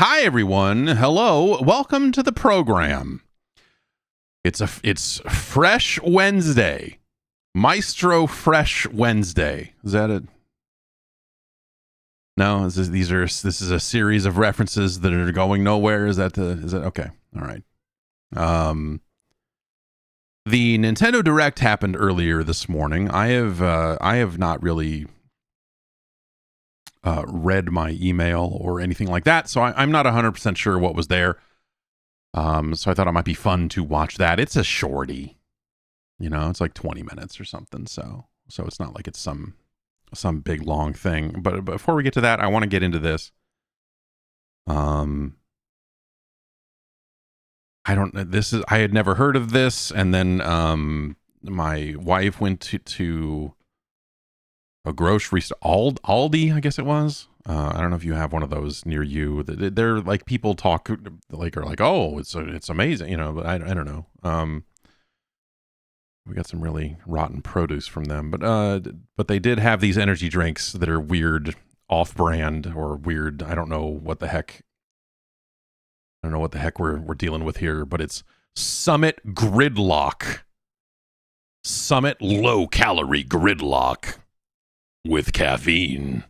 Hi everyone. Hello. Welcome to the program. It's Fresh Wednesday. Maestro Fresh Wednesday. Is that it? No, this is a series of references that are going nowhere. Is that okay? All right. The Nintendo Direct happened earlier this morning. I have not really read my email or anything like that, so I'm not 100% sure what was there. So I thought it might be fun to watch that. It's a shorty, it's like 20 minutes or something. So it's not like it's some big long thing. But before we get to that, I want to get into this. I had never heard of this, and then my wife went to a grocery store, Aldi, I guess it was. I don't know if you have one of those near you. They're like, people talk like, are like, oh, it's amazing, but I don't know. We got some really rotten produce from them, but they did have these energy drinks that are weird, off-brand or weird. I don't know what the heck we're dealing with here, but it's Summit Gridlock. Summit low-calorie Gridlock with caffeine.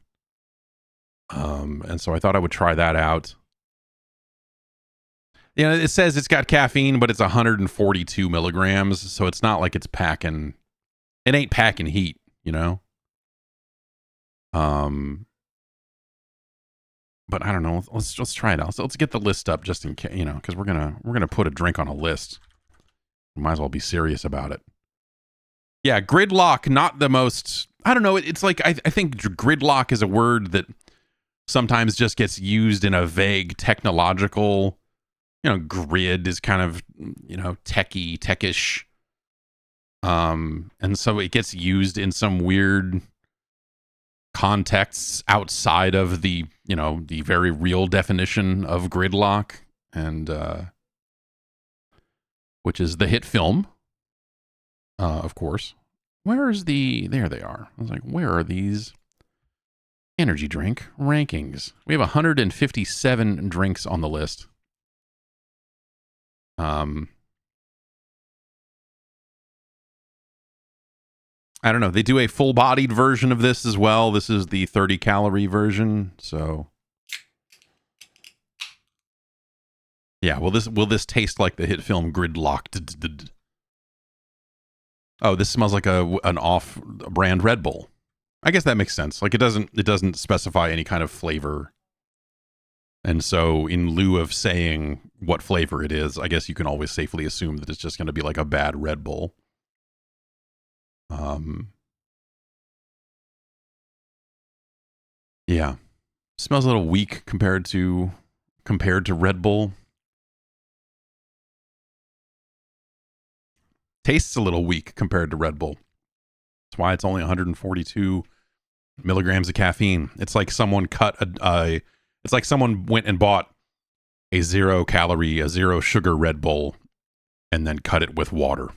And so I thought I would try that out. It says it's got caffeine, but it's 142 milligrams, so it's not like it ain't packing heat, But I don't know. Let's try it out. So let's get the list up just in case, because we're gonna put a drink on a list. We might as well be serious about it. Yeah, gridlock, not the most. I don't know. It's like I think gridlock is a word that sometimes just gets used in a vague technological. Grid is kind of techish. And so it gets used in some weird contexts outside of the the very real definition of gridlock, and which is the hit film, of course. There they are. I was like, where are these energy drink rankings? We have 157 drinks on the list. I don't know. They do a full-bodied version of this as well. This is the 30-calorie version. So, yeah. Will this taste like the hit film Gridlock? Oh, this smells like an off-brand Red Bull. I guess that makes sense. Like, it doesn't specify any kind of flavor, and so in lieu of saying what flavor it is, I guess you can always safely assume that it's just going to be like a bad Red Bull. Yeah, smells a little weak compared to Red Bull. Tastes a little weak compared to Red Bull. That's why it's only 142 milligrams of caffeine. It's like someone it's like someone went and bought a 0-calorie, a 0-sugar Red Bull and then cut it with water.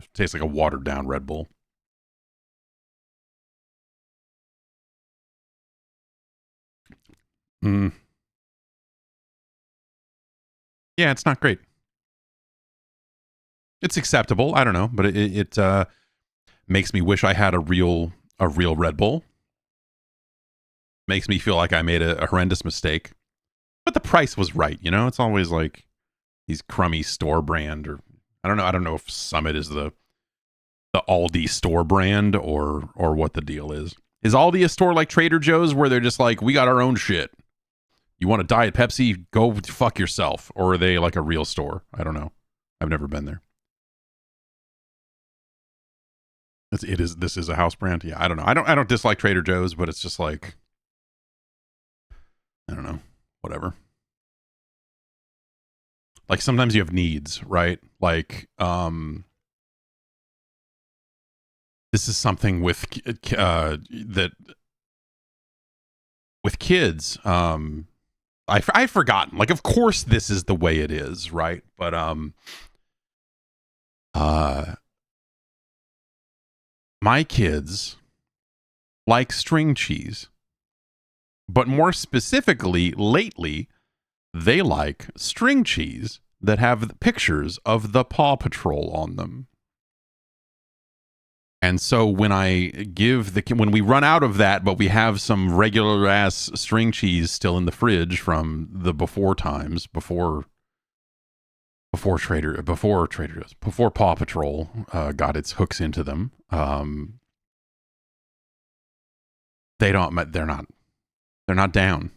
It tastes like a watered down Red Bull. Yeah, it's not great. It's acceptable. I don't know, but it makes me wish I had a real Red Bull. Makes me feel like I made a horrendous mistake. But the price was right, It's always like these crummy store brand, or I don't know if Summit is the Aldi store brand or what the deal is. Is Aldi a store like Trader Joe's where they're just like, we got our own shit? You want a Diet Pepsi? Go fuck yourself. Or are they like a real store? I don't know. I've never been there. This is a house brand. Yeah, I don't know. I don't dislike Trader Joe's, but it's just like, I don't know. Whatever. Like, sometimes you have needs, right? Like, this is something with with kids. I've forgotten. Like, of course, this is the way it is, right? But my kids like string cheese, but more specifically, lately, they like string cheese that have pictures of the Paw Patrol on them. And so when when we run out of that, but we have some regular ass string cheese still in the fridge from the before times, before Paw Patrol got its hooks into them, they're not down.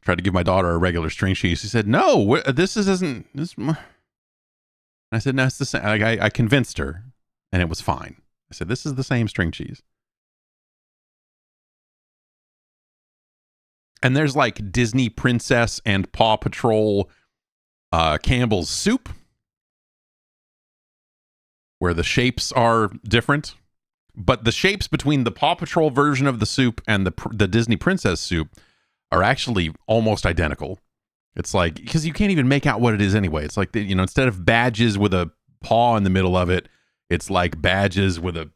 Tried to give my daughter a regular string cheese. She said, "No, isn't this." I said, "No, it's the same." I convinced her, and it was fine. I said, "This is the same string cheese." And there's like Disney Princess and Paw Patrol Campbell's soup, where the shapes are different, but the shapes between the Paw Patrol version of the soup and the Disney Princess soup are actually almost identical. It's like, because you can't even make out what it is anyway. It's like, instead of badges with a paw in the middle of it, it's like badges with a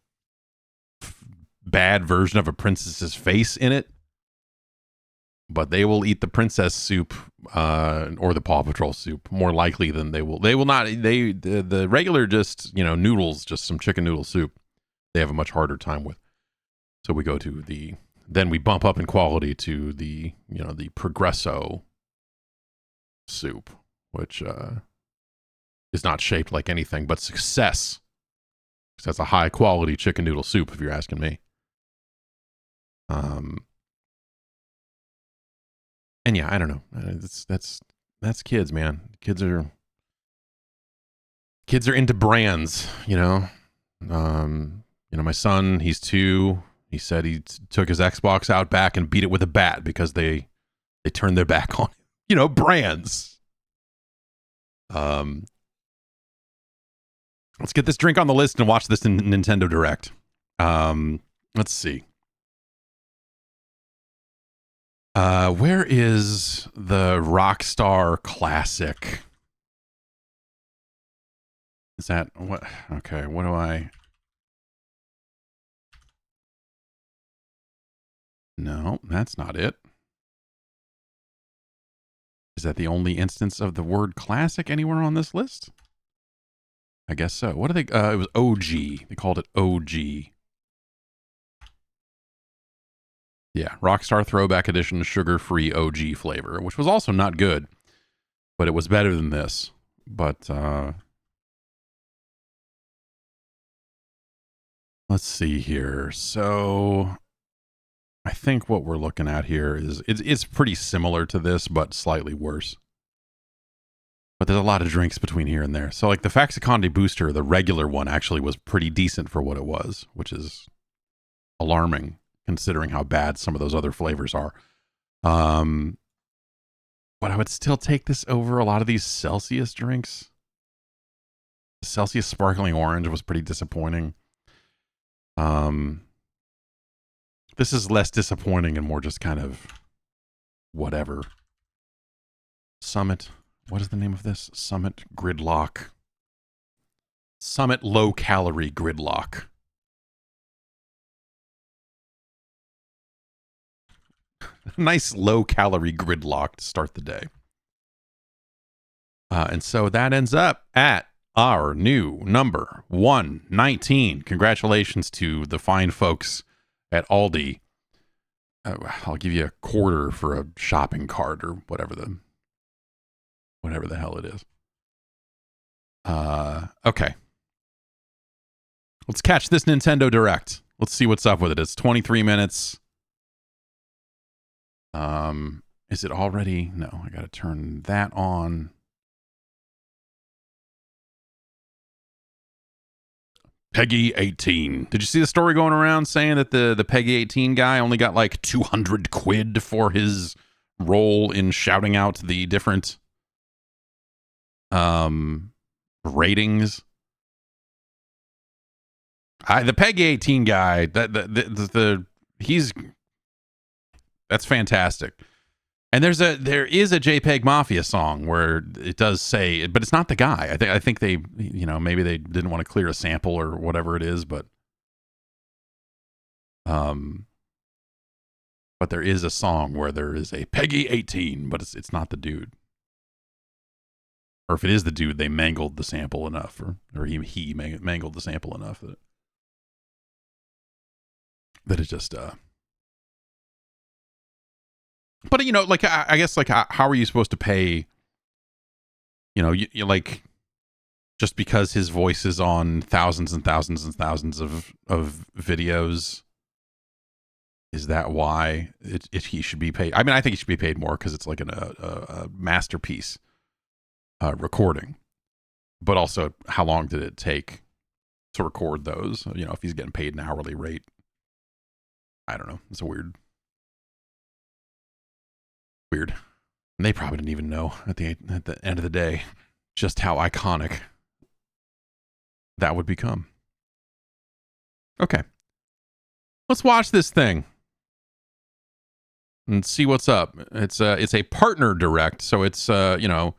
bad version of a princess's face in it. But they will eat the princess soup or the Paw Patrol soup more likely than they will. They will not. The regular just noodles, just some chicken noodle soup, they have a much harder time with. So we go to then we bump up in quality to the Progresso soup, which is not shaped like anything but success. That's a high quality chicken noodle soup, if you're asking me. And yeah, I don't know. That's kids, man. Kids are into brands, my son, he's 2. He said he took his Xbox out back and beat it with a bat because they turned their back on, brands. Let's get this drink on the list and watch this Nintendo Direct. Let's see. Where is the Rockstar Classic? Is that what? Okay, what do I? No, that's not it. Is that the only instance of the word classic anywhere on this list? I guess so. What do they? It was OG. They called it OG. Yeah, Rockstar Throwback Edition sugar-free OG flavor, which was also not good, but it was better than this. But let's see here. So I think what we're looking at here is it's pretty similar to this, but slightly worse. But there's a lot of drinks between here and there. So like the Faxicandi Booster, the regular one, actually was pretty decent for what it was, which is alarming considering how bad some of those other flavors are. But I would still take this over a lot of these Celsius drinks. The Celsius Sparkling Orange was pretty disappointing. This is less disappointing and more just kind of whatever. Summit. What is the name of this? Summit Gridlock. Summit Low Calorie Gridlock. Nice low calorie gridlock to start the day. And so that ends up at our new number 119. Congratulations to the fine folks at Aldi. I'll give you a quarter for a shopping cart or whatever the hell it is. Okay. Let's catch this Nintendo Direct. Let's see what's up with it. It's 23 minutes. Is it already? No, I got to turn that on. Peggy 18. Did you see the story going around saying that the Peggy 18 guy only got like 200 quid for his role in shouting out the different ratings? The Peggy 18 guy, that's fantastic. And there is a JPEG Mafia song where it does say, but it's not the guy. I think they, maybe they didn't want to clear a sample or whatever it is, but But there is a song where there is a Peggy 18, but it's not the dude. Or if it is the dude, they mangled the sample enough, or he mangled the sample enough that it just But you know, like I guess like how are you supposed to pay? You know, you like just because his voice is on thousands and thousands and thousands of videos. Is that why he should be paid? I mean, I think he should be paid more because it's like a masterpiece recording. But also, how long did it take to record those? You know, if he's getting paid an hourly rate, I don't know. It's a weird. And they probably didn't even know at the end of the day just how iconic that would become. Okay, let's watch this thing and see what's up. It's a partner direct, so it's you know,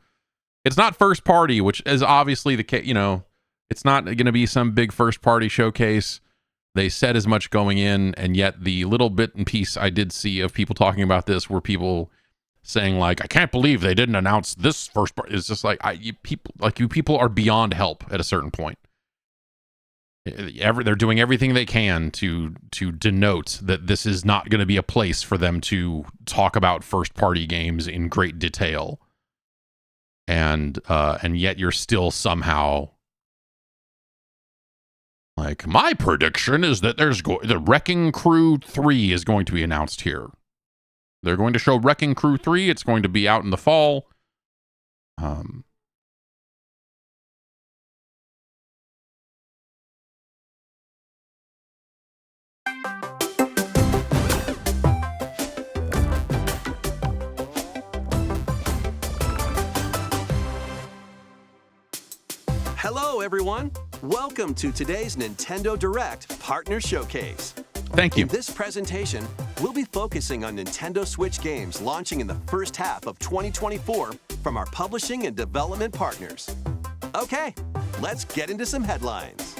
it's not first party, which is obviously the case. You know, it's not going to be some big first party showcase. They said as much going in, and yet the little bit and piece I did see of people talking about this were people saying like, I can't believe they didn't announce this first part. It's just like you people are beyond help at a certain point. They're doing everything they can to denote that this is not going to be a place for them to talk about first party games in great detail. And yet you're still somehow like, my prediction is that the Wrecking Crew 3 is going to be announced here. They're going to show Wrecking Crew 3. It's going to be out in the fall. Hello, everyone. Welcome to today's Nintendo Direct Partner Showcase. Thank you. In this presentation, we'll be focusing on Nintendo Switch games launching in the first half of 2024 from our publishing and development partners. Okay, let's get into some headlines.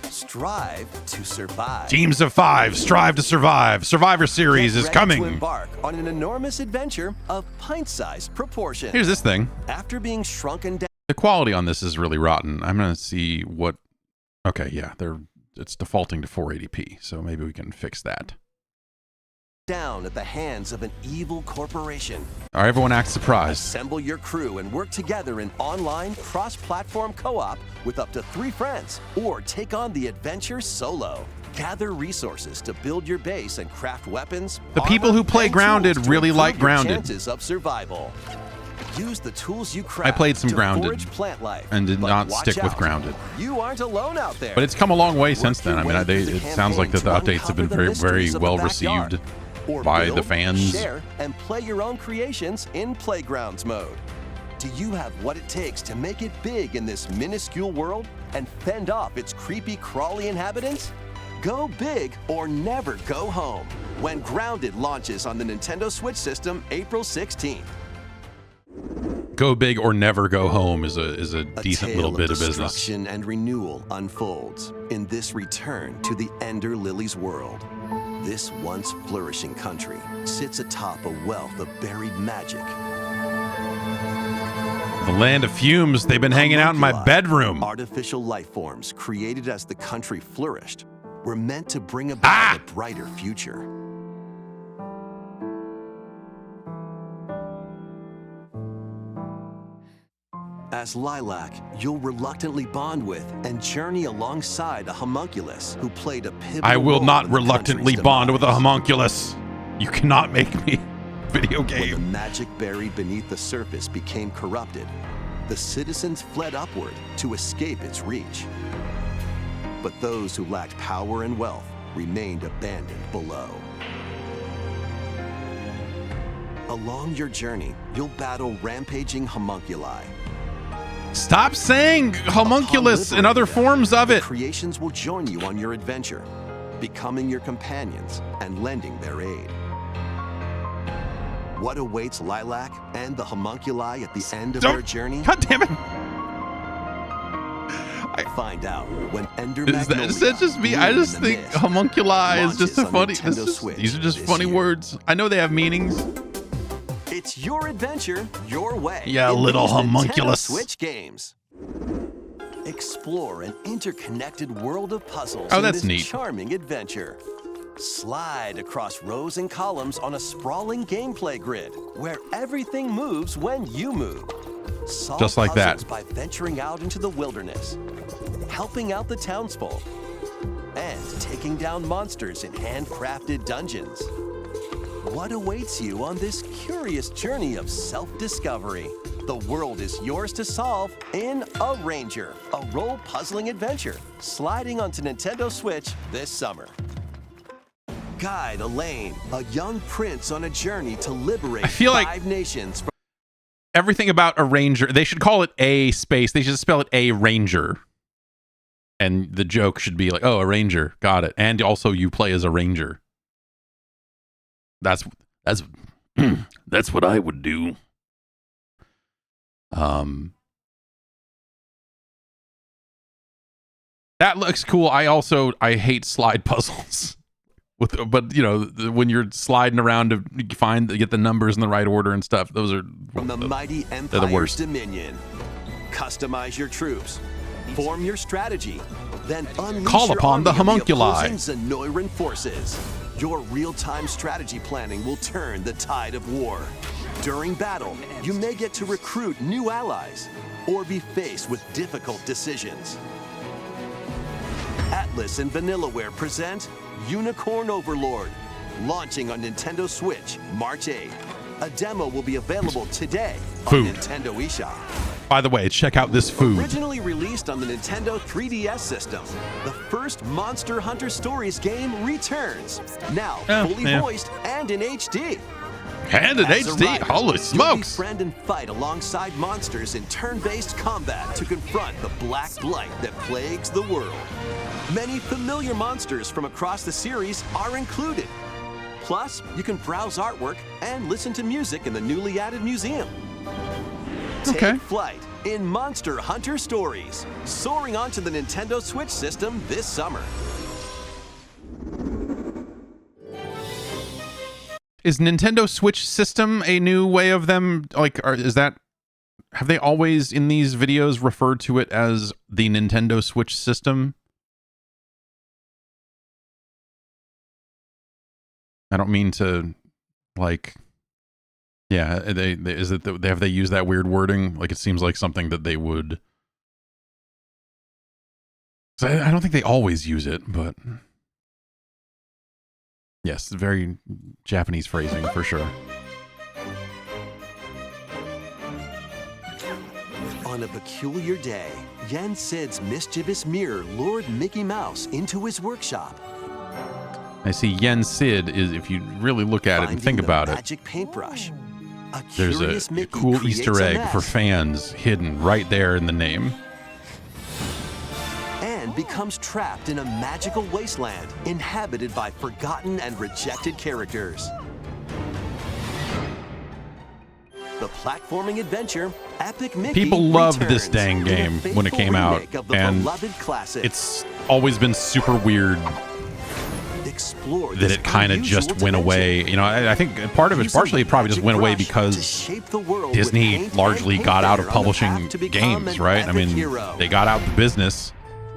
Strive to survive. Teams of 5 strive to survive. Survivor Series is coming. To embark on an enormous adventure of pint-sized proportions. Here's this thing. After being shrunken down. The quality on this is really rotten. I'm going to see what... Okay, yeah, it's defaulting to 480p, so maybe we can fix that. Down at the hands of an evil corporation. All right, everyone act surprised. Assemble your crew and work together in online cross-platform co-op with up to 3 friends, or take on the adventure solo. Gather resources to build your base and craft weapons. The people who play Grounded really like Grounded. Chances of survival. Use the tools you craft. I played some Grounded plant life, and did not stick with Grounded. You aren't alone out there. But it's come a long way since then. I mean, it sounds like that the updates have been very, very well received by the fans. Share and play your own creations in Playgrounds mode. Do you have what it takes to make it big in this minuscule world and fend off its creepy, crawly inhabitants? Go big or never go home when Grounded launches on the Nintendo Switch system April 16th. Go big or never go home is a decent little bit of business. Destruction and renewal unfolds in this return to the Ender Lilies world. This once flourishing country sits atop a wealth of buried magic. The land of fumes, they've been hanging out in my bedroom. Artificial life forms created as the country flourished were meant to bring about a brighter future. As Lilac, you'll reluctantly bond with and journey alongside a homunculus who played a pivotal I will role not in the reluctantly country's bond with a demise. homunculus. You cannot make me. Video When the game. magic buried beneath the surface became corrupted, the citizens fled upward to escape its reach. But those who lacked power and wealth remained abandoned below. Along your journey, you'll battle rampaging homunculi. Stop saying homunculus and other forms of The it. creations will join you on your adventure, becoming your companions and lending their aid. What awaits Lilac and the homunculi at the end of their journey? God damn it. find out when Ender Is that just me? I just think homunculi is just a funny. These are just funny words. I know they have meanings. It's your adventure, your way. Yeah, little homunculus. Nintendo Switch games. Explore an interconnected world of puzzles. Oh, in that's this neat. Charming adventure. Slide across rows and columns on a sprawling gameplay grid where everything moves when you move. Solve Just like that. puzzles by venturing out into the wilderness, helping out the townsfolk, and taking down monsters in handcrafted dungeons. What awaits you on this curious journey of self-discovery? The world is yours to solve in A Ranger, a role puzzling adventure, sliding onto Nintendo Switch this summer. Guide Elaine, a young prince on a journey to liberate I feel like 5 nations from everything about a ranger, they should call it a space. They should spell it A Ranger. And the joke should be like, oh, a ranger. Got it. And also you play as a ranger. That's that's what I would do. That looks cool. I hate slide puzzles. But you know, when you're sliding around to get the numbers in the right order and stuff, those are from the mighty they're Empire's the worst. dominion. Customize your troops, form your strategy, then unleash Call your upon the army of homunculi. opposing Zenoiran forces. Your real-time strategy planning will turn the tide of war. During battle, you may get to recruit new allies or be faced with difficult decisions. Atlas and Vanillaware present Unicorn Overlord, launching on Nintendo Switch March 8th. A demo will be available today Food. on Nintendo eShop. By the way, check out this food. Originally released on the Nintendo 3DS system, the first Monster Hunter Stories game returns, now fully voiced and in HD. And in As a HD. rider, Holy you'll smokes. befriend and fight alongside monsters in turn-based combat to confront the black blight that plagues the world. Many familiar monsters from across the series are included. Plus, you can browse artwork and listen to music in the newly added museum. Take flight in Monster Hunter Stories, soaring onto the Nintendo Switch system this summer. Is Nintendo Switch system a new way of them, like, have they always in these videos referred to it as the Nintendo Switch system? I don't mean to, like, yeah, have they used that weird wording? Like, it seems like something that they would. So I don't think they always use it, but yes, very Japanese phrasing for sure. On a peculiar day, Yen Sid's mischievous mirror lured Mickey Mouse into his workshop. I see Yen Sid is, if you really look at it and think about it, magic paintbrush. there's a cool Easter egg for fans hidden right there in the name. And becomes trapped in a magical wasteland inhabited by forgotten and rejected characters. The platforming adventure, Epic Mickey People loved this returns dang in a game when it faithful came out, remake of the and beloved classic. it's always been super weird Explore that it kind of just went away. You know, I think part of it, partially it probably just went away because Disney largely got out of publishing games, right? I mean, they got out of the business.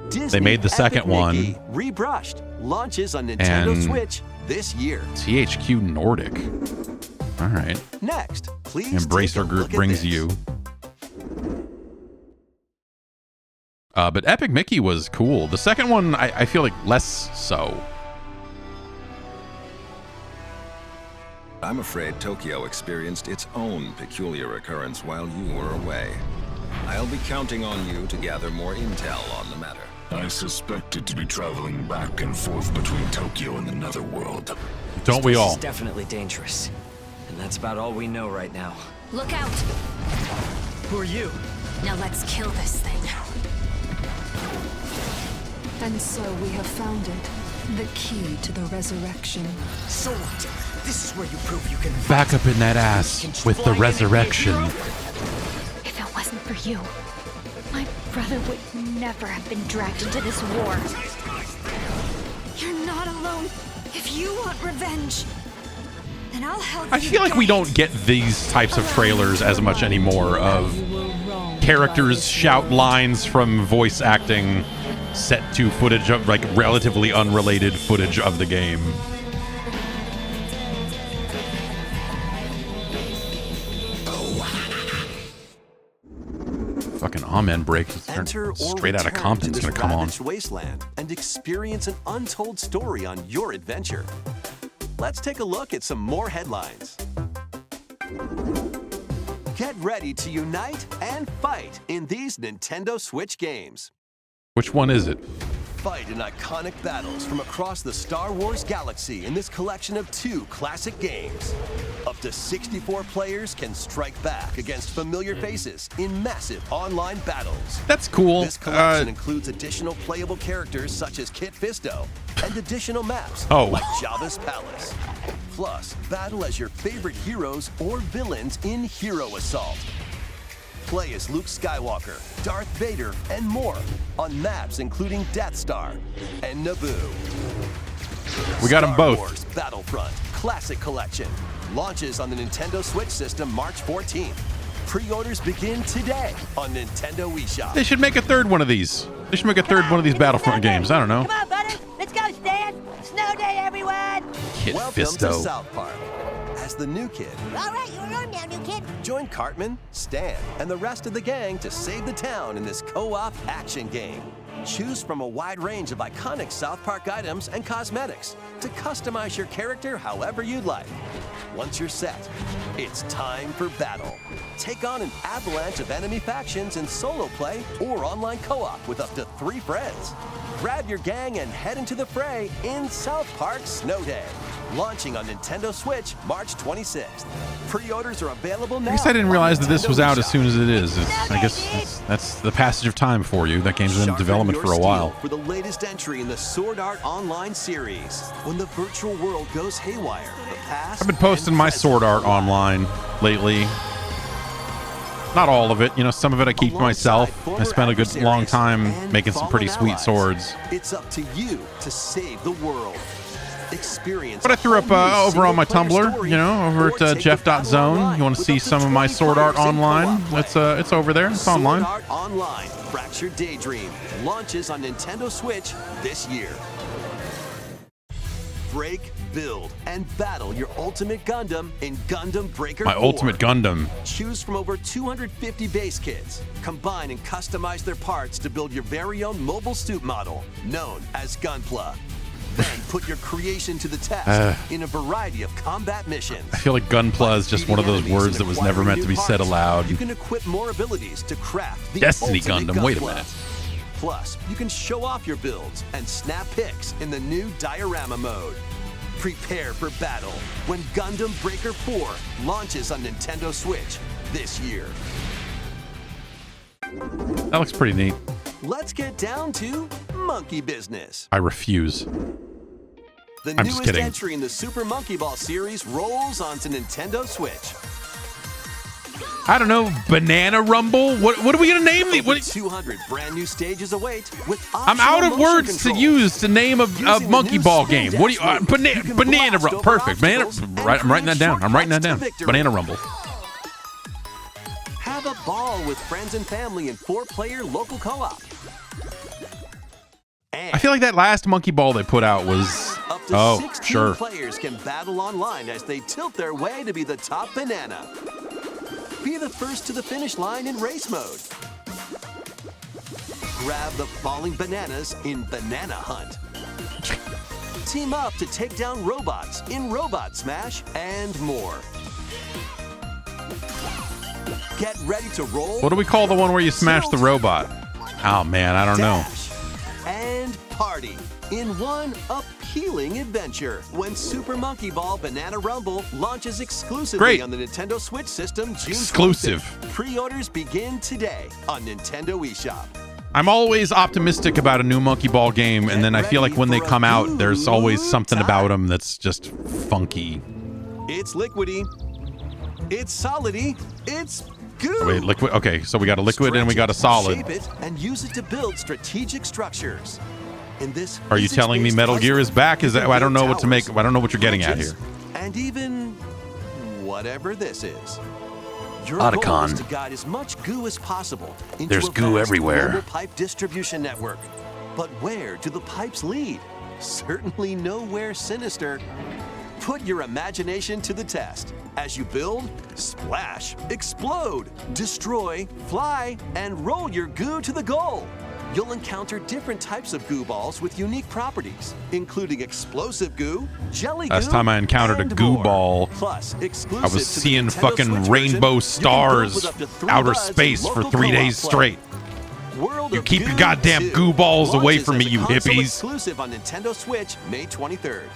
They made the second one. Rebrushed launches on Nintendo And Switch this year. THQ Nordic. All right. Next, please Embracer take a Group look at brings this. you. But Epic Mickey was cool. The second one, I feel like less so. I'm afraid Tokyo experienced its own peculiar occurrence while you were away. I'll be counting on you to gather more intel on the matter. I suspected to be traveling back and forth between Tokyo and the Netherworld. Don't we all? It's definitely dangerous. And that's about all we know right now. Look out! Who are you? Now let's kill this thing. And so we have found it. The key to the resurrection. So what? This is where you prove you can Back up in that ass with the resurrection. If it wasn't for you, my brother would never have been dragged into this war. You're not alone. If you want revenge, then I'll help I you feel like we get don't get these types of trailers as much anymore of characters shout lines from voice acting set to footage of like relatively unrelated footage of the game. Fucking Amen Break Enter or straight out of return Compton's to gonna this come on. ravaged wasteland and experience an untold story on your adventure. Let's take a look at some more headlines. Get ready to unite and fight in these Nintendo Switch games. Which one is it? Fight in iconic battles from across the Star Wars galaxy in this collection of 2 classic games. Up to 64 players can strike back against familiar faces in massive online battles. That's cool. This collection includes additional playable characters such as Kit Fisto and additional maps like Jabba's Palace. Plus, battle as your favorite heroes or villains in Hero Assault. Play as Luke Skywalker, Darth Vader, and more on maps including Death Star and Naboo. We got them both. Star Wars Battlefront Classic Collection launches on the Nintendo Switch system March 14th. Pre-orders begin today on Nintendo eShop. They should make a third one of these. They should make a third one of these Battlefront games. I don't know. Come on, buddy. Let's go, Stan. Snow day, everyone. Kid Welcome Fisto. to South Park. As the new kid, All right, you're on now, new kid. join Cartman, Stan, and the rest of the gang to save the town in this co-op action game. Choose from a wide range of iconic South Park items and cosmetics to customize your character however you'd like. Once you're set, it's time for battle. Take on an avalanche of enemy factions in solo play or online co-op with up to 3 friends. Grab your gang and head into the fray in South Park Snow Day. Launching on Nintendo Switch March 26th. Pre-orders are available now. I guess I didn't realize that this was out as eShop. soon as it is. I guess that's the passage of time for you. That game's been in Sharpen development your for a while. steel for the latest entry in the Sword Art Online series. When the virtual world goes haywire, the past I've been posting and my present Sword Art online lately. Not all of it. You know, some of it I keep to myself. I spent a good long time making some pretty sweet swords. It's up to you to save the world. Experience. But I threw up over on my Tumblr, you know, over at jeff.zone. You want to see some of my Sword Art online? It's over there. It's online. Sword Art Online, Fractured Daydream, launches on Nintendo Switch this year. Break, build, and battle your Ultimate Gundam in Gundam Breaker My 4. Ultimate Gundam. Choose from over 250 base kits. Combine and customize their parts to build your very own mobile suit model, known as Gunpla. Then put your creation to the test in a variety of combat missions. I feel like Gunpla is just one of those words that was never meant to be said aloud. You can equip more abilities to craft the Destiny ultimate Gundam, wait a Gunpla. minute. Plus, you can show off your builds and snap pics in the new diorama mode. Prepare for battle when Gundam Breaker 4 launches on Nintendo Switch this year. That looks pretty neat. Let's get down to monkey business. I refuse. The I'm just newest kidding. entry in the Super Monkey Ball series rolls onto Nintendo Switch. I don't know, Banana Rumble? What are we gonna name the? Over What, 200 brand new stages await with I'm optional out of motion words control. to use to name a Using the monkey new ball Spin game. What do you? Dash mode, you can Banana blast Rumble. over Perfect. Banana. obstacles and I'm writing that create down. I'm writing that shortcuts down. to victory. Banana Rumble. Have a ball with friends and family in 4-player local co-op. And I feel like that last monkey ball they put out was. up to Oh, 16 sure. players can battle online as they tilt their way to be the top banana. Be the first to the finish line in race mode. Grab the falling bananas in Banana Hunt. Team up to take down robots in Robot Smash and more. Get ready to roll. What do we call the one where you smash the robot? Oh man, I don't know. Dash and party in one appealing adventure when Super Monkey Ball Banana Rumble launches exclusively Great. on the Nintendo Switch system June Exclusive. 25th. Pre-orders begin today on Nintendo eShop. I'm always optimistic about a new monkey ball game, and then I feel like when they come out, there's always something about them that's just funky. It's liquidy, it's solidy, it's goo. Wait, liquid. Okay, so we got a liquid and we got a solid. Shape it and use it to build strategic structures. In this, Are you telling me Metal Gear is back? Is that I don't know what to make. I don't know what you're getting at here. And even whatever this is. Your Otacon. goal is to guide as much goo as possible into There's a goo vast everywhere. global pipe distribution network. But where do the pipes lead? Certainly nowhere sinister. Put your imagination to the test as you build, splash, explode, destroy, fly, and roll your goo to the goal. You'll encounter different types of goo balls with unique properties, including explosive goo, jelly goo, Last time I encountered a and goo more. ball, Plus, exclusive I was to the seeing Nintendo fucking Switch rainbow version, you can build stars, with up to 3 outer buds and space for local 3 co-op days play. straight. World You of keep your Goo goddamn 2 goo balls away launches from me, as a you console hippies. Exclusive on Nintendo Switch, May 23rd.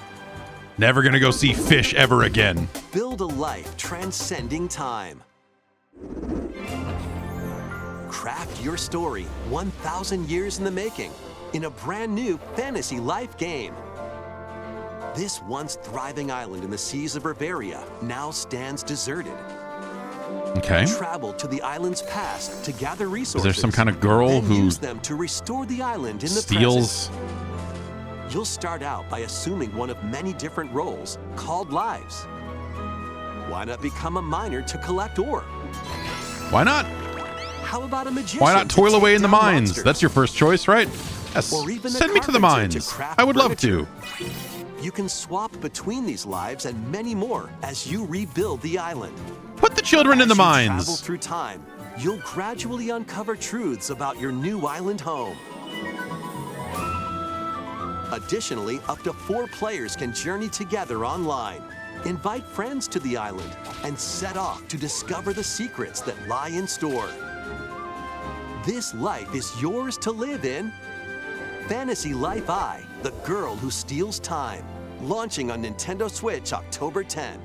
Never gonna go see fish ever again. Build a life transcending time. Craft your story 1,000 years in the making in a brand new fantasy life game. This once thriving island in the seas of Bavaria now stands deserted. Okay. Travel to the island's past to gather resources. Is there some kind of girl then who use them to restore the island in the steals? present. You'll start out by assuming one of many different roles called lives. Why not become a miner to collect ore? Why not? How about a magician? Why not to toil take away in the down mines? monsters? That's your first choice, right? Yes. Or even a Send me to the carpenter mines. craft I would love furniture. to. You can swap between these lives and many more as you rebuild the island. Put the children in the As you travel mines. through time, you'll gradually uncover truths about your new island home. Additionally, up to 4 players can journey together online, invite friends to the island, and set off to discover the secrets that lie in store. This life is yours to live in. Fantasy Life I, the girl who steals time. Launching on Nintendo Switch October 10th.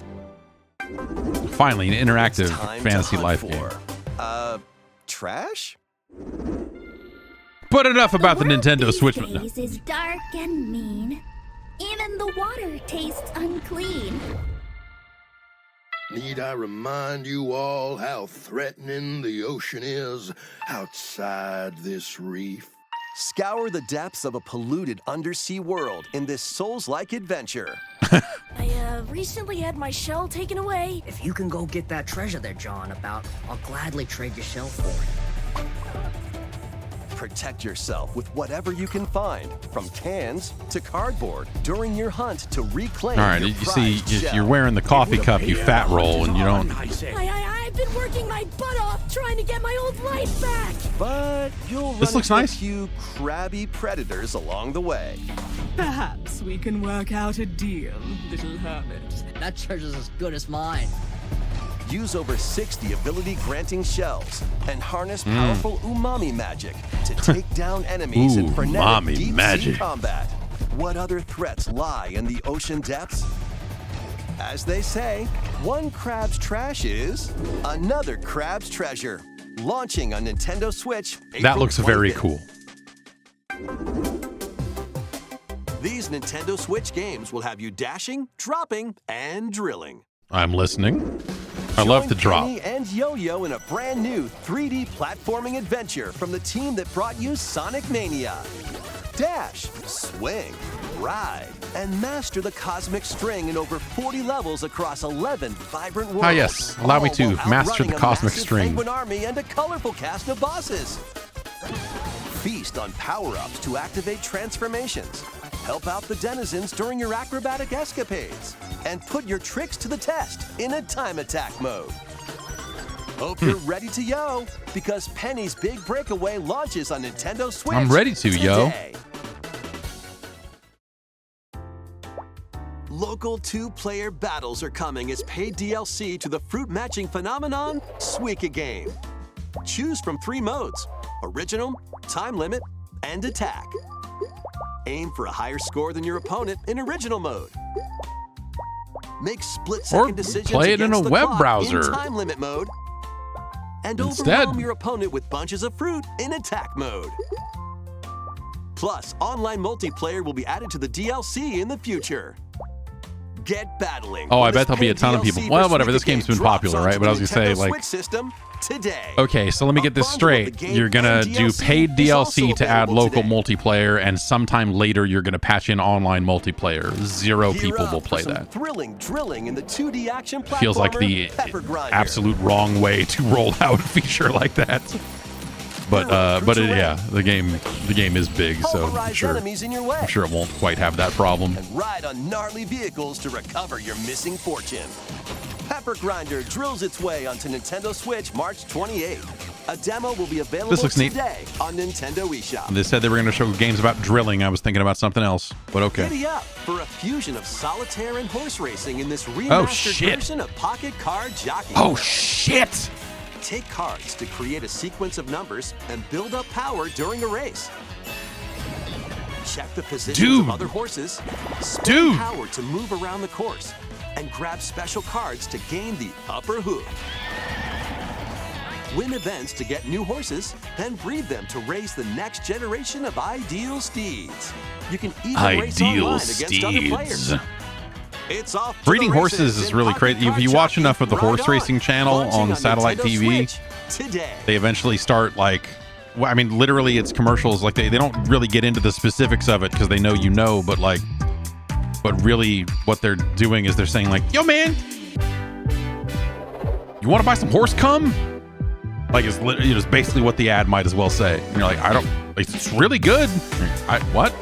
Finally, an interactive Time fantasy to life hunt game. for, trash? But enough about the Nintendo Switch. No. Days is dark and mean. Even the water tastes unclean. Need I remind you all how threatening the ocean is outside this reef? Scour the depths of a polluted undersea world in this Souls-like adventure. I recently had my shell taken away. If you can go get that treasure they're jawing about, I'll gladly trade your shell for it. Protect yourself with whatever you can find, from cans to cardboard, during your hunt to reclaim All right, your you see, prized shell. you're wearing the coffee cup, you fat roll, and you don't. I've been working my butt off trying to get my old life back. But you'll run This looks into nice. a few crabby predators along the way. Perhaps we can work out a deal, little hermit. That treasure's as good as mine. Use over 60 ability-granting shells and harness powerful umami magic to take down enemies in frenetic Umami deep-sea magic. combat. What other threats lie in the ocean depths? As they say, one crab's trash is another crab's treasure. Launching on Nintendo Switch April That looks very 25th. cool. These Nintendo Switch games will have you dashing, dropping, and drilling. I'm listening. I love to Join drop. Penny and Yo-Yo in a brand new 3D platforming adventure from the team that brought you Sonic Mania. Dash, swing, ride, and master the cosmic string in over 40 levels across 11 vibrant worlds. Ah, yes. Allow me all to while master outrunning the a cosmic massive string. penguin army and a colorful cast of bosses. Feast on power-ups to activate transformations. Help out the denizens during your acrobatic escapades. And put your tricks to the test in a time attack mode. Hope you're ready to yo, because Penny's Big Breakaway launches on Nintendo Switch. I'm ready to, yo. today. Local 2-player battles are coming as paid DLC to the fruit matching phenomenon, Suika Game. Choose from 3 modes: Original, Time Limit, and Attack. Aim for a higher score than your opponent in Original mode. Make split-second Or decisions play it in against a the web clock browser. in Time Limit mode. And Instead. overwhelm your opponent with bunches of fruit in Attack mode. Plus, online multiplayer will be added to the DLC in the future. Get battling. Oh, I bet there'll be a ton of people. Well, whatever. This game's been popular, right? But I was gonna say, like, Switch system today. Okay, so let me get this straight. You're gonna do paid DLC to add local multiplayer, and sometime later you're gonna patch in online multiplayer. Zero people will play that. Thrilling drilling in the 2D action platformer. Feels like the absolute wrong way to roll out a feature like that. But yeah, the game is big, so I'm sure it won't quite have that problem. And ride on gnarly vehicles to recover your missing fortune. Pepper Grinder drills its way onto Nintendo Switch March 28th. A demo will be available today on Nintendo eShop. They said they were going to show games about drilling. I was thinking about something else, but okay. Giddy up for a fusion of solitaire and horse racing in this remastered version of Pocket Card Jockey. Oh, shit! Take cards to create a sequence of numbers and build up power during a race. Check the positions of other horses, spend power to move around the course, and grab special cards to gain the upper hoof. Win events to get new horses, then breed them to raise the next generation of ideal steeds. You can even race online against other players. It's off. Breeding horses is really crazy. If you watch enough of the horse racing channel on satellite TV, they eventually start like, well, I mean, literally it's commercials. Like they don't really get into the specifics of it because they know you know, but like, but really what they're doing is they're saying like, yo man, you want to buy some horse cum? Like it's it's basically what the ad might as well say. And you're like, I don't, it's really good. What?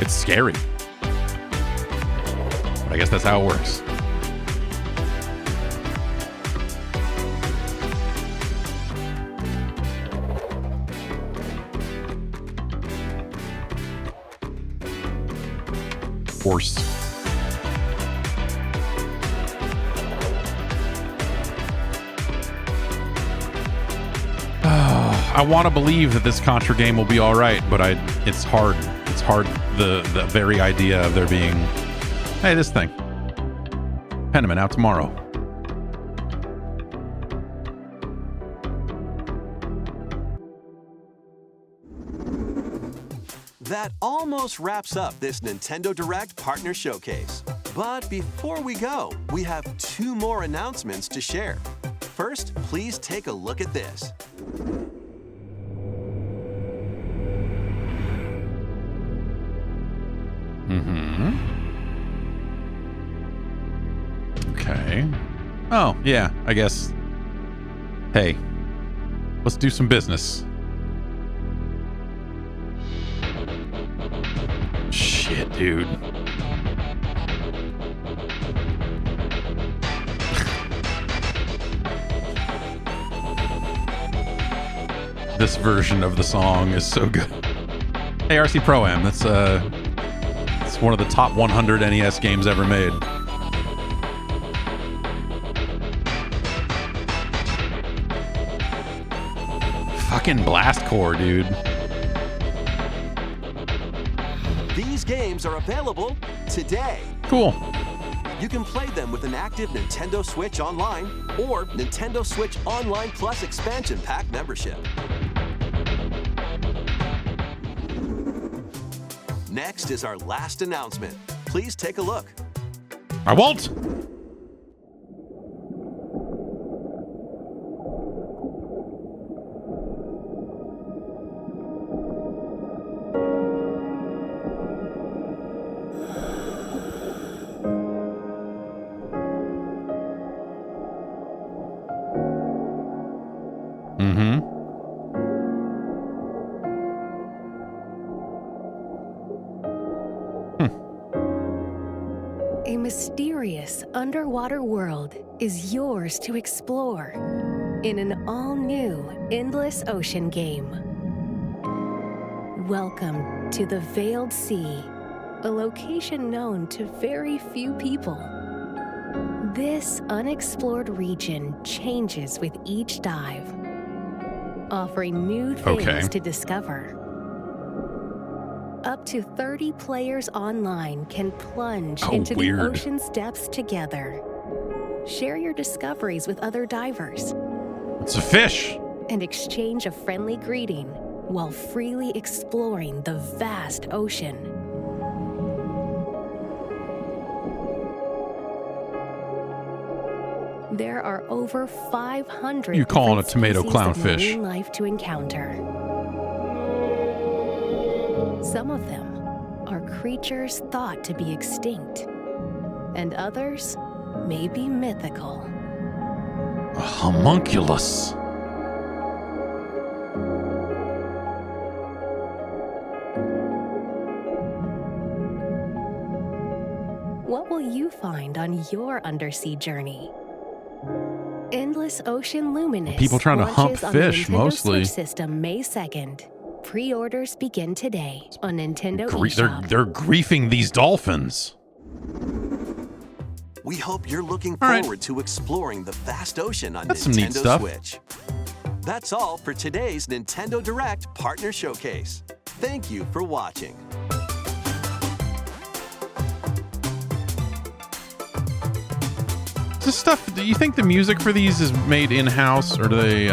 It's scary. But I guess that's how it works. Horse. I want to believe that this Contra game will be all right, but it's hard. It's hard. The very idea of there being, hey, this thing, Penman out tomorrow. That almost wraps up this Nintendo Direct Partner Showcase. But before we go, we have 2 more announcements to share. First, please take a look at this. Okay. Oh, yeah, I guess. Hey, let's do some business. Shit, dude. This version of the song is so good. Hey, RC Pro-Am, that's it's one of the top 100 NES games ever made. Fucking Blast Core, dude. These games are available today. Cool. You can play them with an active Nintendo Switch Online or Nintendo Switch Online Plus Expansion Pack membership. Next is our last announcement. Please take a look. I won't. A mysterious underwater world is yours to explore in an all-new Endless Ocean game. Welcome to the Veiled Sea, a location known to very few people. This unexplored region changes with each dive, offering new things to discover. Up to 30 players online can plunge into the ocean's depths together. Share your discoveries with other divers. It's a fish. And exchange a friendly greeting while freely exploring the vast ocean. There are over 500 You calling a different tomato species of clownfish. marine life to encounter. Some of them are creatures thought to be extinct, and others may be mythical. A homunculus. What will you find on your undersea journey? Endless Ocean Luminous People trying to hump launches on the fish, Nintendo mostly. Switch system May 2nd. Pre-orders begin today on Nintendo eShop. They're griefing these dolphins. We hope you're looking All right. forward to exploring the vast ocean on That's some neat Nintendo stuff. Switch. That's all for today's Nintendo Direct Partner Showcase. Thank you for watching. This stuff, do you think the music for these is made in-house, or do they,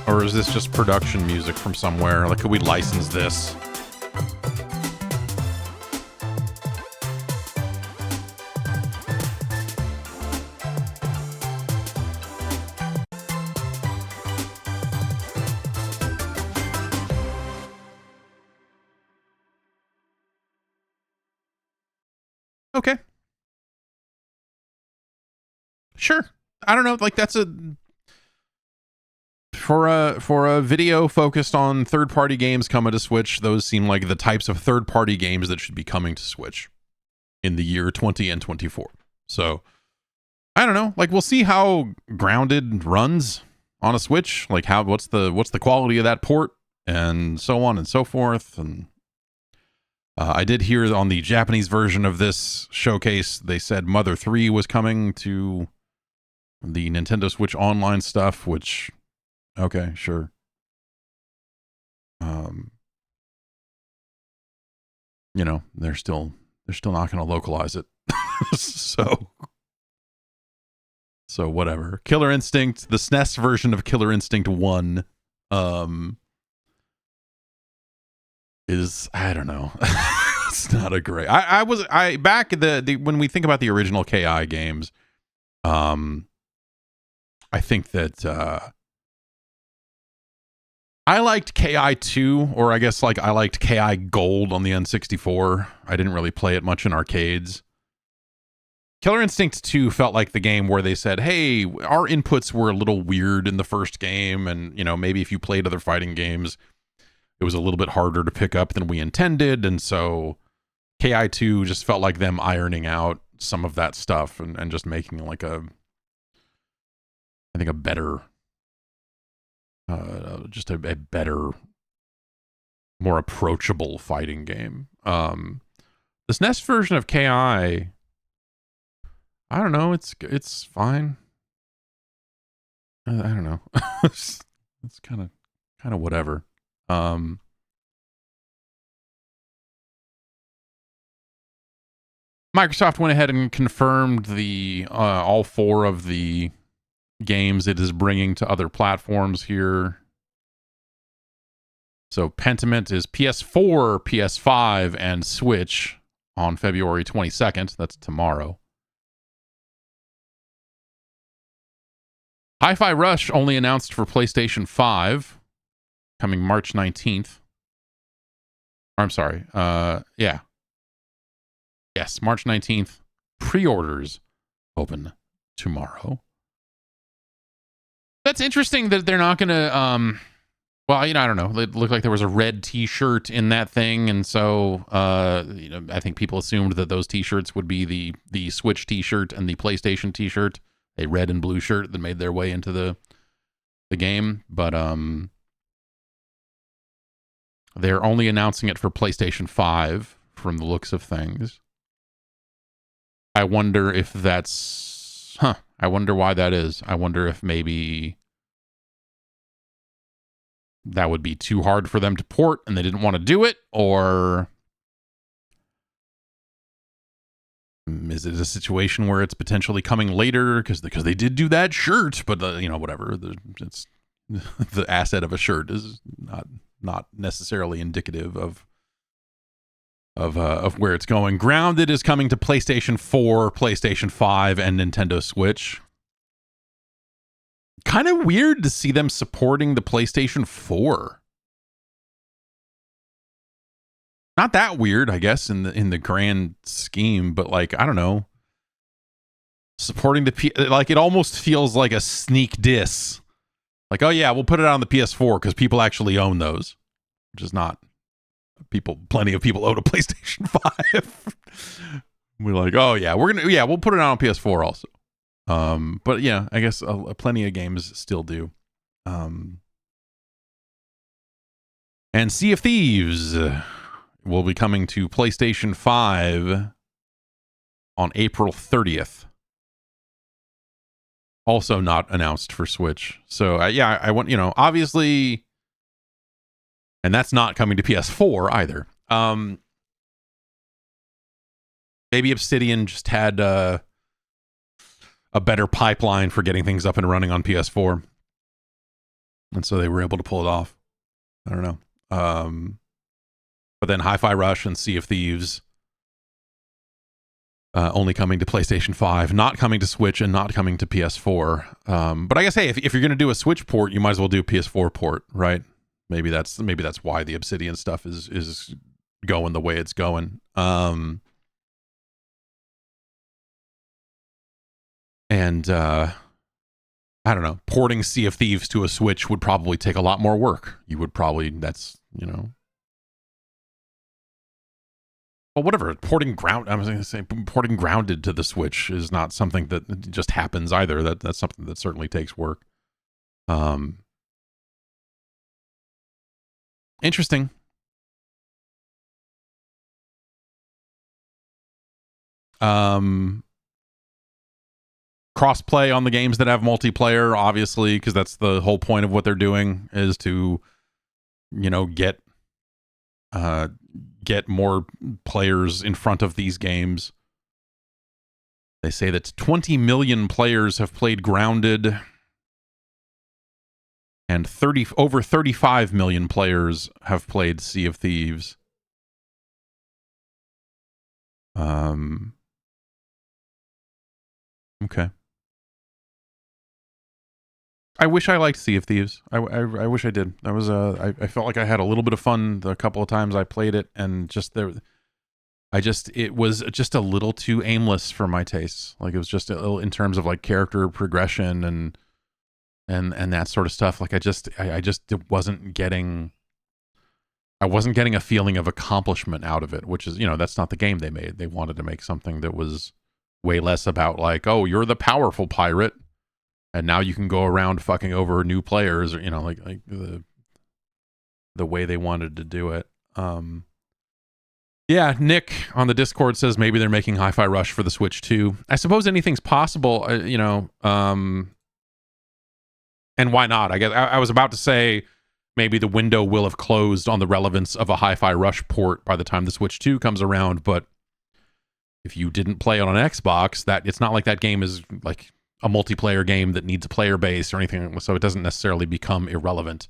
or is this just production music from somewhere? Like, could we license this? Okay. Sure. I don't know. Like, that's for a video focused on third-party games coming to Switch. Those seem like the types of third-party games that should be coming to Switch in the year 20 and 24. So I don't know. Like, we'll see how Grounded runs on a Switch. Like, what's the quality of that port, and so on and so forth. And I did hear on the Japanese version of this showcase, they said Mother 3 was coming to the Nintendo Switch Online stuff, which, okay, sure. You know, they're still not going to localize it. So whatever. Killer Instinct, the SNES version of Killer Instinct 1 is, I don't know. It's not a great. I back the when we think about the original KI games, I think that I liked KI 2, or I guess like I liked KI Gold on the N64. I didn't really play it much in arcades. Killer Instinct 2 felt like the game where they said, hey, our inputs were a little weird in the first game, and you know, maybe if you played other fighting games, it was a little bit harder to pick up than we intended. And so KI 2 just felt like them ironing out some of that stuff and just making like a better, just a better, more approachable fighting game. This next version of KI, I don't know. It's fine. I don't know. It's kind of whatever. Microsoft went ahead and confirmed the all 4 of the games it is bringing to other platforms here. So Pentiment is PS4, PS5, and Switch on February 22nd. That's tomorrow. Hi-Fi Rush only announced for PlayStation 5, coming March 19th. Or, I'm sorry. Yeah. Yes, March 19th. Pre-orders open tomorrow. That's interesting that they're not going to, well, you know, I don't know. It looked like there was a red t-shirt in that thing. And so, you know, I think people assumed that those t-shirts would be the Switch t-shirt and the PlayStation t-shirt, a red and blue shirt that made their way into the game. But, they're only announcing it for PlayStation 5 from the looks of things. I wonder if that's, I wonder why that is. I wonder if maybe that would be too hard for them to port and they didn't want to do it, or is it a situation where it's potentially coming later because they did do that shirt, but you know, whatever. It's the asset of a shirt is not necessarily indicative of where it's going. Grounded is coming to PlayStation 4, PlayStation 5, and Nintendo Switch. Kind of weird to see them supporting the PlayStation 4. Not that weird, I guess, in the grand scheme, but like, I don't know. Supporting it almost feels like a sneak diss. Like, oh yeah, we'll put it on the PS4 because people actually own those, which is not plenty of people own a PlayStation 5. We're like, oh yeah, we'll put it on PS4 also. But yeah, I guess plenty of games still do. And Sea of Thieves will be coming to PlayStation 5 on April 30th. Also not announced for Switch. So I want, obviously, and that's not coming to PS4 either. Maybe Obsidian just had a better pipeline for getting things up and running on PS4. And so they were able to pull it off. I don't know. But then Hi-Fi Rush and Sea of Thieves only coming to PlayStation 5, not coming to Switch, and not coming to PS4. But I guess, hey, if you're going to do a Switch port, you might as well do a PS4 port, right? Maybe that's why the Obsidian stuff is going the way it's going. And I don't know, porting Sea of Thieves to a Switch would probably take a lot more work. Well, whatever. Porting Grounded to the Switch is not something that just happens either. That's something that certainly takes work. Interesting. Crossplay on the games that have multiplayer, obviously, because that's the whole point of what they're doing, is to, get more players in front of these games. They say that 20 million players have played Grounded, and over 35 million players have played Sea of Thieves. Okay. I wish I liked Sea of Thieves. I wish I did. That was I felt like I had a little bit of fun the couple of times I played it, and it was just a little too aimless for my tastes. Like, it was just a little, in terms of like character progression and that sort of stuff. Like, I just wasn't getting a feeling of accomplishment out of it, which is, that's not the game they made. They wanted to make something that was way less about like, oh, you're the powerful pirate, and now you can go around fucking over new players, or like the way they wanted to do it. Yeah, Nick on the Discord says maybe they're making Hi-Fi Rush for the Switch too. I suppose anything's possible, and why not? I guess I was about to say maybe the window will have closed on the relevance of a Hi-Fi Rush port by the time the Switch 2 comes around, but if you didn't play it on an Xbox, that it's not like that game is like a multiplayer game that needs a player base or anything, so it doesn't necessarily become irrelevant.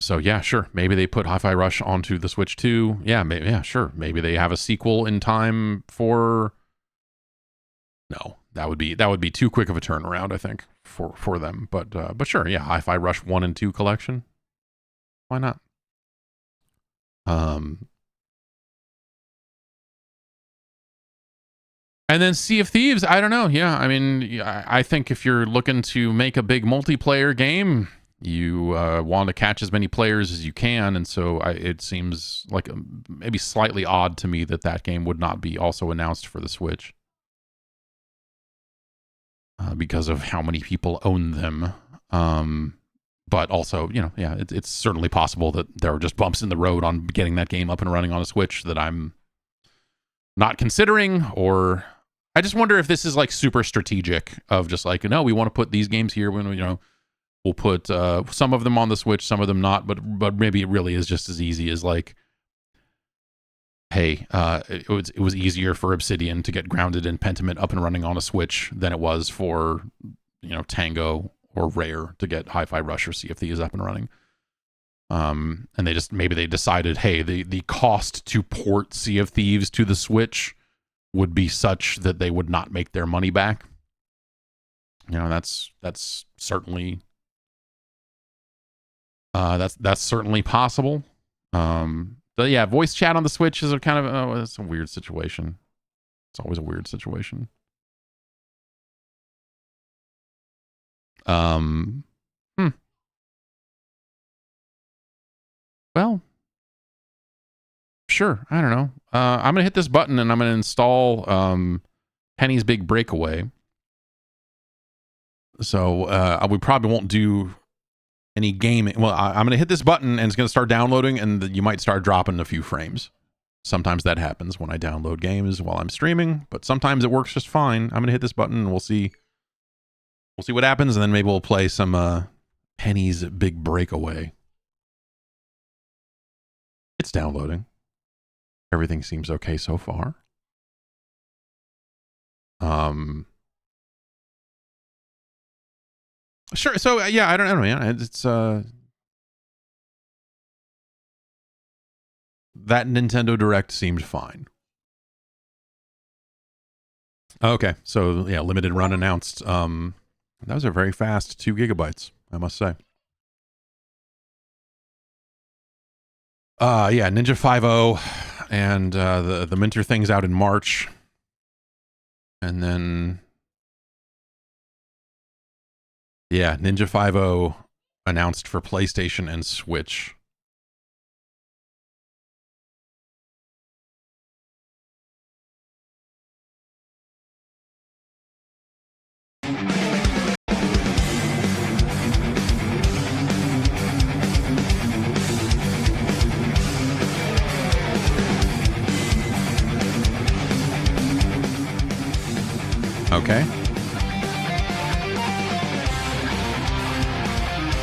So yeah, sure. Maybe they put Hi-Fi Rush onto the Switch 2. Yeah, sure. Maybe they have a sequel in time for. No, that would be too quick of a turnaround, I think, for them. But sure, yeah, Hi-Fi Rush 1 and 2 collection. Why not? And then Sea of Thieves, I don't know. Yeah, I mean, I think if you're looking to make a big multiplayer game, you want to catch as many players as you can, and so it seems like maybe slightly odd to me that game would not be also announced for the Switch, because of how many people own them. But also, it's certainly possible that there are just bumps in the road on getting that game up and running on a Switch that I'm not considering, or I just wonder if this is like super strategic of just like, no, we want to put these games here when we'll put some of them on the Switch, some of them not, but maybe it really is just as easy as like hey, it was easier for Obsidian to get Grounded and Pentiment up and running on a Switch than it was for, Tango or Rare to get Hi-Fi Rush or Sea of Thieves up and running. And maybe they decided, hey, the cost to port Sea of Thieves to the Switch would be such that they would not make their money back. That's certainly that's certainly possible. But yeah, voice chat on the Switch is it's a weird situation. It's always a weird situation. Well, sure. I don't know. I'm gonna hit this button and I'm gonna install Penny's Big Breakaway. So we probably won't do any gaming. Well, I'm gonna hit this button and it's gonna start downloading, and you might start dropping a few frames. Sometimes that happens when I download games while I'm streaming, but sometimes it works just fine. I'm gonna hit this button and we'll see what happens, and then maybe we'll play some Penny's Big Breakaway. It's downloading. Everything seems okay so far. Sure. So yeah, I don't know, man. It's that Nintendo Direct seemed fine. Okay, so yeah, limited run announced. That was a very fast 2 gigabytes, I must say. Yeah, Ninja 5.0 and the Minter thing's out in March. And then yeah, Ninja 5.0 announced for PlayStation and Switch. Okay.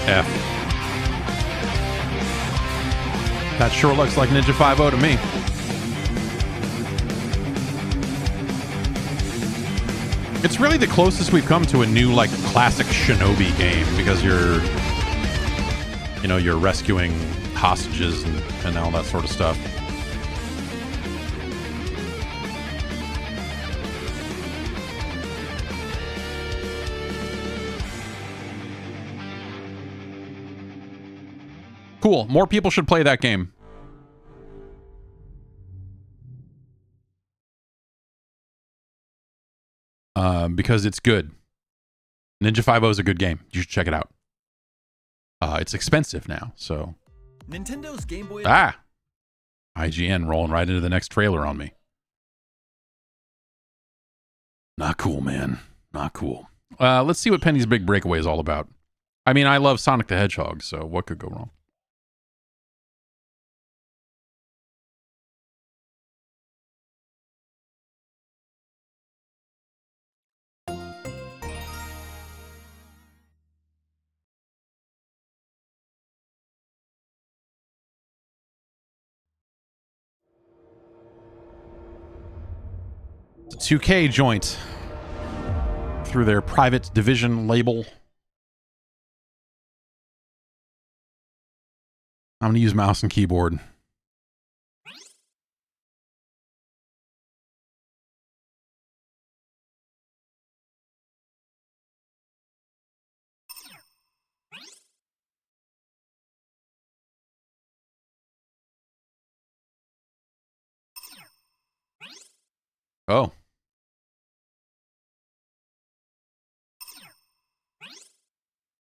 F. That sure looks like Ninja 5.0 to me. It's really the closest we've come to a new, like, classic Shinobi game, because you're rescuing hostages and all that sort of stuff. Cool. More people should play that game. Because it's good. Ninja 5.0 is a good game. You should check it out. It's expensive now, so. Nintendo's Game Boy. IGN rolling right into the next trailer on me. Not cool, man. Not cool. Let's see what Penny's Big Breakaway is all about. I mean, I love Sonic the Hedgehog, so what could go wrong? It's a 2K joint through their private division label. I'm going to use mouse and keyboard. Oh.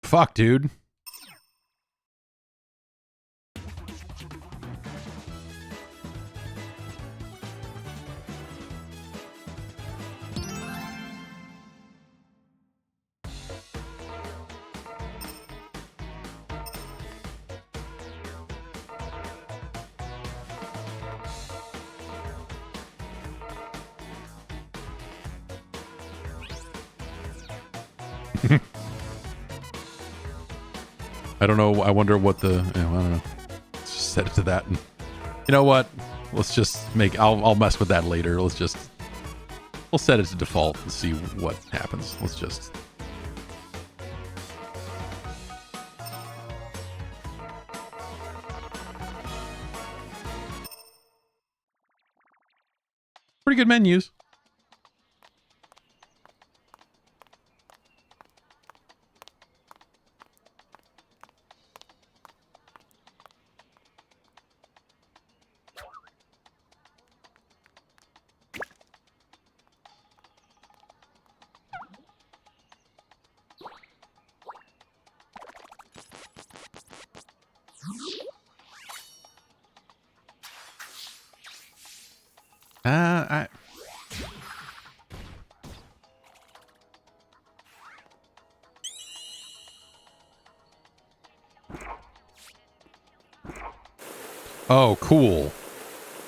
Fuck, dude. I don't know. I wonder what I don't know. Just set it to that. And you know what? Let's just make... I'll mess with that later. We'll set it to default and see what happens. Let's just... Pretty good menus. Oh, cool.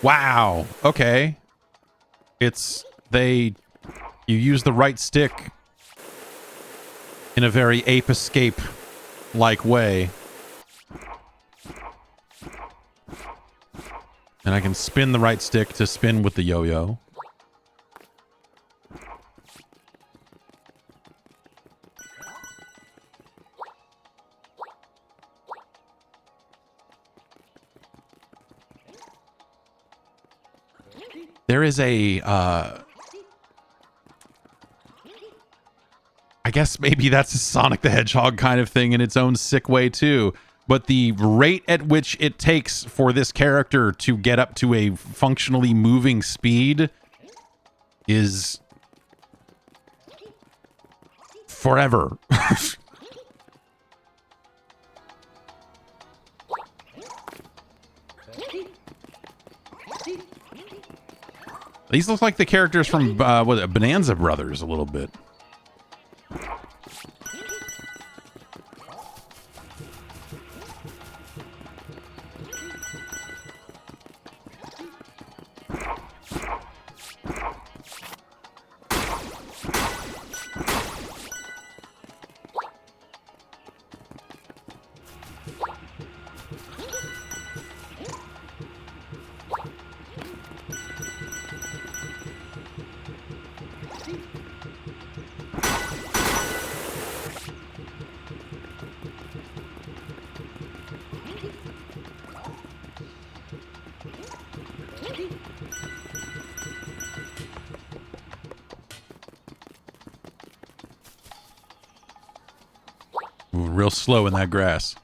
Wow. Okay. You use the right stick in a very Ape Escape-like way. And I can spin the right stick to spin with the yo-yo. There is a, I guess maybe that's a Sonic the Hedgehog kind of thing in its own sick way too. But the rate at which it takes for this character to get up to a functionally moving speed is forever. These look like the characters from Bonanza Brothers a little bit. Real slow in that grass.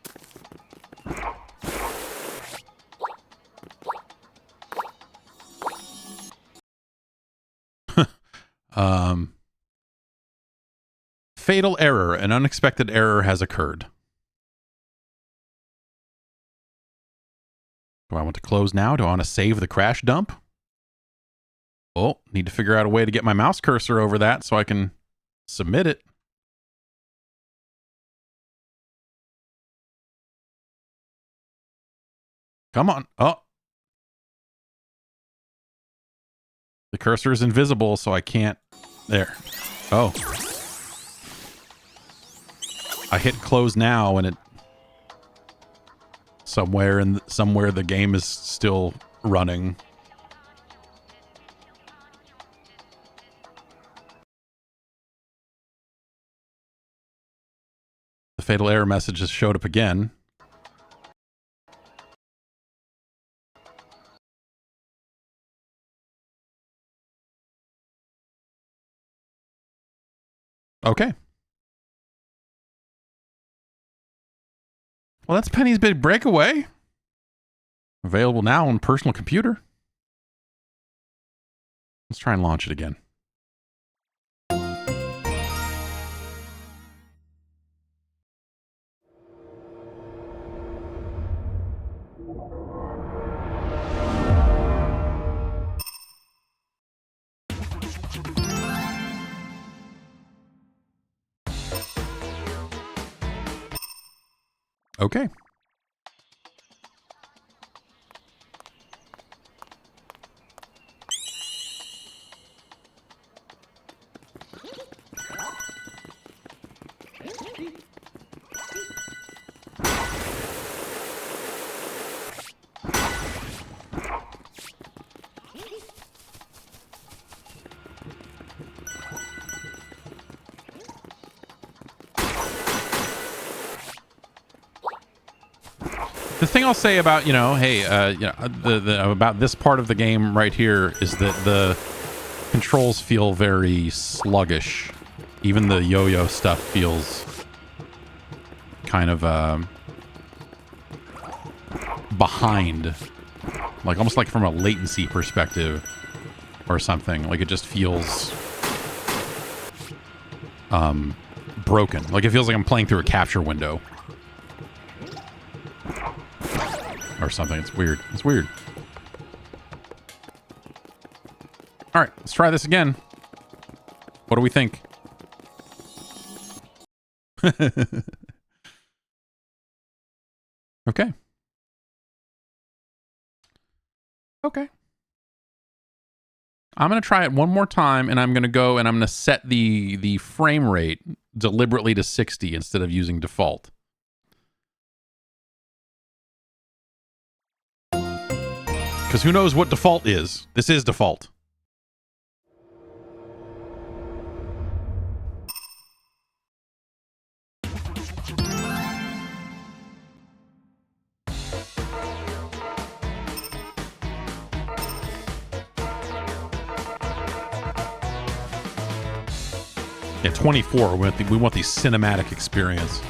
Fatal error. An unexpected error has occurred. Do I want to close now? Do I want to save the crash dump? Oh, need to figure out a way to get my mouse cursor over that so I can submit it. Come on. Oh. The cursor is invisible, so I can't. There. Oh. I hit close now and it somewhere the game is still running. The fatal error message has showed up again. Okay. Well, that's Penny's Big Breakaway. Available now on personal computer. Let's try and launch it again. Okay. The thing I'll say about, hey, about this part of the game right here is that the controls feel very sluggish. Even the yo-yo stuff feels kind of behind, like almost like from a latency perspective or something. Like it just feels broken. Like it feels like I'm playing through a capture window or something. It's weird. It's weird. All right, let's try this again. What do we think? Okay. Okay. I'm going to try it one more time, and I'm going to go and I'm going to set the frame rate deliberately to 60 instead of using default. Because who knows what default is? This is default. Yeah, 24. We want the cinematic experience.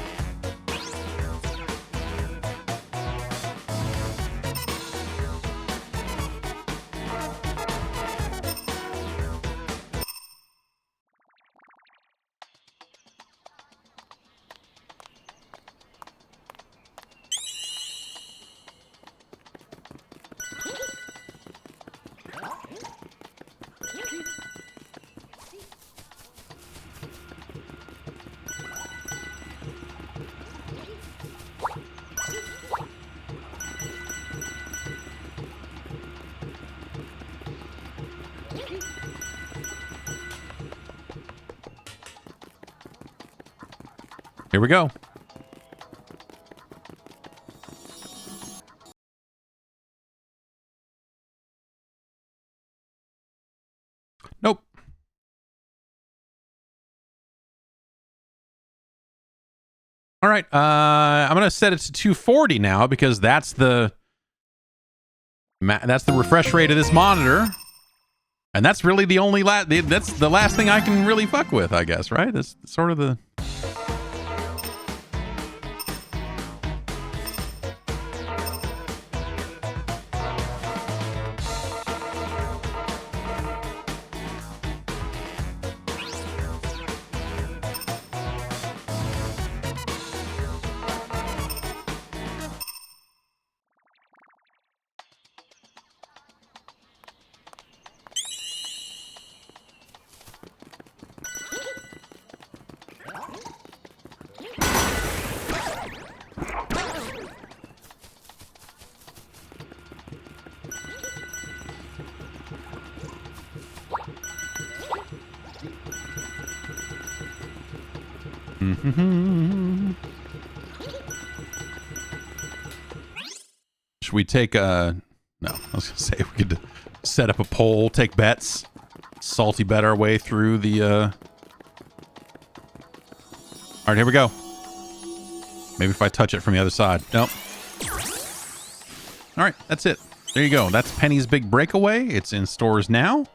Here we go. Nope. All right. I'm going to set it to 240 now because that's the refresh rate of this monitor. And that's really the only that's the last thing I can really fuck with, I guess, right? That's sort of the Should we take no, I was gonna say we could set up a poll, take bets, salty bet our way through the all right, here we go. Maybe if I touch it from the other side. Nope. All right, that's it. There you go. That's Penny's Big Breakaway. It's in stores now.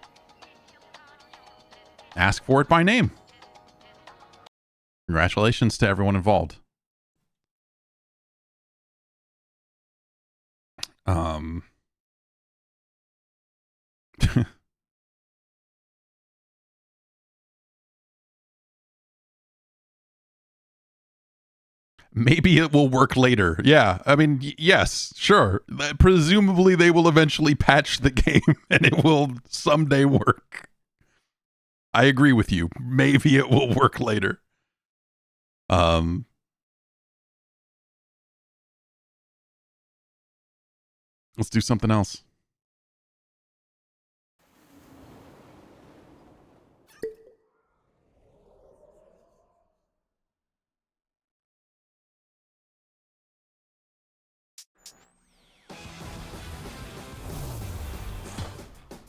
Ask for it by name. Congratulations to everyone involved. Maybe it will work later. Yeah, I mean, yes, sure. Presumably they will eventually patch the game and it will someday work. I agree with you. Maybe it will work later. Let's do something else.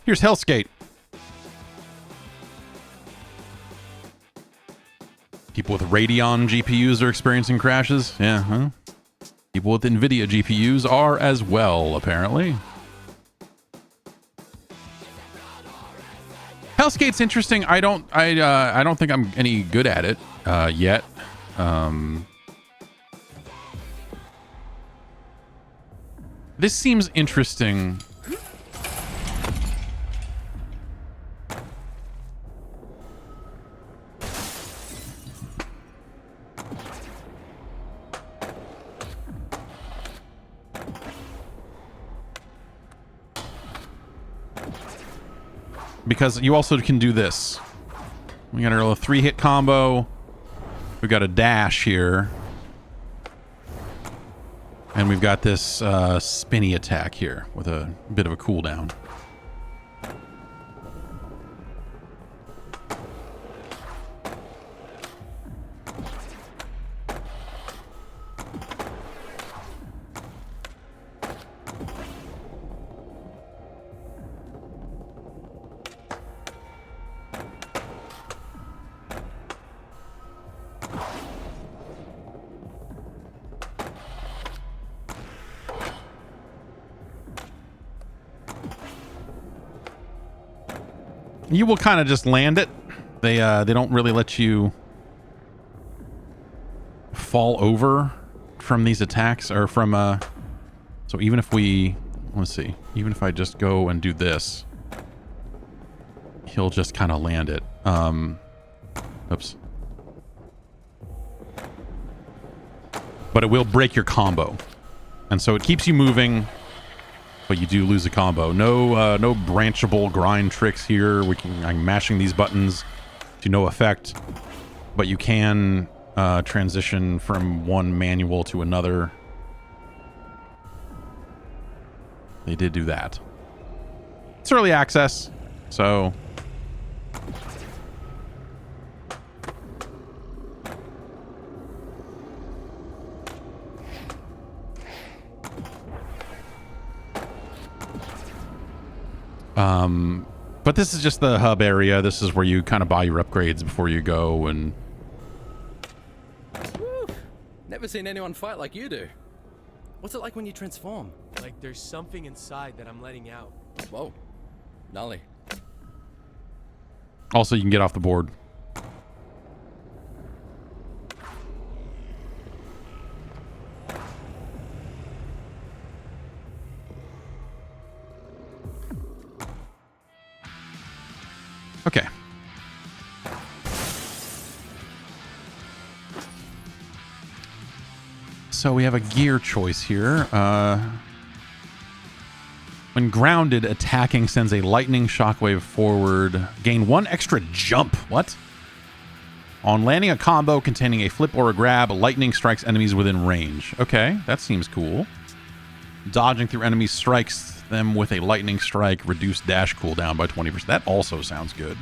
Here's Helskate. People with Radeon GPUs are experiencing crashes. Yeah, huh? People with NVIDIA GPUs are as well, apparently. Helskate's interesting. I don't think I'm any good at it yet. This seems interesting. Because you also can do this. We got a little 3-hit combo. We got a dash here. And we've got this spinny attack here with a bit of a cooldown. You will kind of just land it. They don't really let you fall over from these attacks or from so even if we, let's see, even if I just go and do this, he'll just kind of land it. Oops. But it will break your combo. And so it keeps you moving, but you do lose a combo. No branchable grind tricks here. I'm mashing these buttons to no effect, but you can transition from one manual to another. They did do that. It's early access, so but this is just the hub area. This is where you kind of buy your upgrades before you go. And Woo. Never seen anyone fight like you do. What's it like when you transform? Like there's something inside that I'm letting out. Whoa. Gnarly. also you can get off the board. Okay. So we have a gear choice here. When grounded, attacking sends a lightning shockwave forward. Gain 1 extra jump. What? On landing a combo containing a flip or a grab, lightning strikes enemies within range. Okay, that seems cool. Dodging through enemies strikes them with a lightning strike, reduce dash cooldown by 20%. That also sounds good.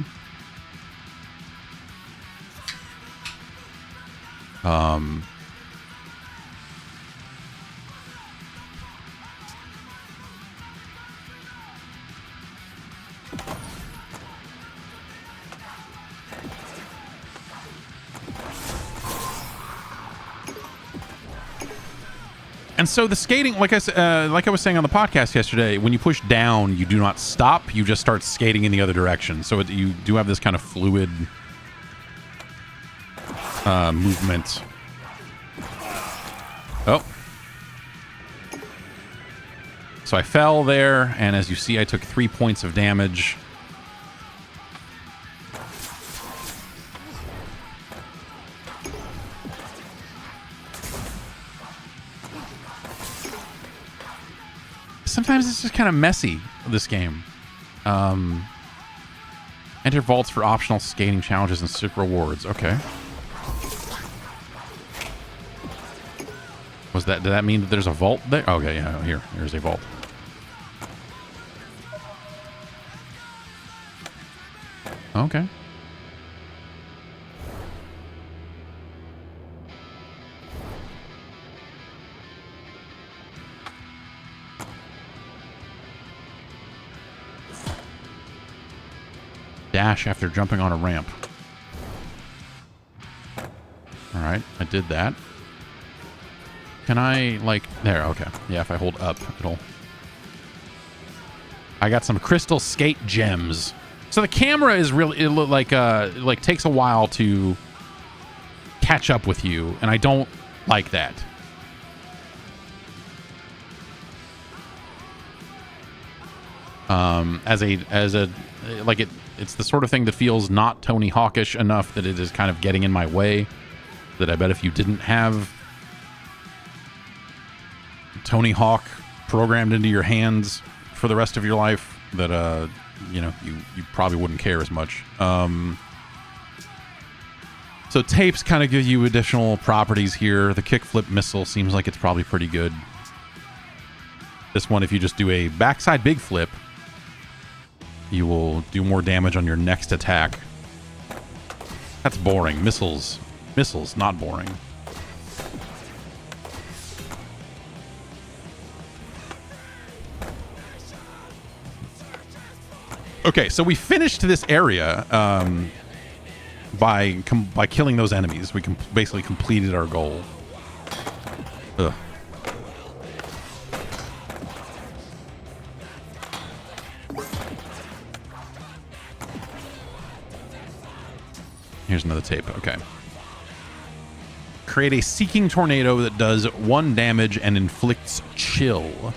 And so the skating, like I was saying on the podcast yesterday, when you push down, you do not stop. You just start skating in the other direction. So you do have this kind of fluid movement. Oh. So I fell there, and as you see, I took 3 points of damage. Sometimes it's just kind of messy, this game. Enter vaults for optional skating challenges and super rewards. Okay. Did that mean that there's a vault there? Okay, yeah, here's a vault. Okay. Dash after jumping on a ramp. All right, I did that. Can I, like, there, okay. Yeah, if I hold up, it'll... I got some crystal skate gems. So the camera is really, it like takes a while to catch up with you, and I don't like that. It's the sort of thing that feels not Tony Hawkish enough that it is kind of getting in my way. That I bet if you didn't have Tony Hawk programmed into your hands for the rest of your life, that you know, you probably wouldn't care as much. So tapes kind of give you additional properties here. The kickflip missile seems like it's probably pretty good. This one, if you just do a backside big flip, you will do more damage on your next attack. That's boring. Missiles, not boring. Okay, so we finished this area by killing those enemies. We basically completed our goal. Ugh. Here's another tape. Okay. Create a seeking tornado that does 1 damage and inflicts chill.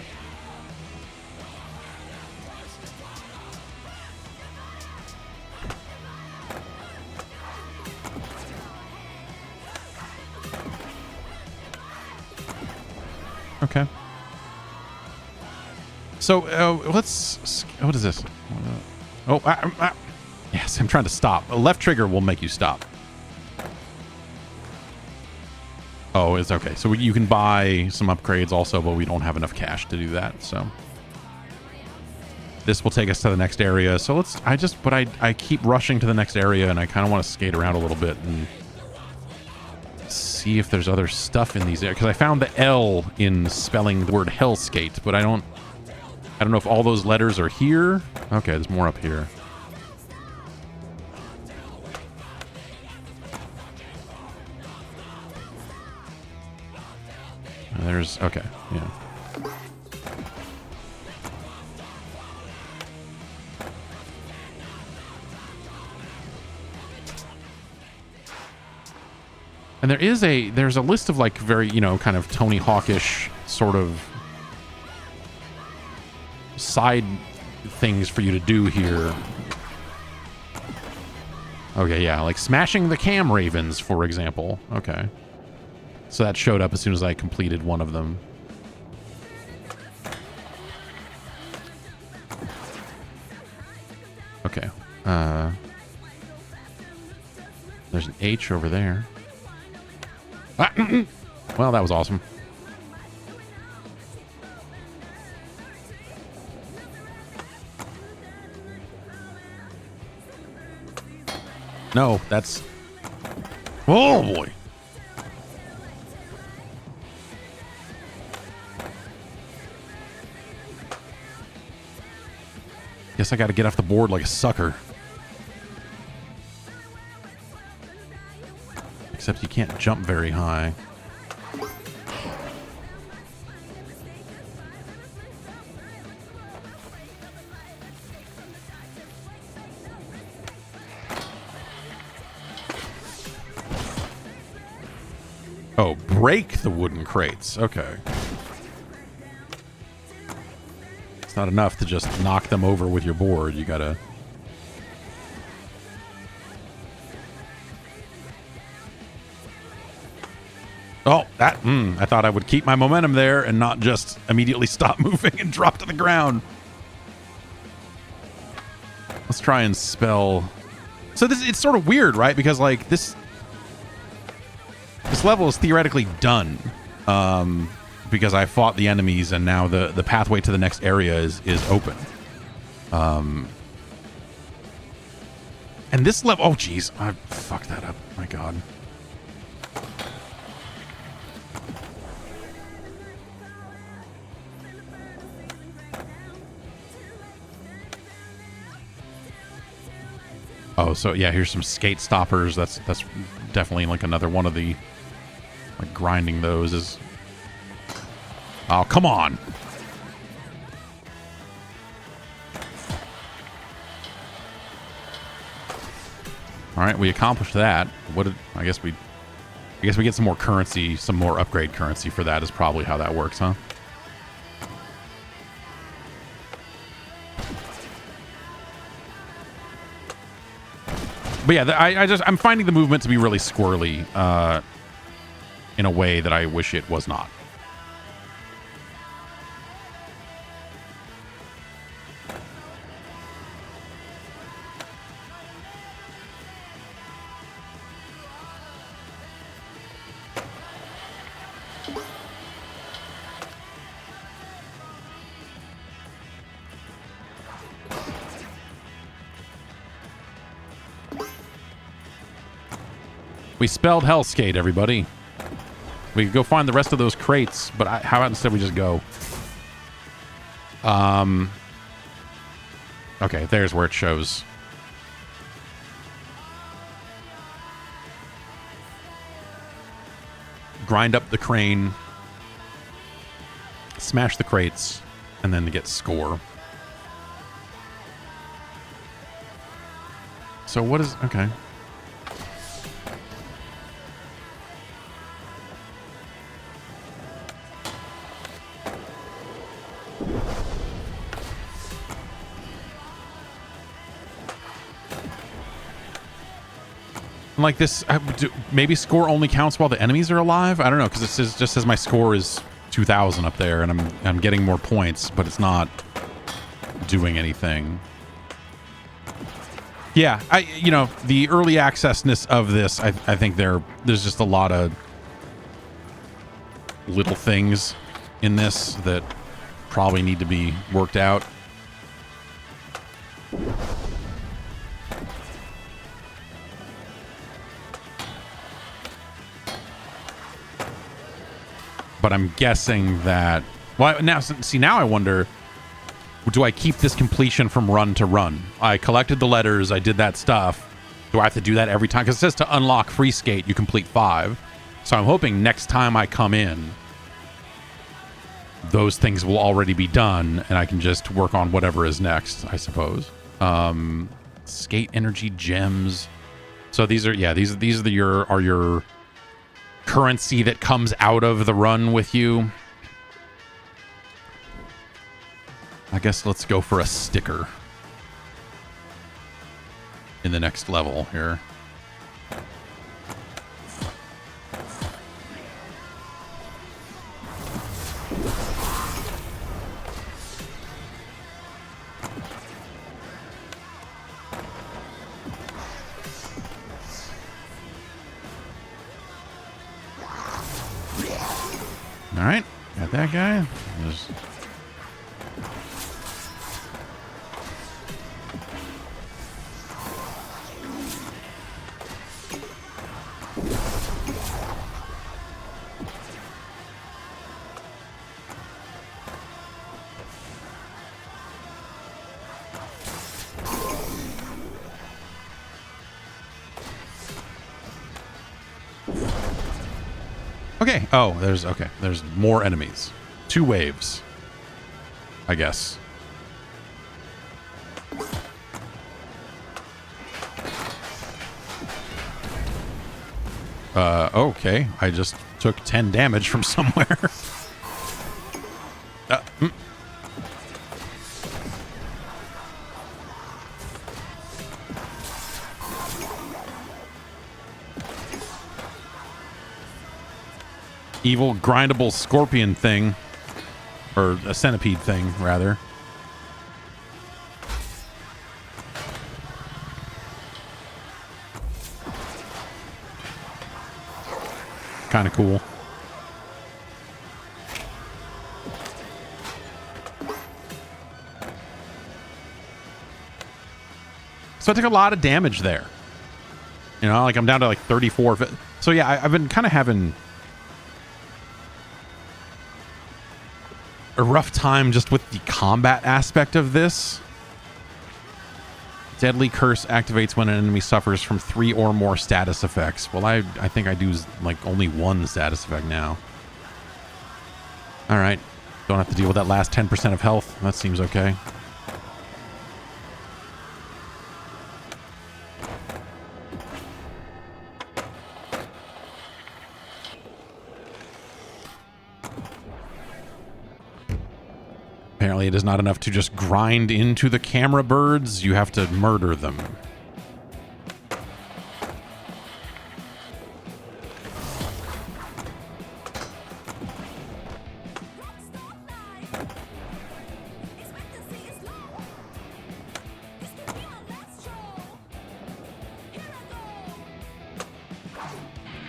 Okay. So let's. What is this? Yes, I'm trying to stop. A left trigger will make you stop. Oh, it's okay. So you can buy some upgrades also, but we don't have enough cash to do that. So this will take us to the next area. So let's. I keep rushing to the next area, and I kind of want to skate around a little bit and see if there's other stuff in these areas, because I found the L in spelling the word Helskate, but I don't know if all those letters are here. Okay, there's more up here. There's okay, yeah. And there's a list of like very, you know, kind of Tony Hawkish sort of side things for you to do here. Okay, yeah, like smashing the cam ravens, for example. Okay. So that showed up as soon as I completed one of them. Okay. There's an H over there. Well, that was awesome. No, that's... Oh, boy. Guess I got to get off the board like a sucker. Except you can't jump very high. Oh, break the wooden crates. Okay. It's not enough to just knock them over with your board. You gotta... Oh, that... I thought I would keep my momentum there and not just immediately stop moving and drop to the ground. Let's try and spell... So this, it's sort of weird, right? Because, like, this level is theoretically done. Because I fought the enemies and now the pathway to the next area is open. And this level... Oh, jeez. I fucked that up. My God. Oh, so yeah, here's some skate stoppers. That's definitely like another one of the... Like grinding those is Oh, come on. All right, we accomplished that. I guess we get some more currency, some more upgrade currency for that is probably how that works, huh? But yeah, I'm finding the movement to be really squirrely in a way that I wish it was not. We spelled Helskate, everybody. We could go find the rest of those crates, but how about instead we just go? Okay, there's where it shows. Grind up the crane, smash the crates, and then to get score. So what is... Okay. Like this, maybe score only counts while the enemies are alive. I don't know, because it just says my score is 2,000 up there, and I'm getting more points, but it's not doing anything. Yeah, the early accessness of this, I think there's just a lot of little things in this that probably need to be worked out. But I'm guessing that... Well, now I wonder, do I keep this completion from run to run? I collected the letters, I did that stuff. Do I have to do that every time? Because it says to unlock free skate, you complete 5. So I'm hoping next time I come in, those things will already be done, and I can just work on whatever is next, I suppose. Skate energy gems. So these are your currency that comes out of the run with you. I guess let's go for a sticker in the next level here. All right, got that guy. Okay. Oh, there's more enemies. 2 waves, I guess. Okay. I just took 10 damage from somewhere. Evil grindable scorpion thing, or a centipede thing rather. Kind of cool. So I took a lot of damage there. Like I'm down to like 34. So yeah, I've been kind of having a rough time just with the combat aspect of this. Deadly curse activates when an enemy suffers from 3 or more status effects. Well, I think I do like only 1 status effect now. All right. Don't have to deal with that last 10% of health. That seems okay. Apparently it is not enough to just grind into the camera birds. You have to murder them.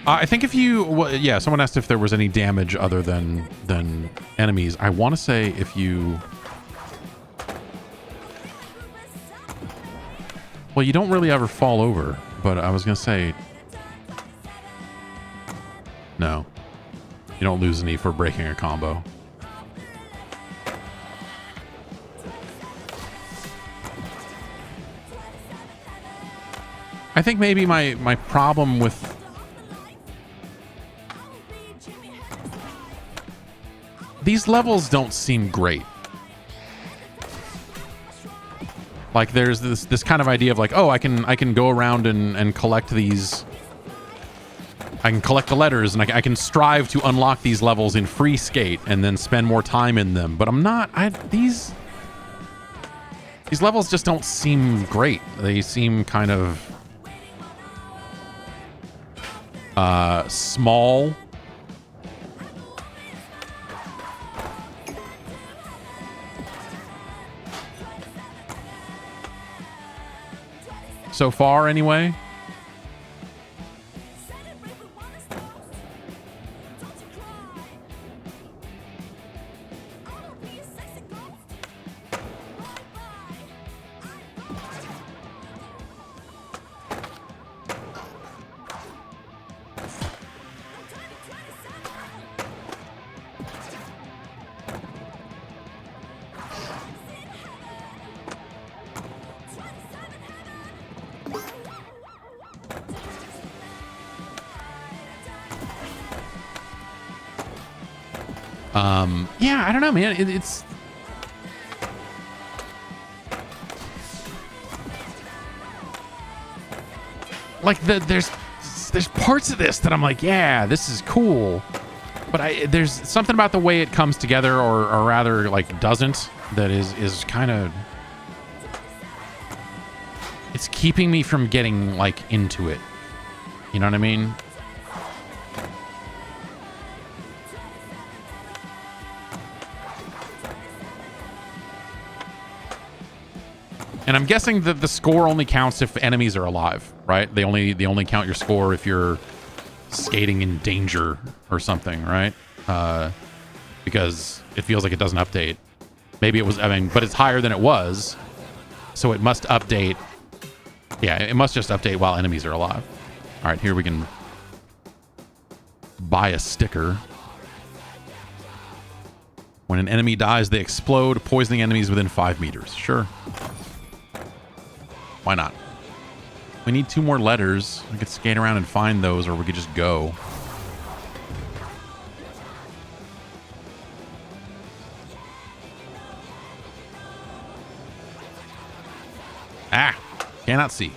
I think if you, well, yeah, someone asked if there was any damage other than enemies. I want to say if you, well, you don't really ever fall over, but I was going to say, no, you don't lose any for breaking a combo. I think maybe my problem with these levels don't seem great. Like there's this kind of idea of like, oh, I can go around and collect these. I can collect the letters and I can strive to unlock these levels in free skate and then spend more time in them. But I'm not. These levels just don't seem great. They seem kind of small. So far, anyway. Yeah, I don't know, man. It's like there's parts of this that I'm like, yeah, this is cool, but there's something about the way it comes together, or rather, like, doesn't, that is kind of, it's keeping me from getting like into it. You know what I mean? And I'm guessing that the score only counts if enemies are alive, right? They only count your score if you're skating in danger or something, right? Because it feels like it doesn't update. Maybe it was, I mean, but it's higher than it was, so it must update. Yeah, it must just update while enemies are alive. All right, here we can buy a sticker. When an enemy dies, they explode, poisoning enemies within 5 meters. Sure. Why not? We need 2 more letters. We could skate around and find those, or we could just go. Ah! Cannot see.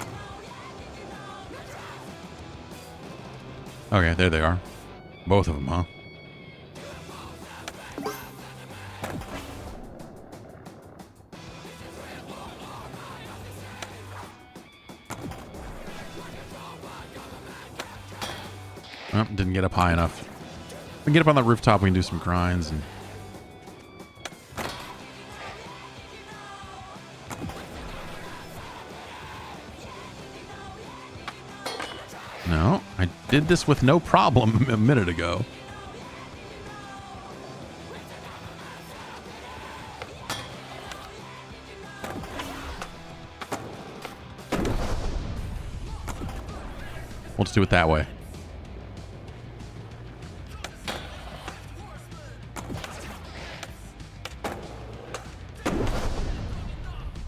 Okay, there they are. Both of them, huh? Oh, didn't get up high enough. We can get up on the rooftop. We can do some grinds. And no, I did this with no problem a minute ago. We'll just do it that way.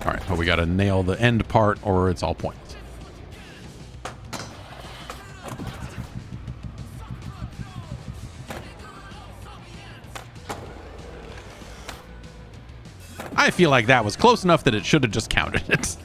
All right, but we got to nail the end part or it's all points. feel like that was close enough that it should have just counted it.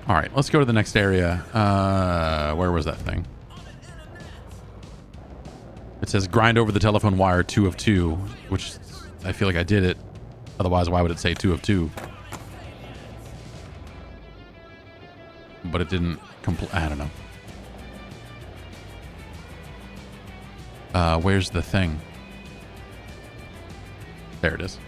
All right, let's go to the next area. Where was that thing? It says grind over the telephone wire 2 of 2, which I feel like I did it. Otherwise, why would it say 2 of 2? But it didn't complete. I don't know. Where's the thing? There it is.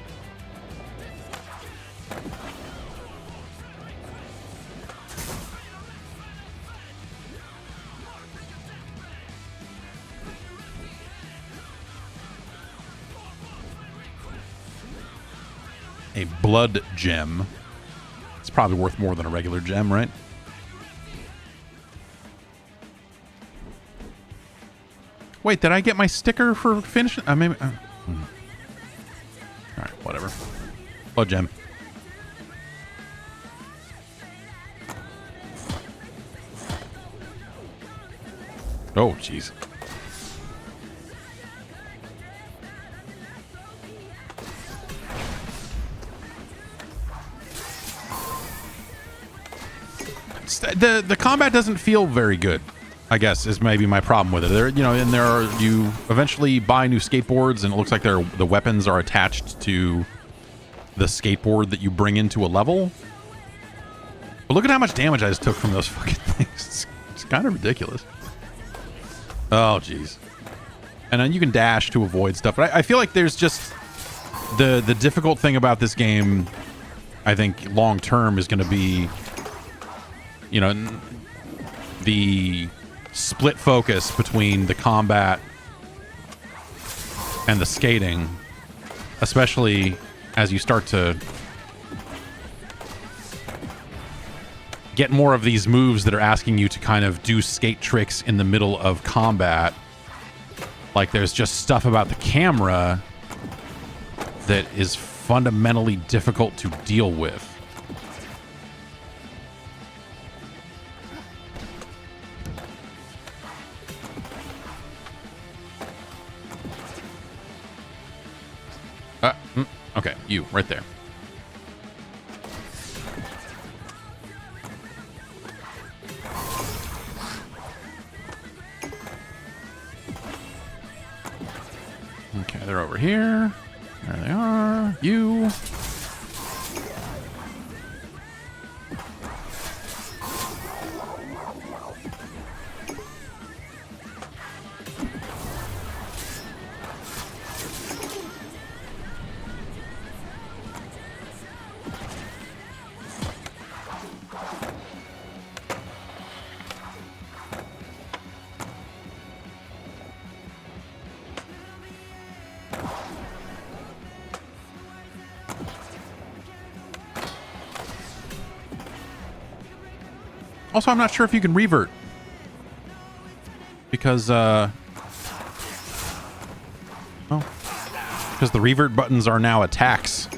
A blood gem. It's probably worth more than a regular gem, right? Wait, did I get my sticker for finishing? Maybe. All right, whatever. Blood gem. Oh, jeez. The combat doesn't feel very good, I guess, is maybe my problem with it. There, you know, and you eventually buy new skateboards, and it looks like the weapons are attached to the skateboard that you bring into a level. But look at how much damage I just took from those fucking things. It's kind of ridiculous. Oh, jeez. And then you can dash to avoid stuff. But I feel like there's just the difficult thing about this game, I think, long term is going to be, you know, the split focus between the combat and the skating, especially as you start to get more of these moves that are asking you to kind of do skate tricks in the middle of combat. Like, there's just stuff about the camera that is fundamentally difficult to deal with. Okay, you, right there. Okay, they're over here. There they are. You. Also, I'm not sure if you can revert. Because, oh. Because the revert buttons are now attacks.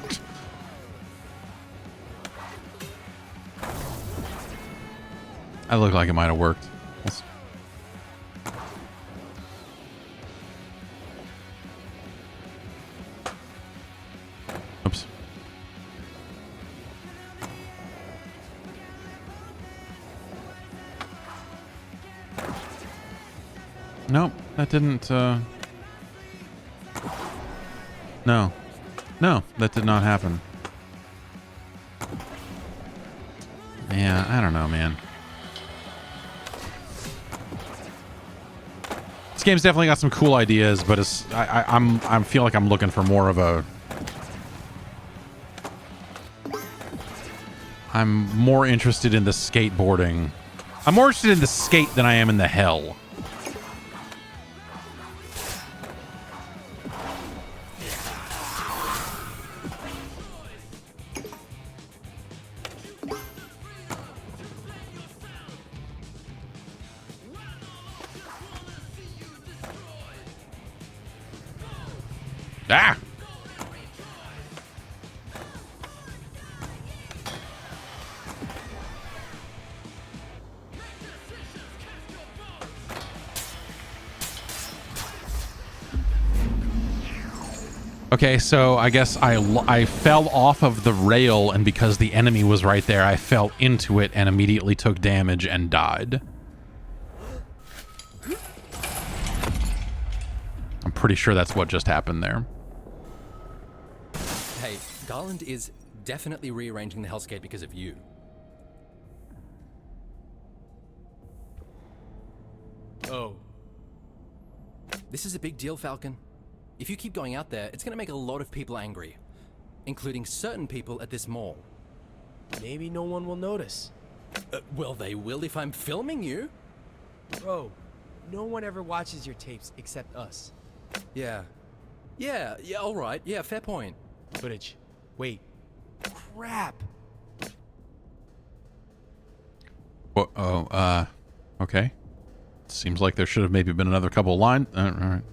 That looked like it might have worked. Oops. Nope, that didn't, No. No, that did not happen. Yeah, I don't know, man. This game's definitely got some cool ideas, but it's I feel like I'm looking for more of a... I'm more interested in the skateboarding. I'm more interested in the skate than I am in the hell. Ah! Okay, so I guess I fell off of the rail, and because the enemy was right there, I fell into it and immediately took damage and died. I'm pretty sure that's what just happened there. Hey, Garland is definitely rearranging the Helskate because of you. Oh. This is a big deal, Falcon. If you keep going out there, it's going to make a lot of people angry, including certain people at this mall. Maybe no one will notice. Well, they will if I'm filming you. Bro, no one ever watches your tapes except us. Yeah, all right. Yeah, fair point. Footage. Wait. Crap. Well, okay. Seems like there should have maybe been another couple of lines. All right.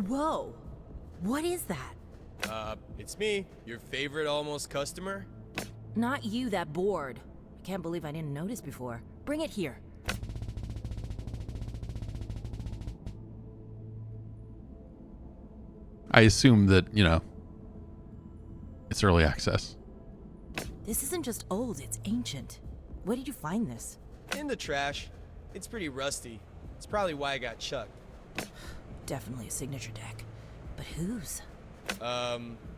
Whoa. What is that? It's me, your favorite almost customer. Not you, that board. I can't believe I didn't notice before. Bring it here. I assume that, you know, it's early access. This isn't just old, it's ancient. Where did you find this? In the trash. It's pretty rusty. It's probably why I got chucked. Definitely a signature deck. But whose?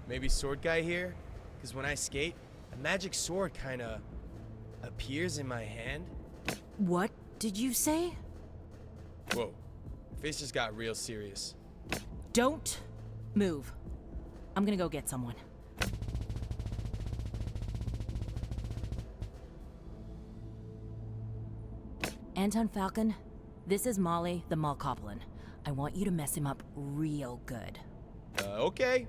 Maybe sword guy here? Because when I skate, a magic sword kinda appears in my hand. What did you say? Whoa. Face just got real serious. Don't move. I'm gonna go get someone. Anton Falcon, this is Molly, the Malkoplin. I want you to mess him up real good. Okay.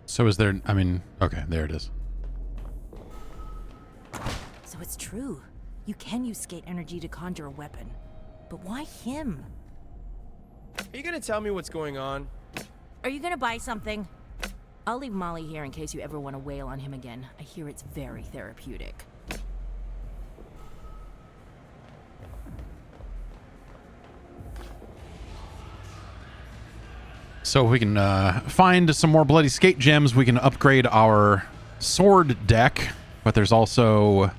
So is there, I mean, okay, there it is. So it's true. You can use skate energy to conjure a weapon. But why him? Are you gonna tell me what's going on? Are you gonna buy something? I'll leave Molly here in case you ever want to wail on him again. I hear it's very therapeutic. So if we can find some more bloody skate gems, we can upgrade our sword deck. But there's also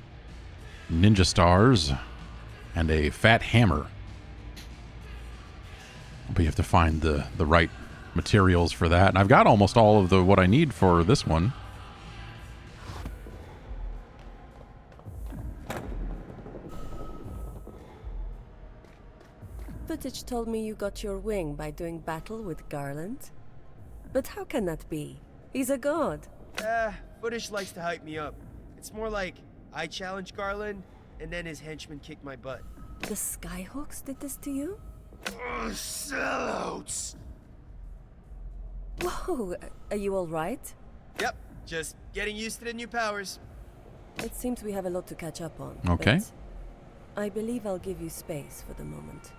ninja stars and a fat hammer. But you have to find the right materials for that. And I've got almost all of what I need for this one. Footage told me you got your wing by doing battle with Garland. But how can that be? He's a god. Footage likes to hype me up. It's more like I challenged Garland, and then his henchmen kicked my butt. The Skyhawks did this to you? Sellouts! Whoa, are you alright? Yep, just getting used to the new powers. It seems we have a lot to catch up on. Okay. I believe I'll give you space for the moment.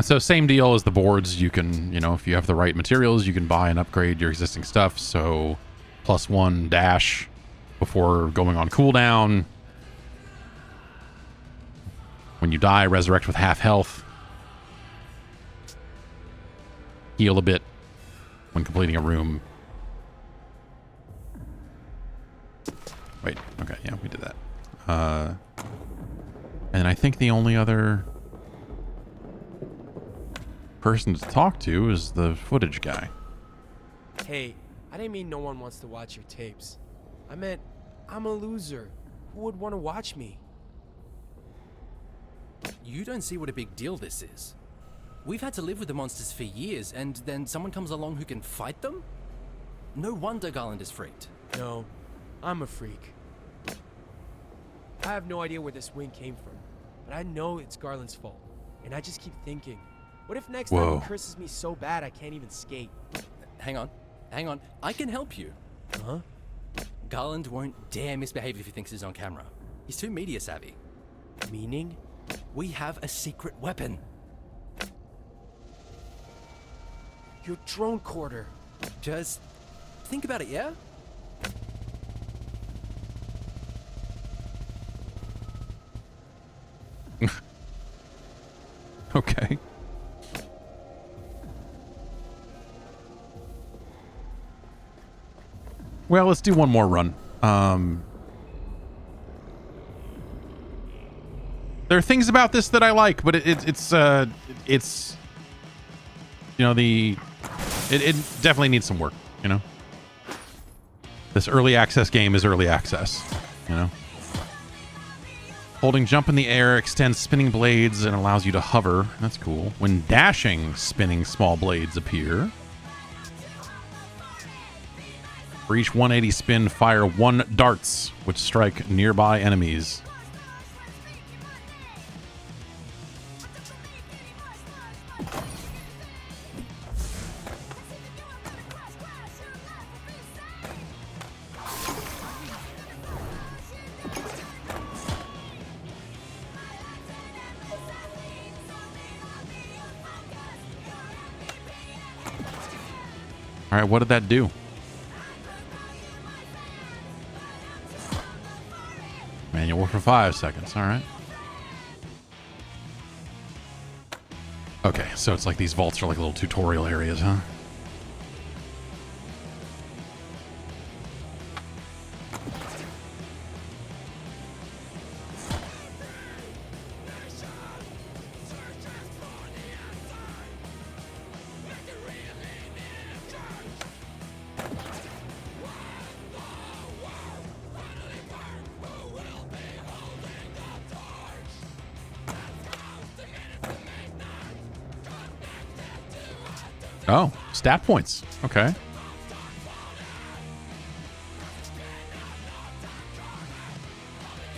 So same deal as the boards. You can, you know, if you have the right materials, you can buy and upgrade your existing stuff. So +1 dash before going on cooldown. When you die, resurrect with half health. Heal a bit when completing a room. Wait, okay, yeah, we did that. And I think the only other person to talk to is the footage guy. Hey, I didn't mean no one wants to watch your tapes. I meant I'm a loser. Who would want to watch me? You don't see what a big deal this is. We've had to live with the monsters for years, and then someone comes along who can fight them? No wonder Garland is freaked. No, I'm a freak. I have no idea where this wing came from, but I know it's Garland's fault. And I just keep thinking, what if next Whoa. time he curses me so bad I can't even skate? Hang on. I can help you. Huh? Garland won't dare misbehave if he thinks he's on camera. He's too media savvy. Meaning? We have a secret weapon. Your drone quarter. Just think about it, yeah? Okay. Well, let's do one more run. There are things about this that I like, but it's you know, it definitely needs some work, you know. This early access game is early access, you know. Holding jump in the air extends spinning blades and allows you to hover. That's cool. When dashing, spinning small blades appear. For each 180 spin, fire 1 darts, which strike nearby enemies. All right, what did that do? Manual for 5 seconds. All right. Okay, so it's like these vaults are like little tutorial areas, huh? Oh, stat points. Okay.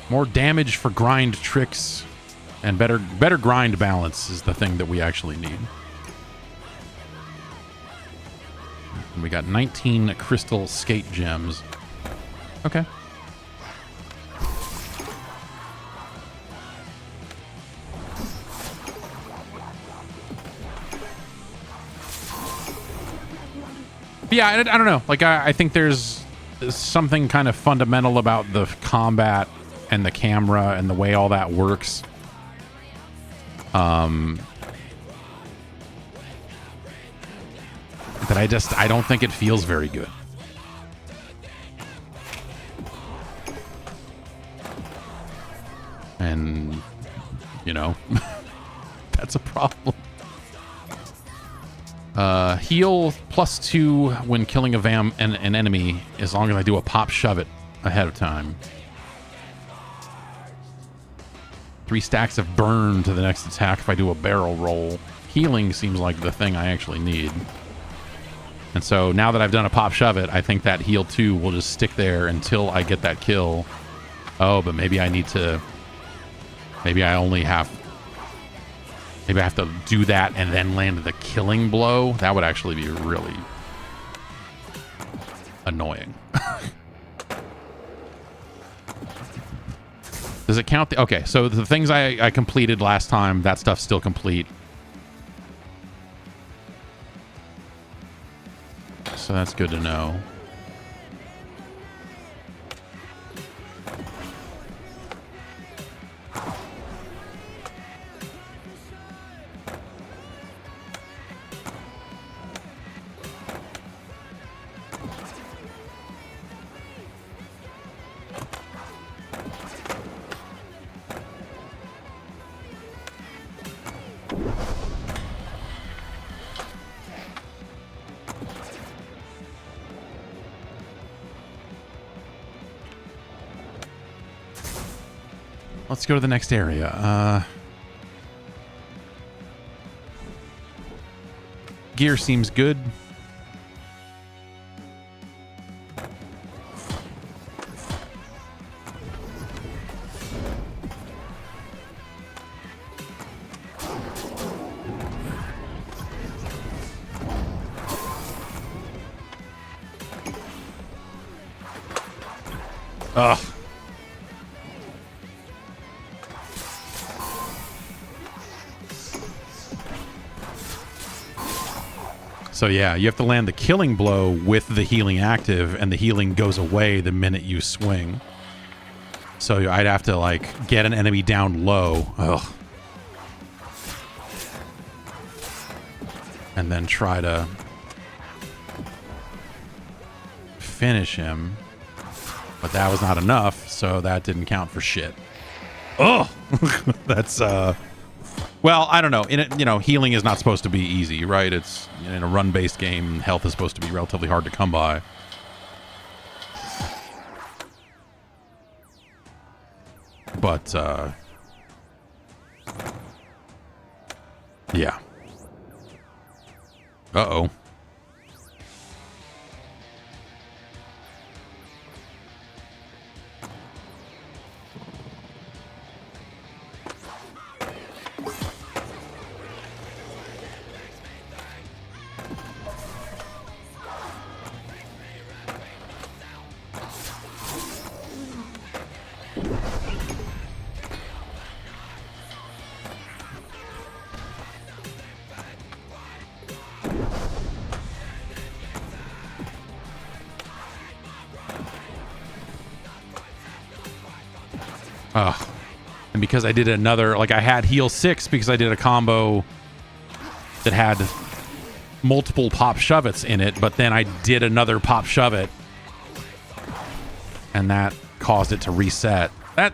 More damage for grind tricks and better grind balance is the thing that we actually need. And we got 19 crystal skate gems. Okay. Yeah, I don't know. Like, I think there's something kind of fundamental about the combat and the camera and the way all that works. That I don't think it feels very good. And, you know, that's a problem. Heal +2 when killing an enemy as long as I do a pop shove it ahead of time. 3 stacks of burn to the next attack if I do a barrel roll. Healing seems like the thing I actually need. And so now that I've done a pop shove it, I think that heal 2 will just stick there until I get that kill. Oh, but maybe I need to... Maybe I have to do that and then land the killing blow. That would actually be really annoying. Does it count? Okay, so the things I completed last time, that stuff's still complete. So that's good to know. Let's go to the next area. Gear seems good. Ugh. So yeah, you have to land the killing blow with the healing active, and the healing goes away the minute you swing. So I'd have to, like, get an enemy down low. Ugh. And then try to finish him. But that was not enough, so that didn't count for shit. Oh, that's well, I don't know. Healing is not supposed to be easy, right? It's in a run-based game. Health is supposed to be relatively hard to come by. But yeah. Uh-oh. And because I did another, like, I had heal 6 because I did a combo that had multiple pop shove-its in it, but then I did another pop shove-it, and that caused it to reset. That,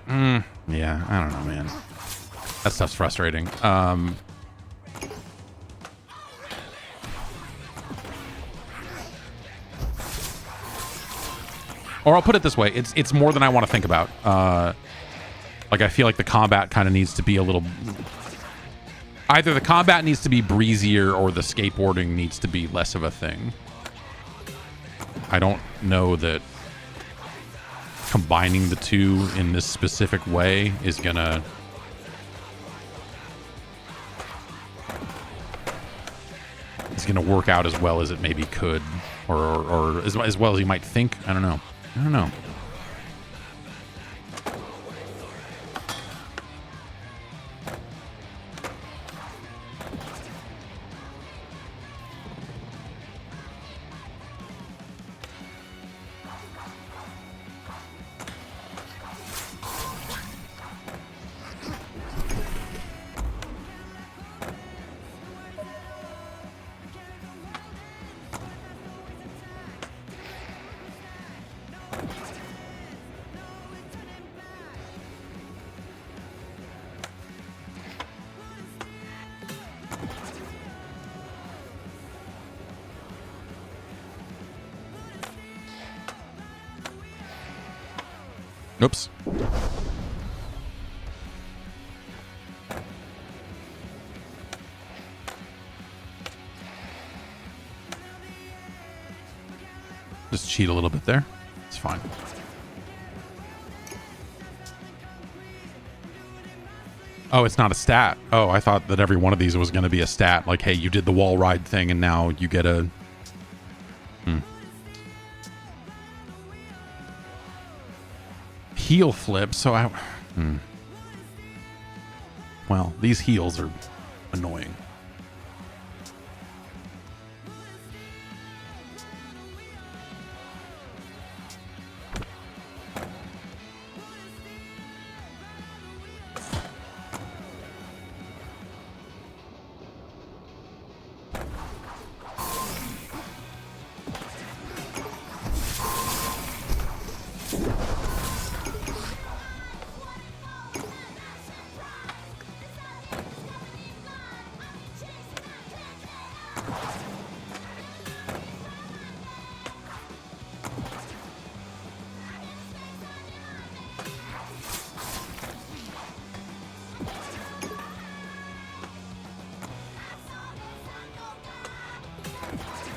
yeah, I don't know, man. That stuff's frustrating. Or I'll put it this way, it's more than I want to think about. Like, I feel like the combat kind of needs to be a little... Either the combat needs to be breezier or the skateboarding needs to be less of a thing. I don't know that combining the two in this specific way is gonna... work out as well as it maybe could. Or as well as you might think. I don't know. Oops. Just cheat a little bit there. It's fine. Oh, it's not a stat. Oh, I thought that every one of these was going to be a stat. Like, hey, you did the wall ride thing and now you get a... Heel flip, so I... Well, these heels are annoying.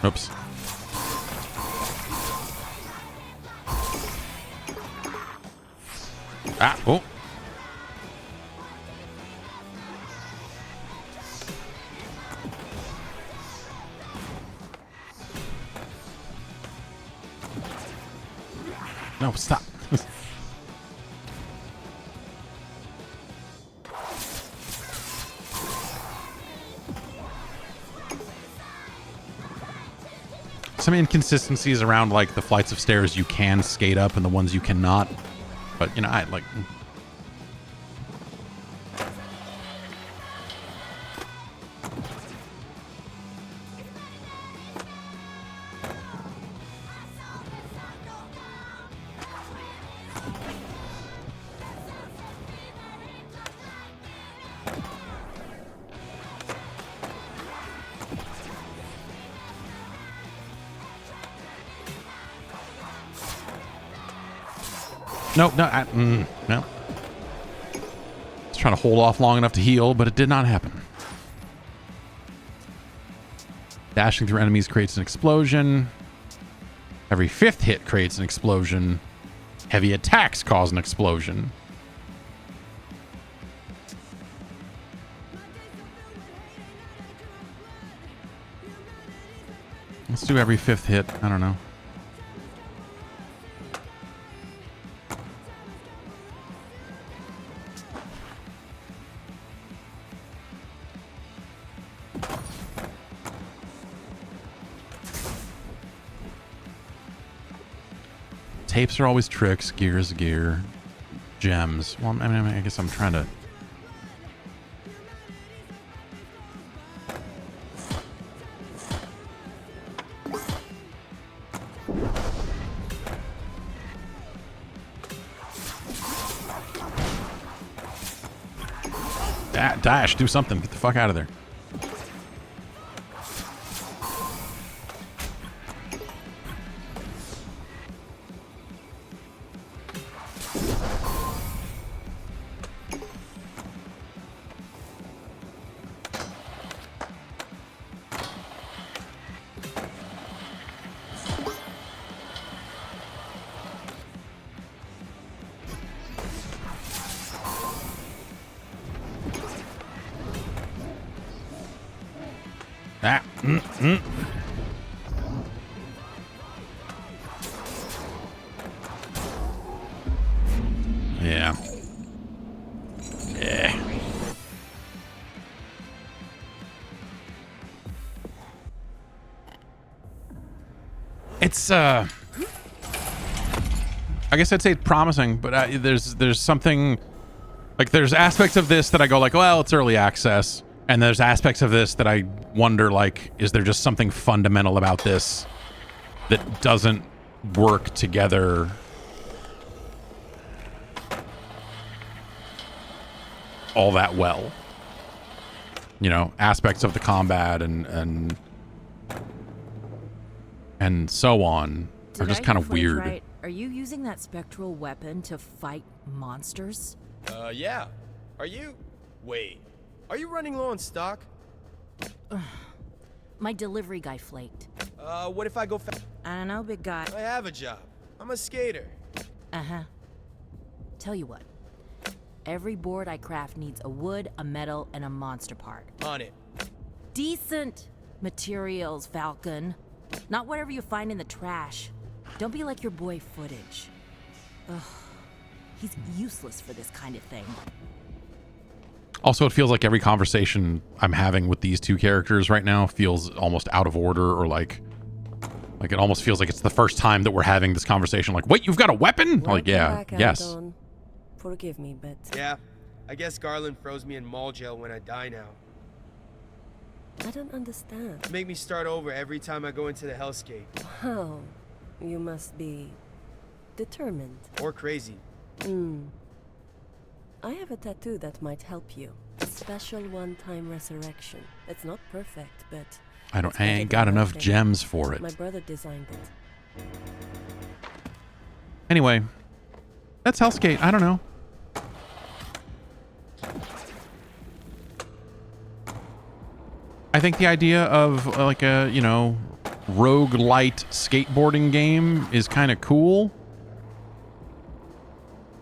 Oops. Ah, oh. No, stop. some inconsistencies around like the flights of stairs you can skate up and the ones you cannot. But you know, I like. Nope, no, no. I was trying to hold off long enough to heal, but it did not happen. Dashing through enemies creates an explosion. Every 5th hit creates an explosion. Heavy attacks cause an explosion. Let's do every 5th hit. I don't know. Tapes are always tricks. Gear is gear. Gems. Well, I mean, I guess I'm trying to... Dash, do something. Get the fuck out of there. Yeah. Yeah. It's I guess I'd say it's promising, but there's something like there's aspects of this that I go like, well, it's early access, and there's aspects of this that I wonder like, is there just something fundamental about this that doesn't work together all that well? You know, aspects of the combat and so on are just kind of weird. Right? Are you using that spectral weapon to fight monsters? Yeah. Are you... Wait. Are you running low on stock? My delivery guy flaked. What if I go I don't know, big guy. I have a job. I'm a skater. Uh-huh. Tell you what. Every board I craft needs a wood, a metal, and a monster part. On it. Decent materials, Falcon. Not whatever you find in the trash. Don't be like your boy Footage. Ugh. He's useless for this kind of thing. Also, it feels like every conversation I'm having with these two characters right now feels almost out of order, or like it almost feels like it's the first time that we're having this conversation. Like, wait, you've got a weapon? Like, yeah, yes. Anton. Forgive me, but... Yeah, I guess Garland froze me in mall jail when I die now. I don't understand. Make me start over every time I go into the Helskate. Wow, you must be determined. Or crazy. I have a tattoo that might help you. A special one-time resurrection. It's not perfect, but... I ain't got enough gems for it. My brother designed it. Anyway, that's Helskate. I don't know. I think the idea of like a, you know, roguelite skateboarding game is kind of cool.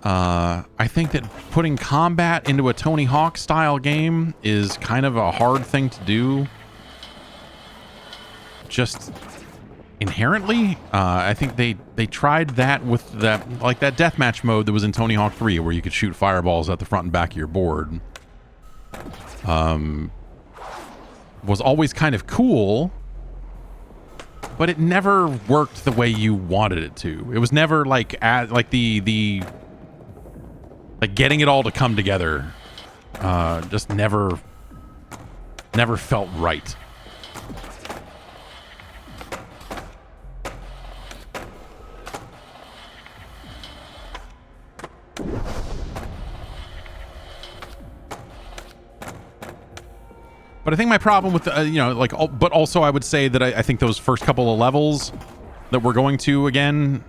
I think that putting combat into a Tony Hawk style game is kind of a hard thing to do. Just inherently, I think they tried that with that, like that deathmatch mode that was in Tony Hawk 3, where you could shoot fireballs at the front and back of your board. Was always kind of cool, but it never worked the way you wanted it to. It was never like the like getting it all to come together. Just never felt right. But I think my problem with the, but also I would say that I think those first couple of levels that we're going to again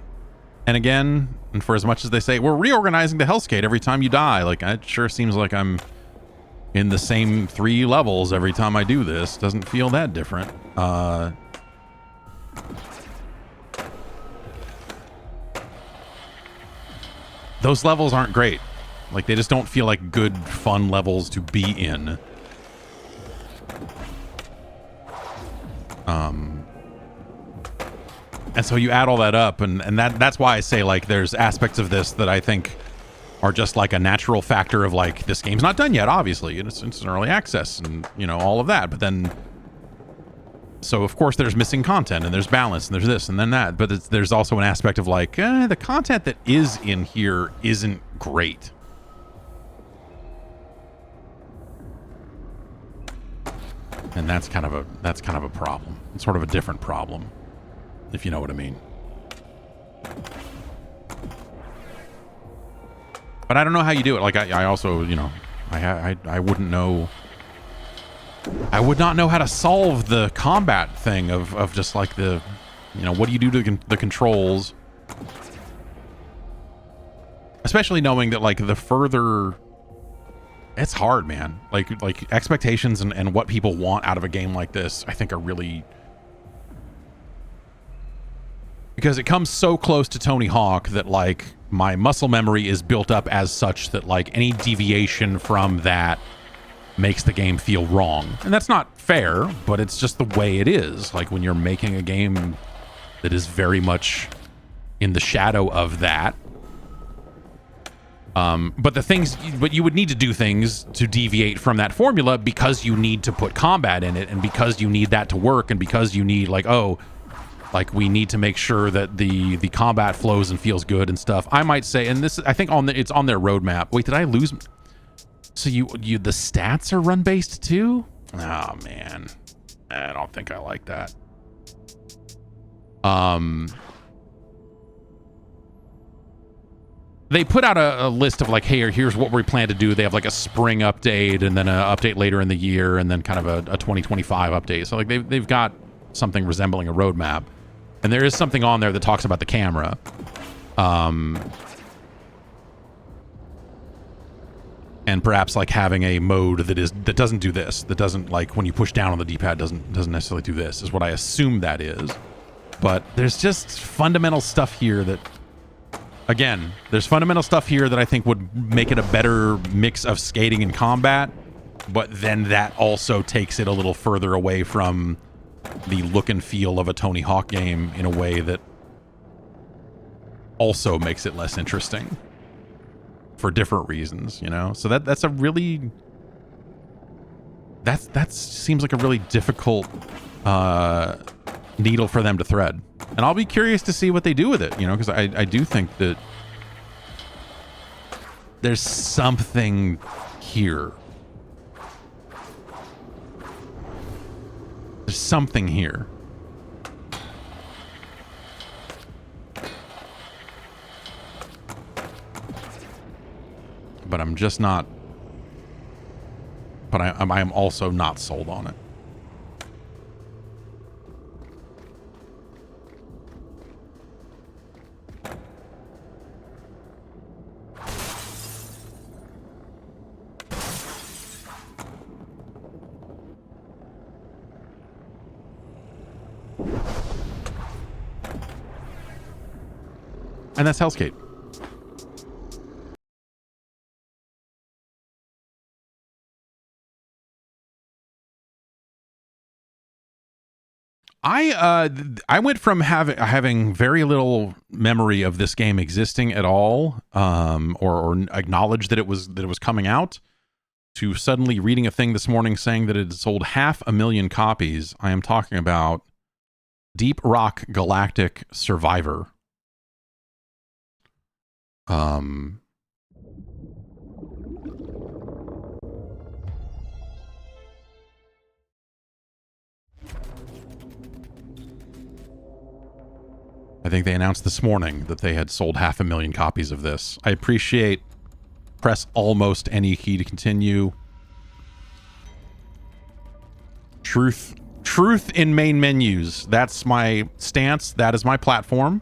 and again, and for as much as they say, we're reorganizing the Helskate every time you die, like, it sure seems like I'm in the same 3 levels every time I do this. Doesn't feel that different. Those levels aren't great. Like, they just don't feel like good, fun levels to be in. And so you add all that up, and that's why I say, like, there's aspects of this that I think are just like a natural factor of, like, this game's not done yet, obviously, and it's an early access, and, you know, all of that. But then, so of course there's missing content, and there's balance, and there's this, and then that. But there's also an aspect of, like, the content that is in here isn't great. And that's kind of a problem. It's sort of a different problem, if you know what I mean. But I don't know how you do it. Like, I also, you know, I wouldn't know. I would not know how to solve the combat thing of just like the, you know, what do you do to the controls? Especially knowing that, like, the further, it's hard, man. Like expectations and what people want out of a game like this, I think, are really, because it comes so close to Tony Hawk that, like, my muscle memory is built up as such that, like, any deviation from that makes the game feel wrong. And that's not fair, but it's just the way it is. Like, when you're making a game that is very much in the shadow of that. But you would need to do things to deviate from that formula because you need to put combat in it, and because you need that to work, and because you need, like, oh, like, we need to make sure that the combat flows and feels good and stuff. I might say, and this, I think it's on their roadmap. Wait, did I lose? So the stats are run based too? Oh man, I don't think I like that. They put out a list of, like, hey, here's what we plan to do. They have, like, a spring update, and then an update later in the year, and then kind of a 2025 update. So, like, they've got something resembling a roadmap. And there is something on there that talks about the camera. And perhaps, like, having a mode that doesn't do this. That doesn't, like, when you push down on the D-pad, doesn't necessarily do this, is what I assume that is. But there's just fundamental stuff here that, again, there's fundamental stuff here that I think would make it a better mix of skating and combat, but then that also takes it a little further away from the look and feel of a Tony Hawk game in a way that also makes it less interesting for different reasons, you know? So that seems like a really difficult needle for them to thread. And I'll be curious to see what they do with it, you know, because I do think that there's something here. There's something here. But I'm just not. But I am also not sold on it. And that's Helskate. I went from having very little memory of this game existing at all, or acknowledge that it was coming out, to suddenly reading a thing this morning saying that it had sold 500,000 copies. I am talking about Deep Rock Galactic Survivor. I think they announced this morning that they had sold 500,000 copies of this. I appreciate. Press almost any key to continue. Truth in main menus. That's my stance. That is my platform.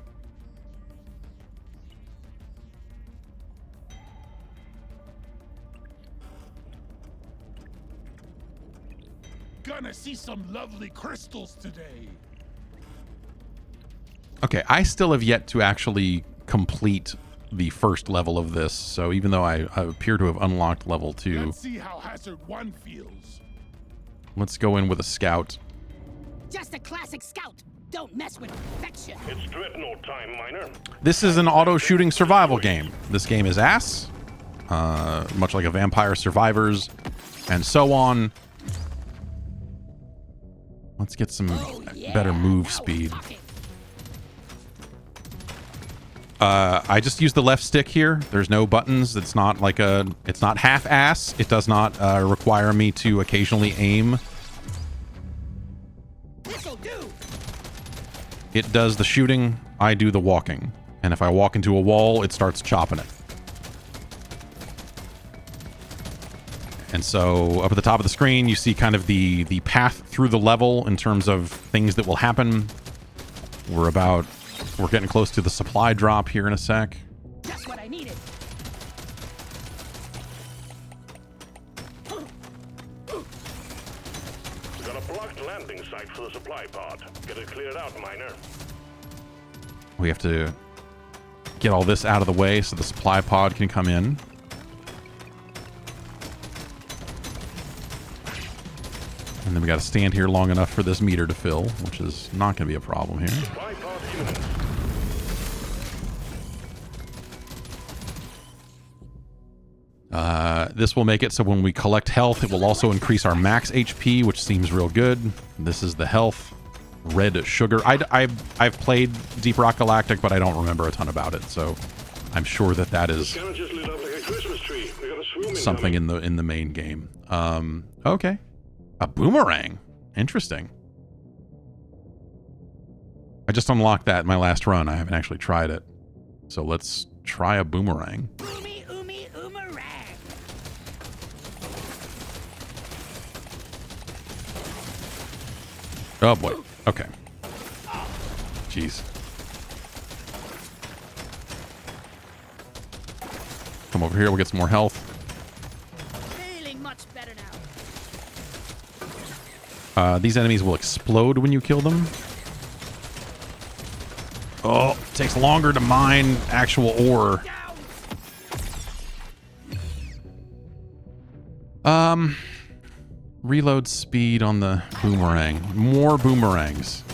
Gonna see some lovely crystals today. Okay, I still have yet to actually complete the first level of this, so even though I appear to have unlocked level 2. Let's see how Hazard 1 feels. Let's go in with a scout. Just a classic scout. Don't mess with perfection. It's Dreadnought time, Miner. This is an auto-shooting survival game. This game is ass, much like a Vampire Survivors, and so on. Let's get some better move speed. I just use the left stick here. There's no buttons. It's not like it's not half-ass. It does not require me to occasionally aim. It does the shooting. I do the walking. And if I walk into a wall, it starts chopping it. And so up at the top of the screen, you see kind of the path through the level in terms of things that will happen. We're getting close to the supply drop here in a sec. That's what I needed. Got a blocked landing site for the supply pod. Get it cleared out, Miner. We have to get all this out of the way so the supply pod can come in. And then we got to stand here long enough for this meter to fill, which is not going to be a problem here. Supply pod imminent. This will make it so when we collect health, it will also increase our max HP, which seems real good. This is the health. Red sugar. I've played Deep Rock Galactic, but I don't remember a ton about it, so I'm sure that is something in the main game. Okay. A boomerang. Interesting. I just unlocked that in my last run. I haven't actually tried it. So let's try a boomerang. Oh boy. Okay. Jeez. Come over here. We'll get some more health. Feeling much better now. These enemies will explode when you kill them. Oh, it takes longer to mine actual ore. Reload speed on the boomerang. More boomerangs.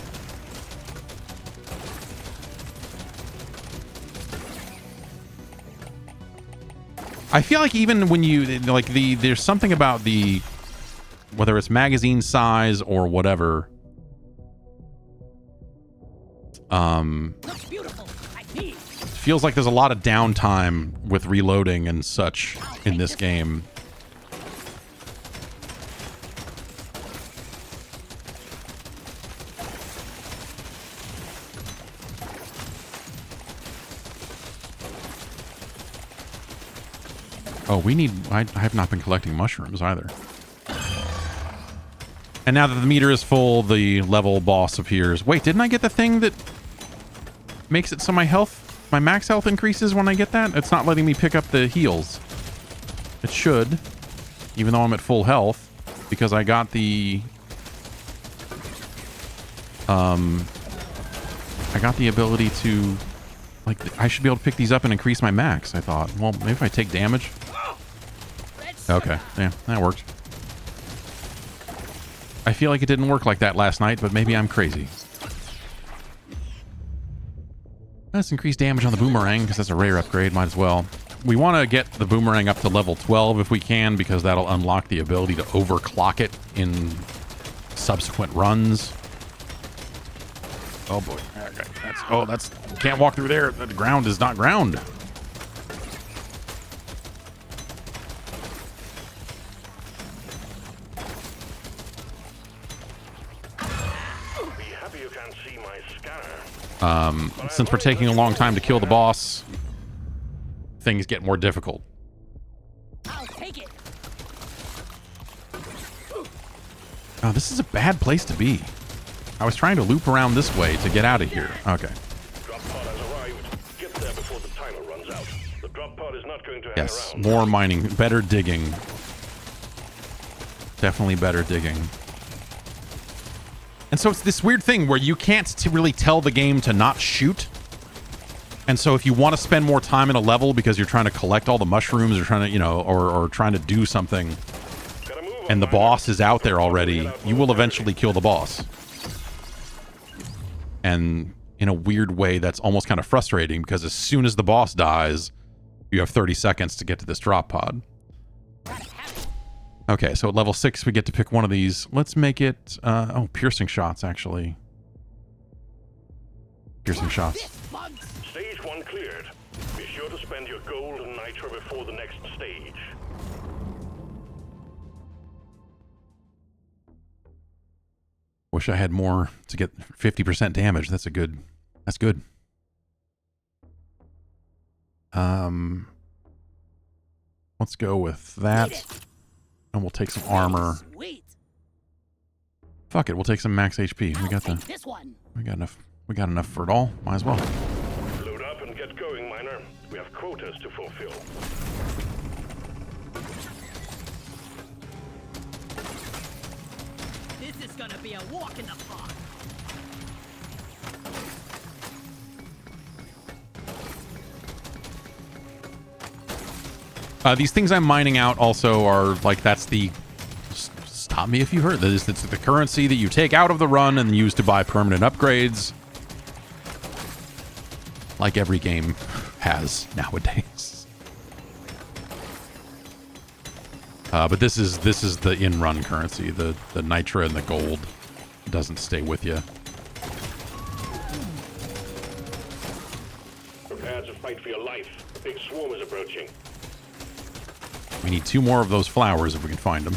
I feel like even when you like there's something about whether it's magazine size or whatever. Looks beautiful. It feels like there's a lot of downtime with reloading and such in this game. Oh, I have not been collecting mushrooms either. And now that the meter is full, the level boss appears. Wait, didn't I get the thing that makes it so my max health increases when I get that? It's not letting me pick up the heals. It should, even though I'm at full health, because I got I got the ability to, like, I should be able to pick these up and increase my max, I thought. Well, maybe if I take damage. Okay, yeah, that worked. I feel like it didn't work like that last night, but maybe I'm crazy. Let's increase damage on the boomerang, because that's a rare upgrade, might as well. We want to get the boomerang up to level 12 if we can, because that'll unlock the ability to overclock it in subsequent runs. Oh boy. Okay. That's can't walk through there. The ground is not ground. Be happy you can't see my scanner. Since we're taking a long time to kill the boss, things get more difficult. I'll take it. Oh, this is a bad place to be. I was trying to loop around this way to get out of here. Okay. Drop pod has arrived. Get there before the timer runs out. The drop pod is not going to hang Yes, around. more mining, better digging. Definitely better digging. And so it's this weird thing where you can't really tell the game to not shoot. And so if you want to spend more time in a level because you're trying to collect all the mushrooms or trying to, you know, or trying to do something, and the boss is out there already, you will eventually kill the boss. And in a weird way, that's almost kind of frustrating because as soon as the boss dies, you have 30 seconds to get to this drop pod. Okay, so at level 6, we get to pick one of these. Let's make it, piercing shots, actually. Piercing shots. Stage 1 cleared. Be sure to spend your gold and nitro before the next stage. Wish I had more to get 50% damage. That's good. Let's go with that. And we'll take some armor. Fuck it, we'll take some max HP. We got enough for it all. Might as well. Load up and get going, miner. We have quotas to fulfill. This is gonna be a walk in the park. These things I'm mining out also are like, that's the, stop me if you heard this, it's the currency that you take out of the run and use to buy permanent upgrades. Like every game has nowadays. But this is the in-run currency. The nitra and the gold doesn't stay with you. Prepare to fight for your life. A big swarm is approaching. We need 2 more of those flowers if we can find them.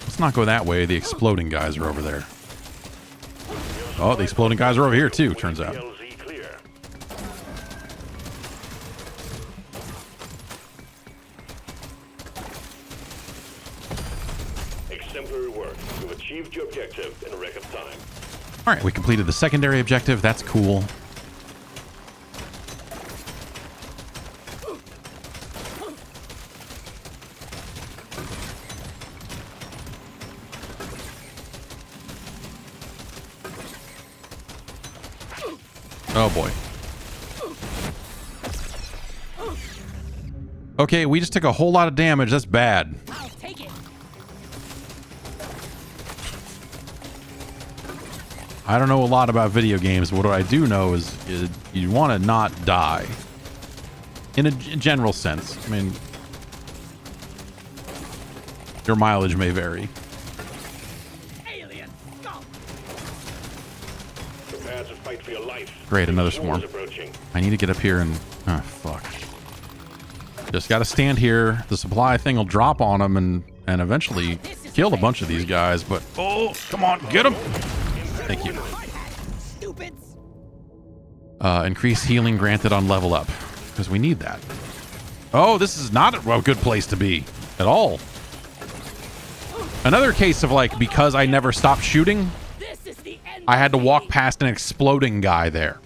Let's not go that way. The exploding guys are over there. Oh, the exploding guys are over here too, turns out. Exemplary work. You've achieved your objective in a record time. All right, we completed the secondary objective. That's cool. Oh boy. Okay, we just took a whole lot of damage. That's bad. I'll take it. I don't know a lot about video games, but what I do know is you want to not die. In a general sense. I mean, your mileage may vary. Alien, go. Prepare to fight for your life. Great, another swarm. I need to get up here and... Oh, fuck. Just gotta stand here. The supply thing will drop on them and eventually kill a bunch of these guys, but... Oh, come on, get them! Thank you. Increase healing granted on level up. Because we need that. Oh, this is not a good place to be. At all. Another case of, like, because I never stopped shooting... I had to walk past an exploding guy there.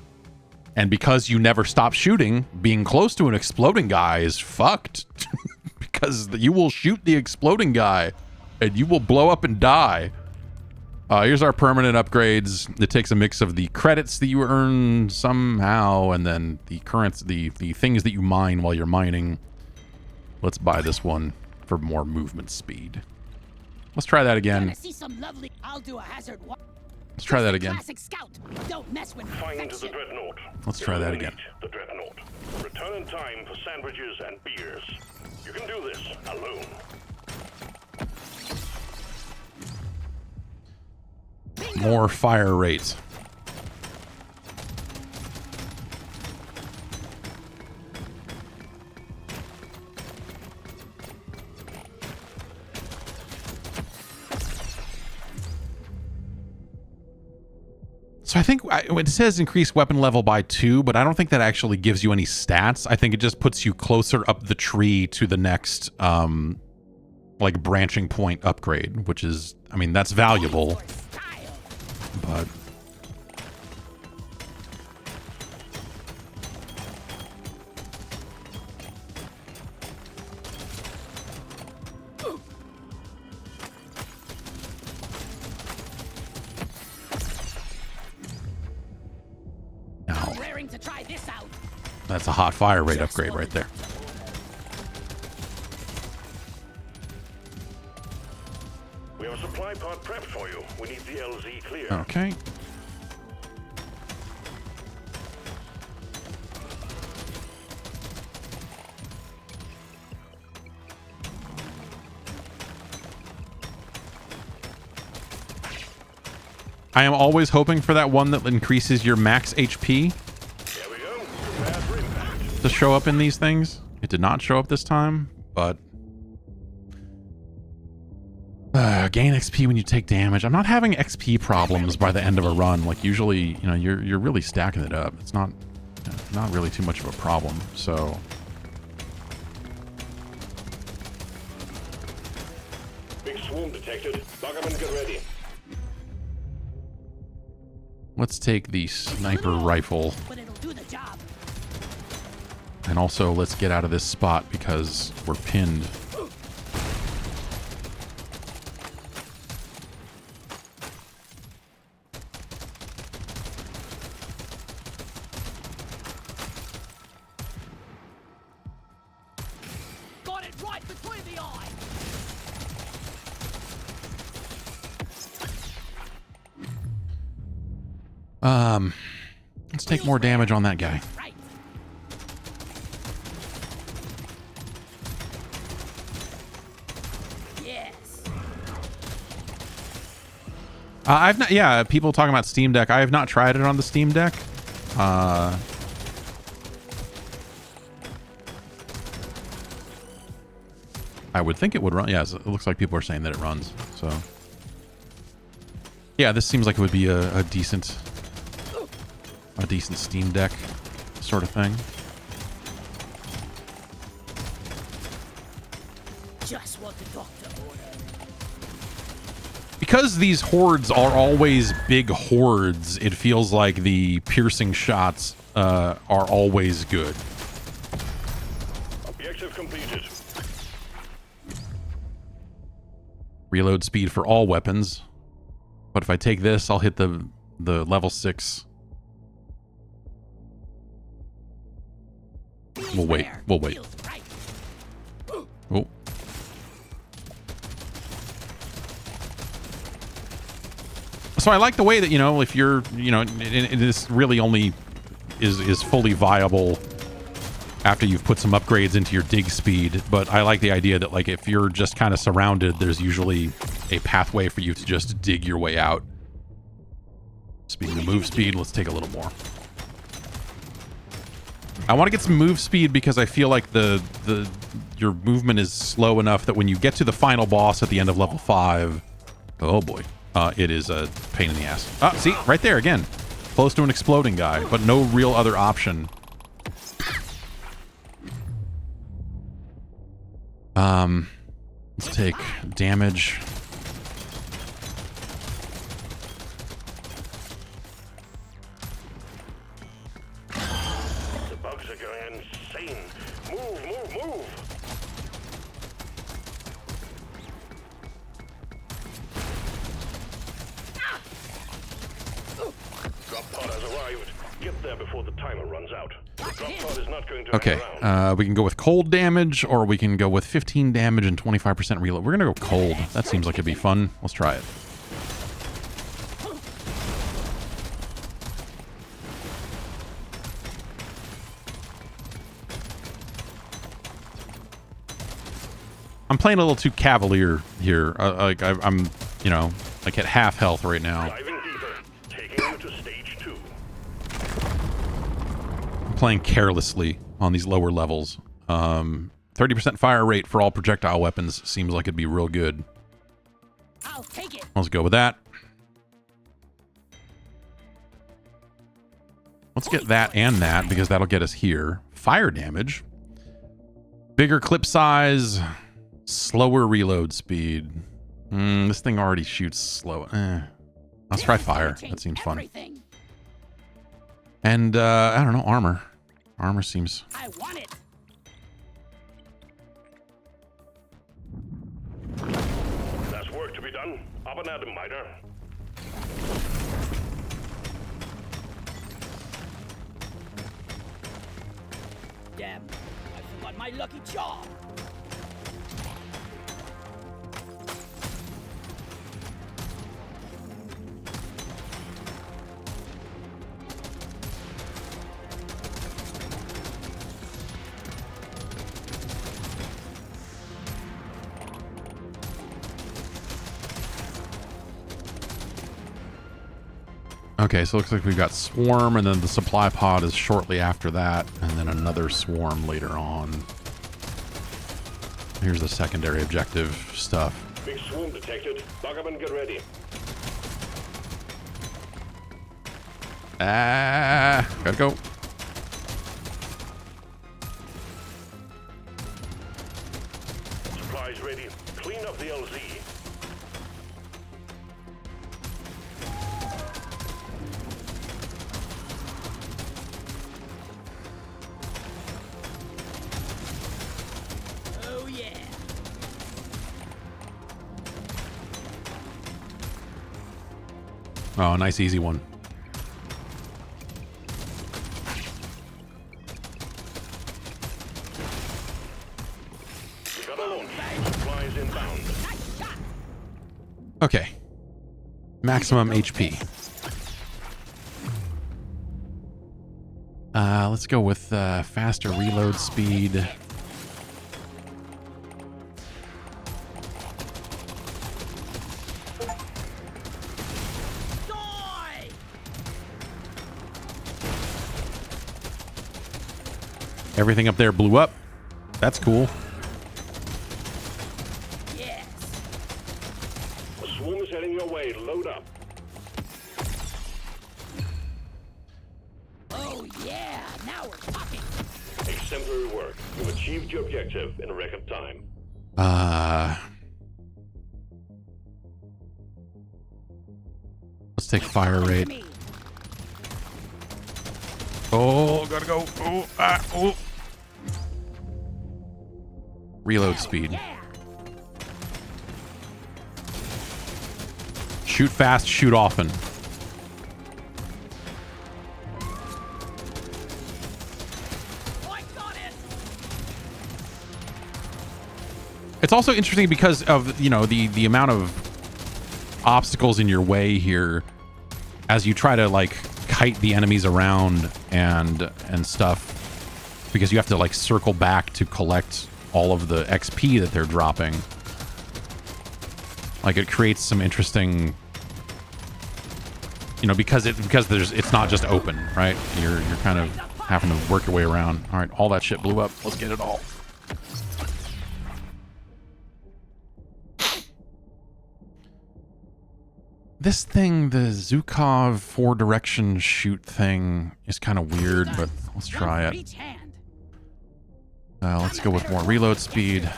And because you never stop shooting, being close to an exploding guy is fucked. Because you will shoot the exploding guy and you will blow up and die. Here's our permanent upgrades. It takes a mix of the credits that you earn somehow and then the the things that you mine while you're mining. Let's buy this one for more movement speed. Let's try that again. See some lovely. I'll do a hazard. Let's try that again. Classic scout. Don't mess with Find the dreadnought. Let's try that again. The dreadnought. Return in time for sandwiches and beers. You can do this alone. More fire rate. So I think it says increase weapon level by 2, but I don't think that actually gives you any stats. I think it just puts you closer up the tree to the next like branching point upgrade, which is, I mean, that's valuable. But now, Raring to try this out. that's a hot fire rate upgrade right there. We have a supply pod prepped for you. We need the LZ clear. Okay. I am always hoping for that one that increases your max HP to show up in these things. It did not show up this time, but gain XP when you take damage. I'm not having XP problems by the end of a run. Like usually, you know, you're really stacking it up. It's not really too much of a problem. So Big swarm detected. Loggerman, get ready. let's take the sniper rifle. But it'll do the job. And also let's get out of this spot because we're pinned. Got it right between the eyes. Let's take more damage on that guy. Yes. I've not, yeah, people talking about Steam Deck. I have not tried it on the Steam Deck. I would think it would run. Yeah, it looks like people are saying that it runs. So, yeah, this seems like it would be a decent Steam Deck sort of thing. Just what the doctor ordered. Because these hordes are always big hordes, it feels like the piercing shots are always good. Objective completed. Reload speed for all weapons. But if I take this, I'll hit the level 6. We'll wait. We'll wait. Oh. So I like the way that, you know, if you're, you know, this really only is fully viable after you've put some upgrades into your dig speed. But I like the idea that, like, if you're just kind of surrounded, there's usually a pathway for you to just dig your way out. Speaking of move speed, let's take a little more. I want to get some move speed because I feel like your movement is slow enough that when you get to the final boss at the end of level 5, oh boy, it is a pain in the ass. Ah, see, right there again, close to an exploding guy, but no real other option. Let's take damage. The bugs are going insane. Move, move, move. Drop pod has arrived. Get there before the timer runs out. The drop pod is not going to Okay, hang around. we can go with cold damage, or we can go with 15 damage and 25% reload. We're gonna go cold. That seems like it'd be fun. Let's try it. I'm playing a little too cavalier here. Like I'm, you know, like at half health right now. Diving deeper, taking you to stage 2. I'm playing carelessly on these lower levels. 30% fire rate for all projectile weapons seems like it'd be real good. I'll take it. Let's go with that. Let's get that and that because that'll get us here. Fire damage. Bigger clip size. Slower reload speed. This thing already shoots slow. Let's try fire. That seems fun. And, I don't know, armor. Armor seems... I want it. There's work to be done. Up and at 'em, Miner. Damn, I forgot my lucky charm. Okay, so it looks like we've got swarm, and then the supply pod is shortly after that, and then another swarm later on. Here's the secondary objective stuff. Big swarm detected. Lock up and get ready. Gotta go. Supplies ready. Clean up the LZ. Oh yeah. Oh, nice easy one. We got a launch. Supplies inbound. Okay. Maximum HP. Let's go with faster reload speed. Everything up there blew up. That's cool. Yes. The swarm is heading your way. Load up. Oh yeah, now we're talking. Exemplary work. You've achieved your objective in record time. Let's take fire rate. Oh, gotta go. Oh. Reload speed. Shoot fast, shoot often. It's also interesting because of, you know, the amount of obstacles in your way here as you try to like kite the enemies around and stuff, because you have to like circle back to collect all of the XP that they're dropping. Like it creates some interesting, you know, because it's not just open, right? You're kind of having to work your way around. All right, all that shit blew up. Let's get it all. This thing, the Zukov 4-direction shoot thing, is kind of weird, but let's try it. Let's go with more reload speed.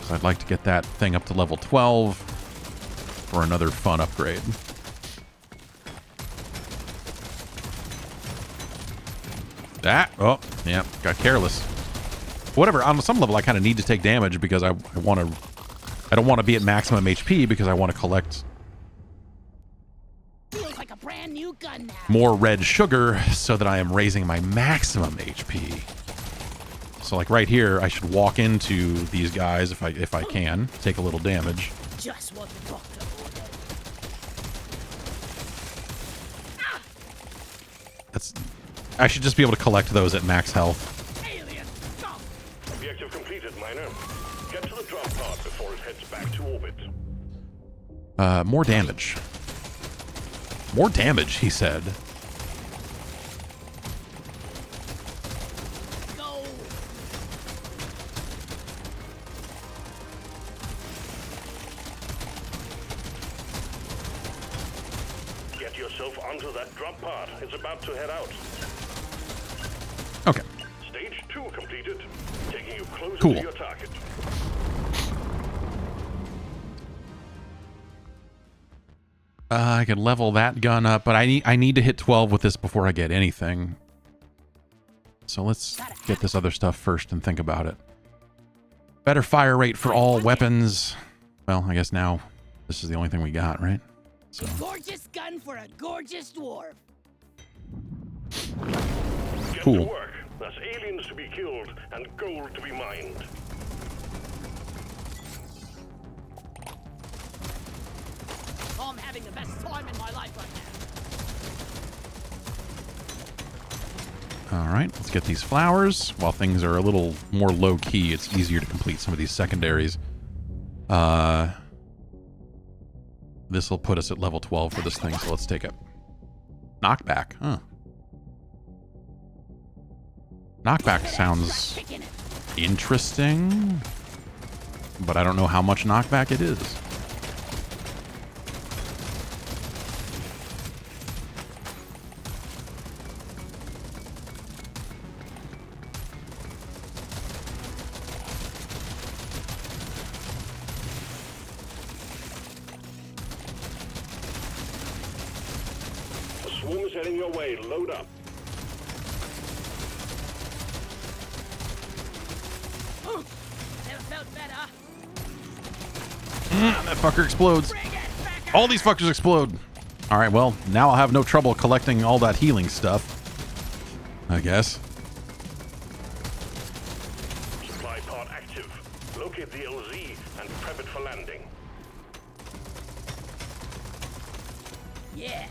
So I'd like to get that thing up to level 12 for another fun upgrade. Oh, yeah, got careless. Whatever, on some level I kind of need to take damage because I don't want to be at maximum HP because I want to collect Feels like a brand new gun now. more red sugar so that I am raising my maximum HP. So like right here, I should walk into these guys if I can, take a little damage. Just what the doctor ordered. I should just be able to collect those at max health. Objective completed, Miner. Get to the drop pod before it heads back to orbit. More damage. More damage, he said. Get your yourself onto that drop pod. It's about to head out. Okay. Stage 2 completed. Taking you closer Cool. to your target. I can level that gun up, but I need to hit 12 with this before I get anything. So let's get this other stuff first and think about it. Better fire rate for all weapons. Well, I guess now this is the only thing we got, right? So. Gorgeous gun for a gorgeous dwarf. Get Cool. to work. There's aliens to be killed and gold to be mined. Oh, I'm having the best time in my life right now. All right, let's get these flowers. While things are a little more low-key, it's easier to complete some of these secondaries. This will put us at level 12 for this thing, so let's take it. Knockback, huh. Knockback sounds interesting, but I don't know how much knockback it is. The swarm is heading your way. Load up. Never felt better. That fucker explodes. All these fuckers explode. All right, well, now I'll have no trouble collecting all that healing stuff, I guess. Supply pod active. Locate the LZ and prep it for landing. Yes.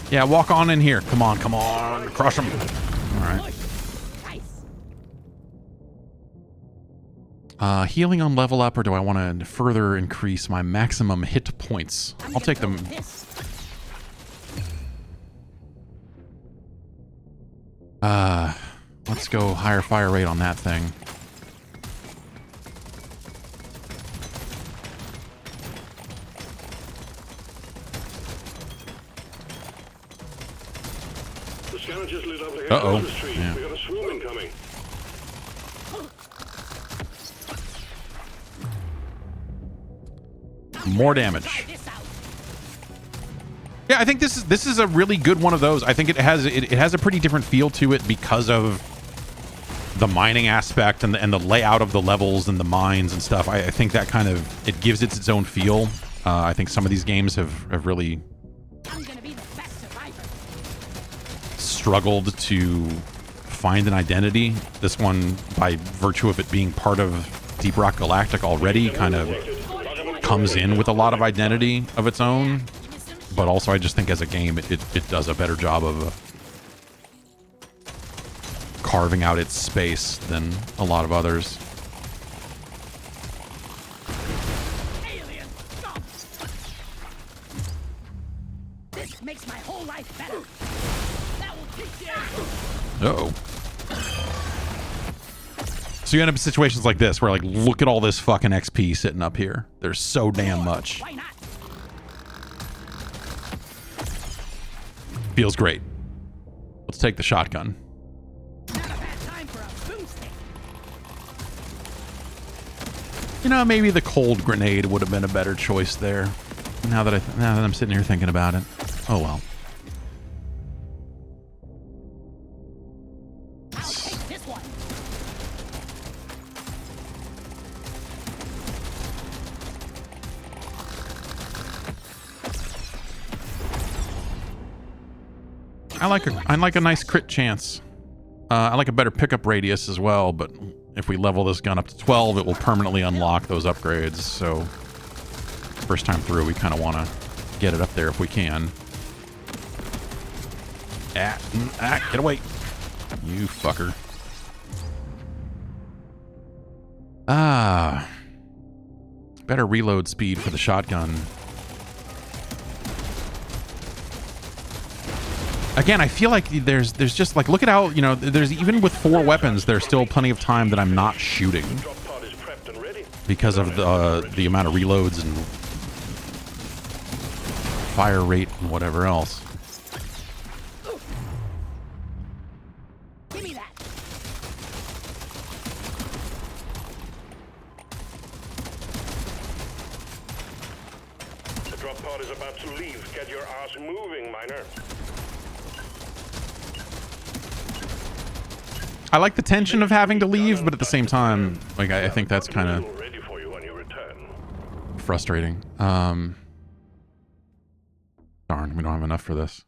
Yeah, walk on in here. Come on, come on. Crush them. All right. Healing on level up, or do I want to further increase my maximum hit points? I'll take them. Let's go higher fire rate on that thing. The scanner just lit up like Uh-oh. a tree. Yeah. We got a swarm incoming. More damage. Yeah, I think this is a really good one of those. I think it has a pretty different feel to it because of the mining aspect and the layout of the levels and the mines and stuff. I think that kind of it gives it its own feel. I think some of these games have really struggled to find an identity. This one, by virtue of it being part of Deep Rock Galactic already, kind of comes in with a lot of identity of its own. But also, I just think as a game, it does a better job of carving out its space than a lot of others. Alien, stop! This makes my whole life better. That will teach you. Uh-oh. So you end up in situations like this where, like, look at all this fucking XP sitting up here. There's so damn much. Why not? Feels great. Let's take the shotgun. Not a bad time for a boomstick. You know, maybe the cold grenade would have been a better choice there. Now that I'm sitting here thinking about it. Oh well. I'll take this one. I like a nice crit chance. I like a better pickup radius as well, but if we level this gun up to 12, it will permanently unlock those upgrades. So first time through, we kind of want to get it up there if we can. Get away. You fucker. Better reload speed for the shotgun. Again, I feel like there's just like, look at how, you know, there's even with 4 weapons, there's still plenty of time that I'm not shooting because of the amount of reloads and fire rate and whatever else. Give me that. The drop pod is about to leave. Get your ass moving, miner. I like the tension of having to leave, but at the same time, like I think that's kind of frustrating. Darn, we don't have enough for this.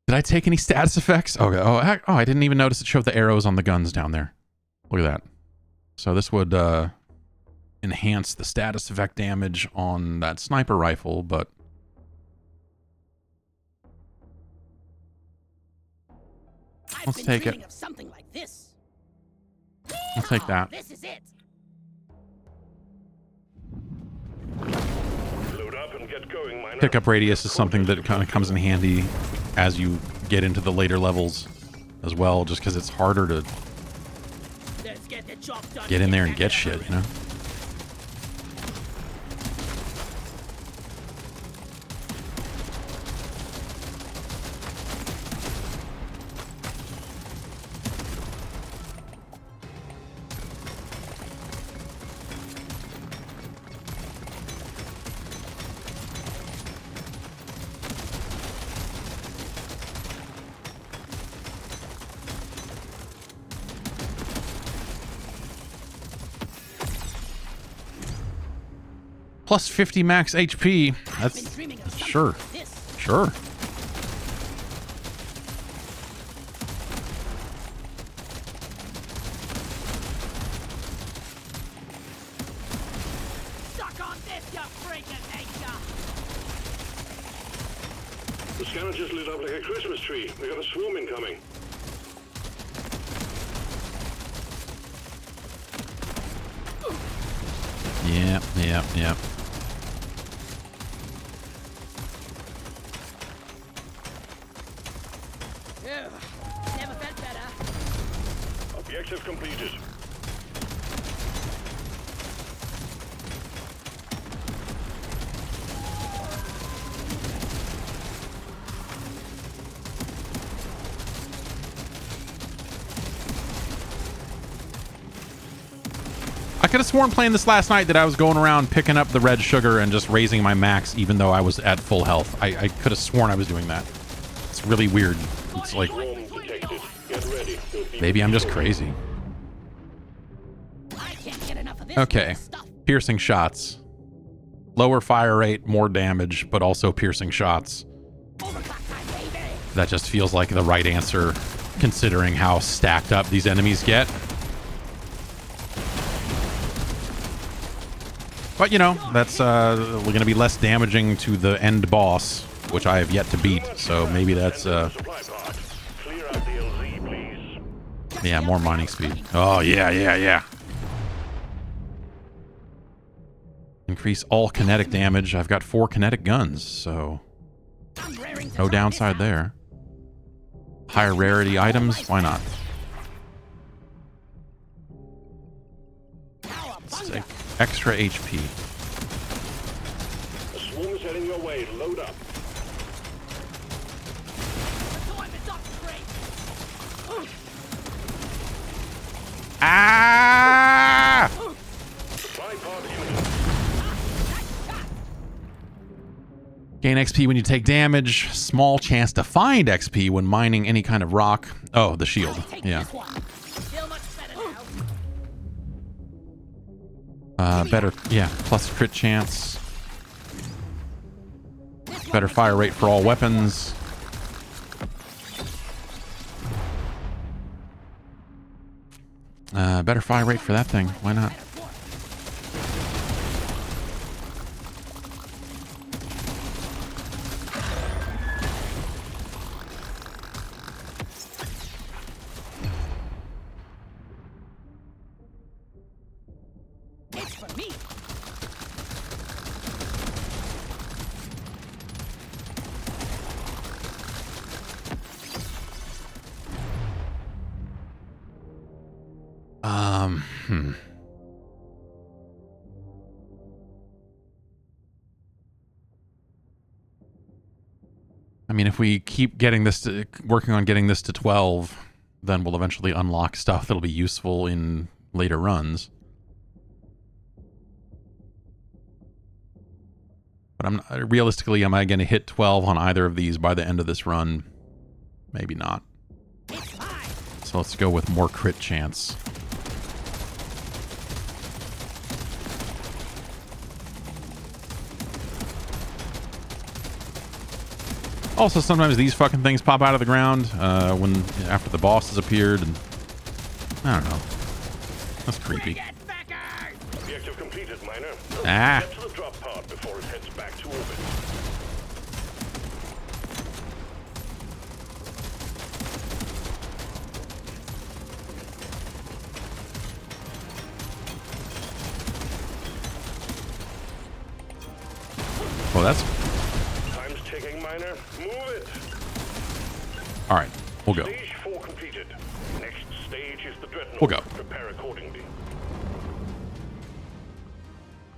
Did I take any status effects? Okay. Oh, I didn't even notice it showed the arrows on the guns down there. Look at that. So this would enhance the status effect damage on that sniper rifle, but let's take it. Of something like this. I'll take that. This is it. Load up and get going, miner. Pickup radius is something that kind of comes in handy as you get into the later levels as well, just because it's harder to get in there and get shit, you know? Plus 50 max HP. That's sure. Sure. Suck on this, you freaking nature. The scanner just lit up like a Christmas tree. We got a swarm incoming. Yep. Never felt better. Objective completed. I could have sworn playing this last night that I was going around picking up the red sugar and just raising my max even though I was at full health. I could have sworn I was doing that. It's really weird. It's like, maybe I'm just crazy. Okay. Piercing shots. Lower fire rate, more damage, but also piercing shots. That just feels like the right answer considering how stacked up these enemies get. But, you know, that's going to be less damaging to the end boss, which I have yet to beat. So maybe that's... yeah, more mining speed. Oh, yeah. Increase all kinetic damage. I've got 4 kinetic guns, so no downside there. Higher rarity items, why not? Let's take extra HP. The swarm is heading your way. Load up. Ah! Gain XP when you take damage. Small chance to find XP when mining any kind of rock. Oh, the shield. Yeah. Better, yeah, plus crit chance. Better fire rate for all weapons. Better fire rate for that thing. Why not? I mean, if we keep getting this working on getting this to 12, then we'll eventually unlock stuff that'll be useful in later runs. But realistically, am I going to hit 12 on either of these by the end of this run? Maybe not. So let's go with more crit chance. Also, sometimes these fucking things pop out of the ground after the boss has appeared, and I don't know. That's creepy. Objective completed, Miner. Ah. Get to the drop pod before it heads back to orbit. Well, that's... Time's ticking, Miner. Move it. All right, we'll go. Stage 4 completed. Next stage is the Dreadnought. We'll go. Prepare accordingly.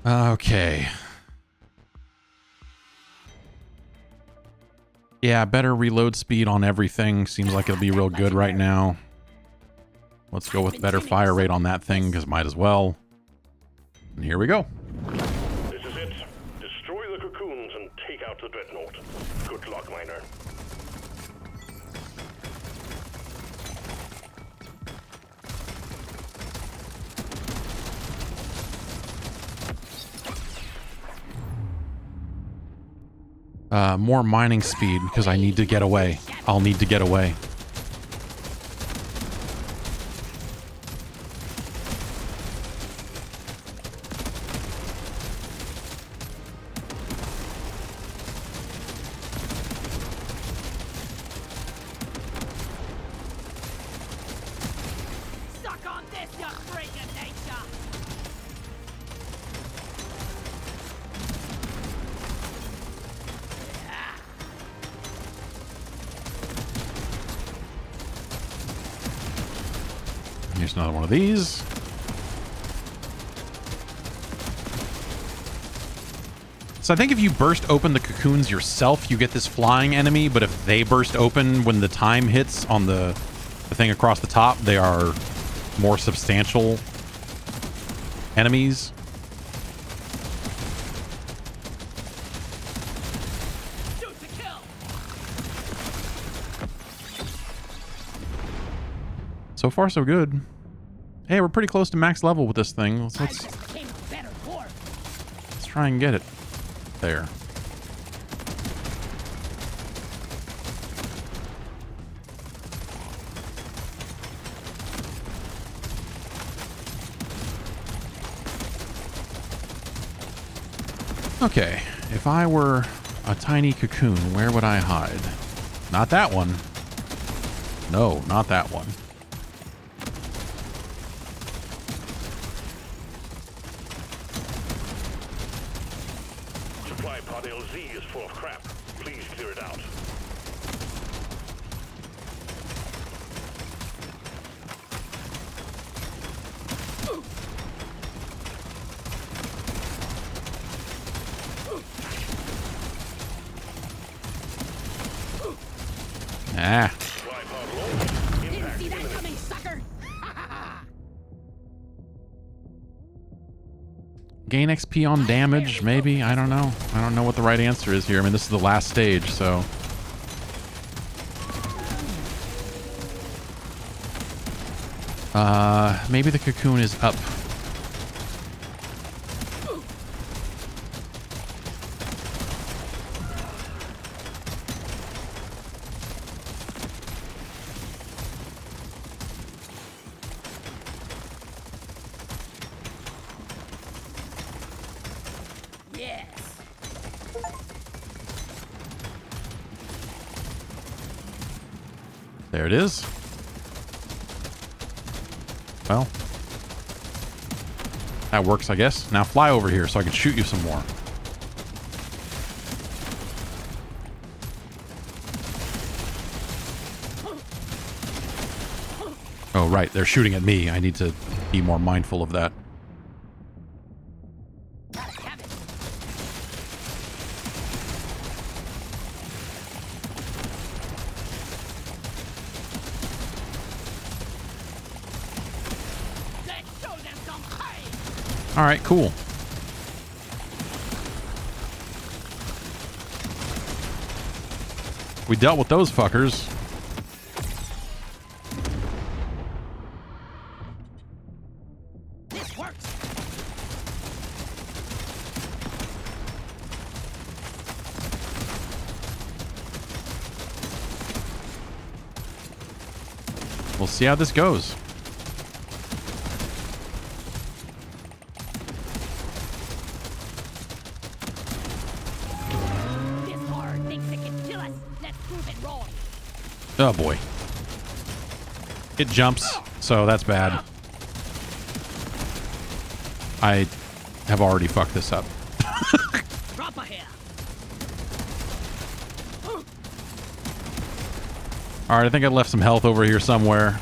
Okay. Yeah, better reload speed on everything. Seems like it'll be real good right now. Let's go with better fire rate on that thing, because might as well. And here we go. This is it. Destroy the cocoons and take out the Dreadnought. Good luck, Miner. More mining speed, because I need to get away. I'll need to get away. Suck on this, you freak of nature! Here's another one of these. So I think if you burst open the cocoons yourself, you get this flying enemy, but if they burst open when the time hits on the thing across the top, they are more substantial enemies. So far, so good. Hey, we're pretty close to max level with this thing. Let's try and get it there. Okay, if I were a tiny cocoon, where would I hide? Not that one. No, not that one. Supply pod LZ is full of crap. Please clear it out. Ah. Didn't see that coming, sucker! Gain XP on damage, maybe? I don't know. I don't know what the right answer is here. I mean, this is the last stage, so... maybe the cocoon is up. Yes. There it is. Well, that works, I guess. Now fly over here so I can shoot you some more. Oh, right. They're shooting at me. I need to be more mindful of that. All right, cool. We dealt with those fuckers. This works. We'll see how this goes. Oh boy. It jumps, so that's bad. I have already fucked this up. Alright, I think I left some health over here somewhere.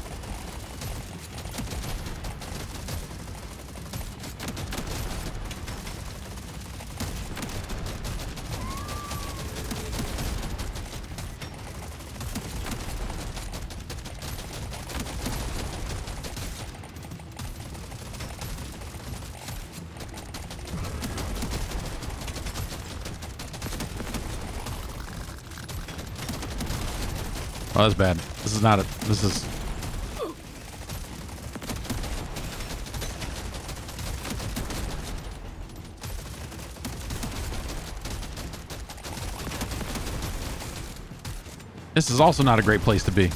Oh, that's bad. This is not a... This is... This is also not a great place to be.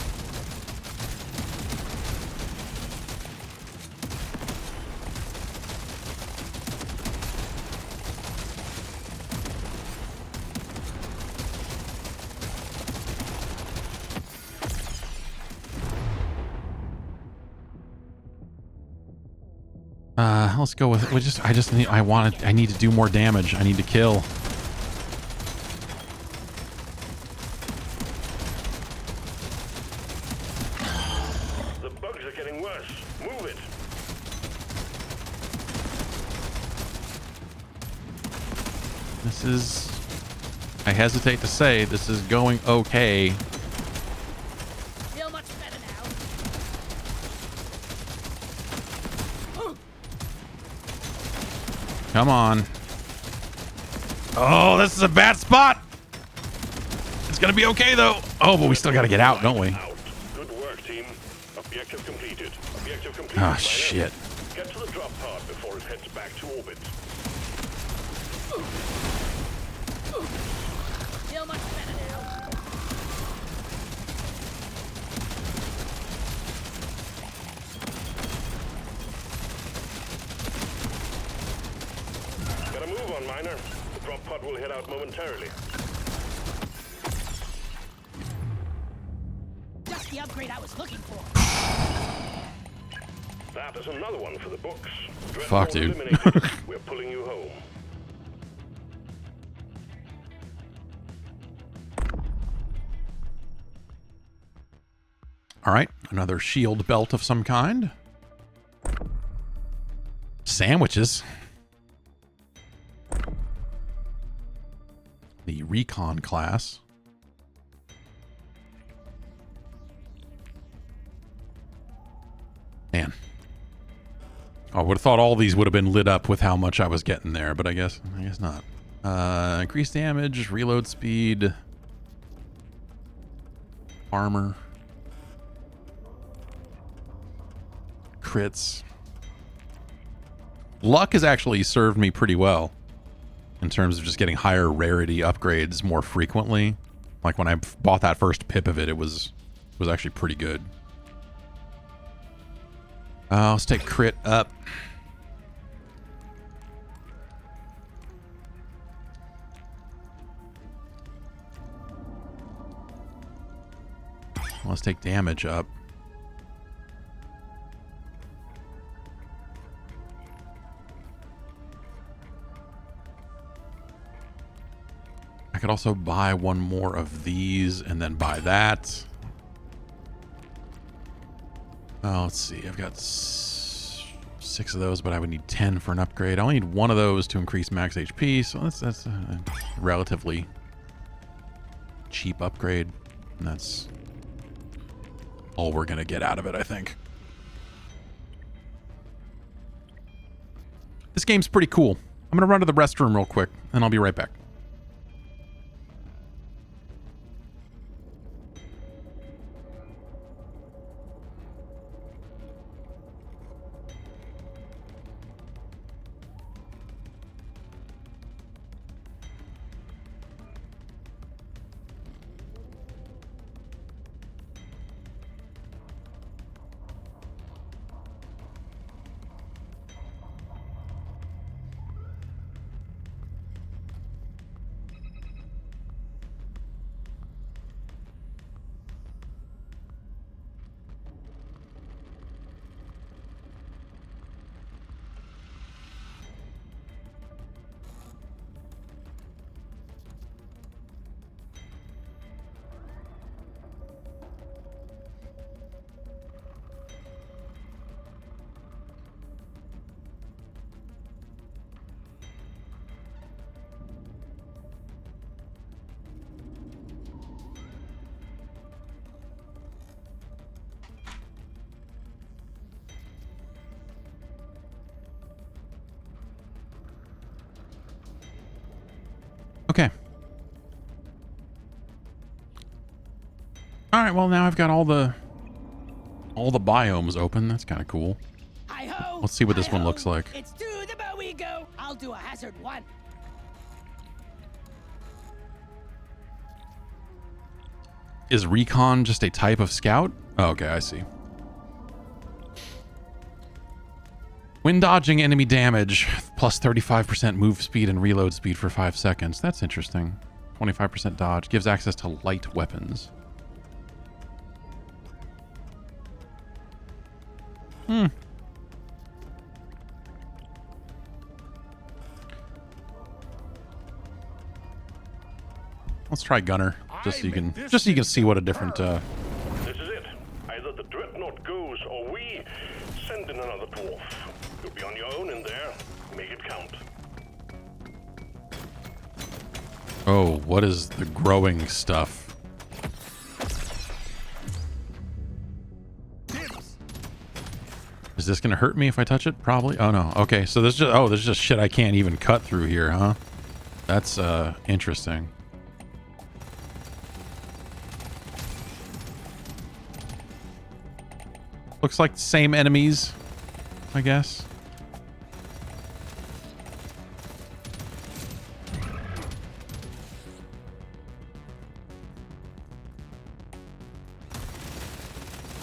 Let's go with I need to do more damage. I need to kill. The bugs are getting worse. Move it. This is, I hesitate to say, this is going okay. Feel much better now. Come on. Oh, this is a bad spot. It's gonna be okay though. Oh, but we still gotta get out, don't we? Good work, team. Objective completed. Objective completed. Ah, shit. Get to the drop pod before it heads back to orbit. Feel much better now. Gotta move on, Miner. The drop pod will head out momentarily. Just the upgrade I was looking for. That is another one for the books. Fuck, dude. Eliminated. We're pulling you home. All right, another shield belt of some kind. Sandwiches. The recon class. Man. I would have thought all these would have been lit up with how much I was getting there, but I guess not. Increased damage, reload speed, armor, crits. Luck has actually served me pretty well in terms of just getting higher rarity upgrades more frequently. Like when I bought that first pip of it, it was actually pretty good. Let's take crit up. Let's take damage up. I could also buy one more of these and then buy that. Oh, let's see. I've got 6 of those, but I would need 10 for an upgrade. I only need 1 of those to increase max HP, so that's a relatively cheap upgrade. And that's all we're going to get out of it, I think. This game's pretty cool. I'm going to run to the restroom real quick, and I'll be right back. Okay. All right, well now I've got all the biomes open. That's kind of cool. Hi-ho, Let's see what this one looks like. It's to the bow we go. I'll do a hazard one. Is recon just a type of scout? Oh, okay, I see. When dodging enemy damage, plus 35% move speed and reload speed for 5 seconds. That's interesting. 25% dodge. Gives access to light weapons. Let's try Gunner, just so you can see what a different. This is it. Either the dreadnought goes, or we send in another dwarf. You'll be on your own in there. Make it count. Oh, what is the growing stuff? Is this gonna hurt me if I touch it? Probably. Oh no. Okay, so there's just shit I can't even cut through here, huh? That's interesting. Looks like the same enemies, I guess.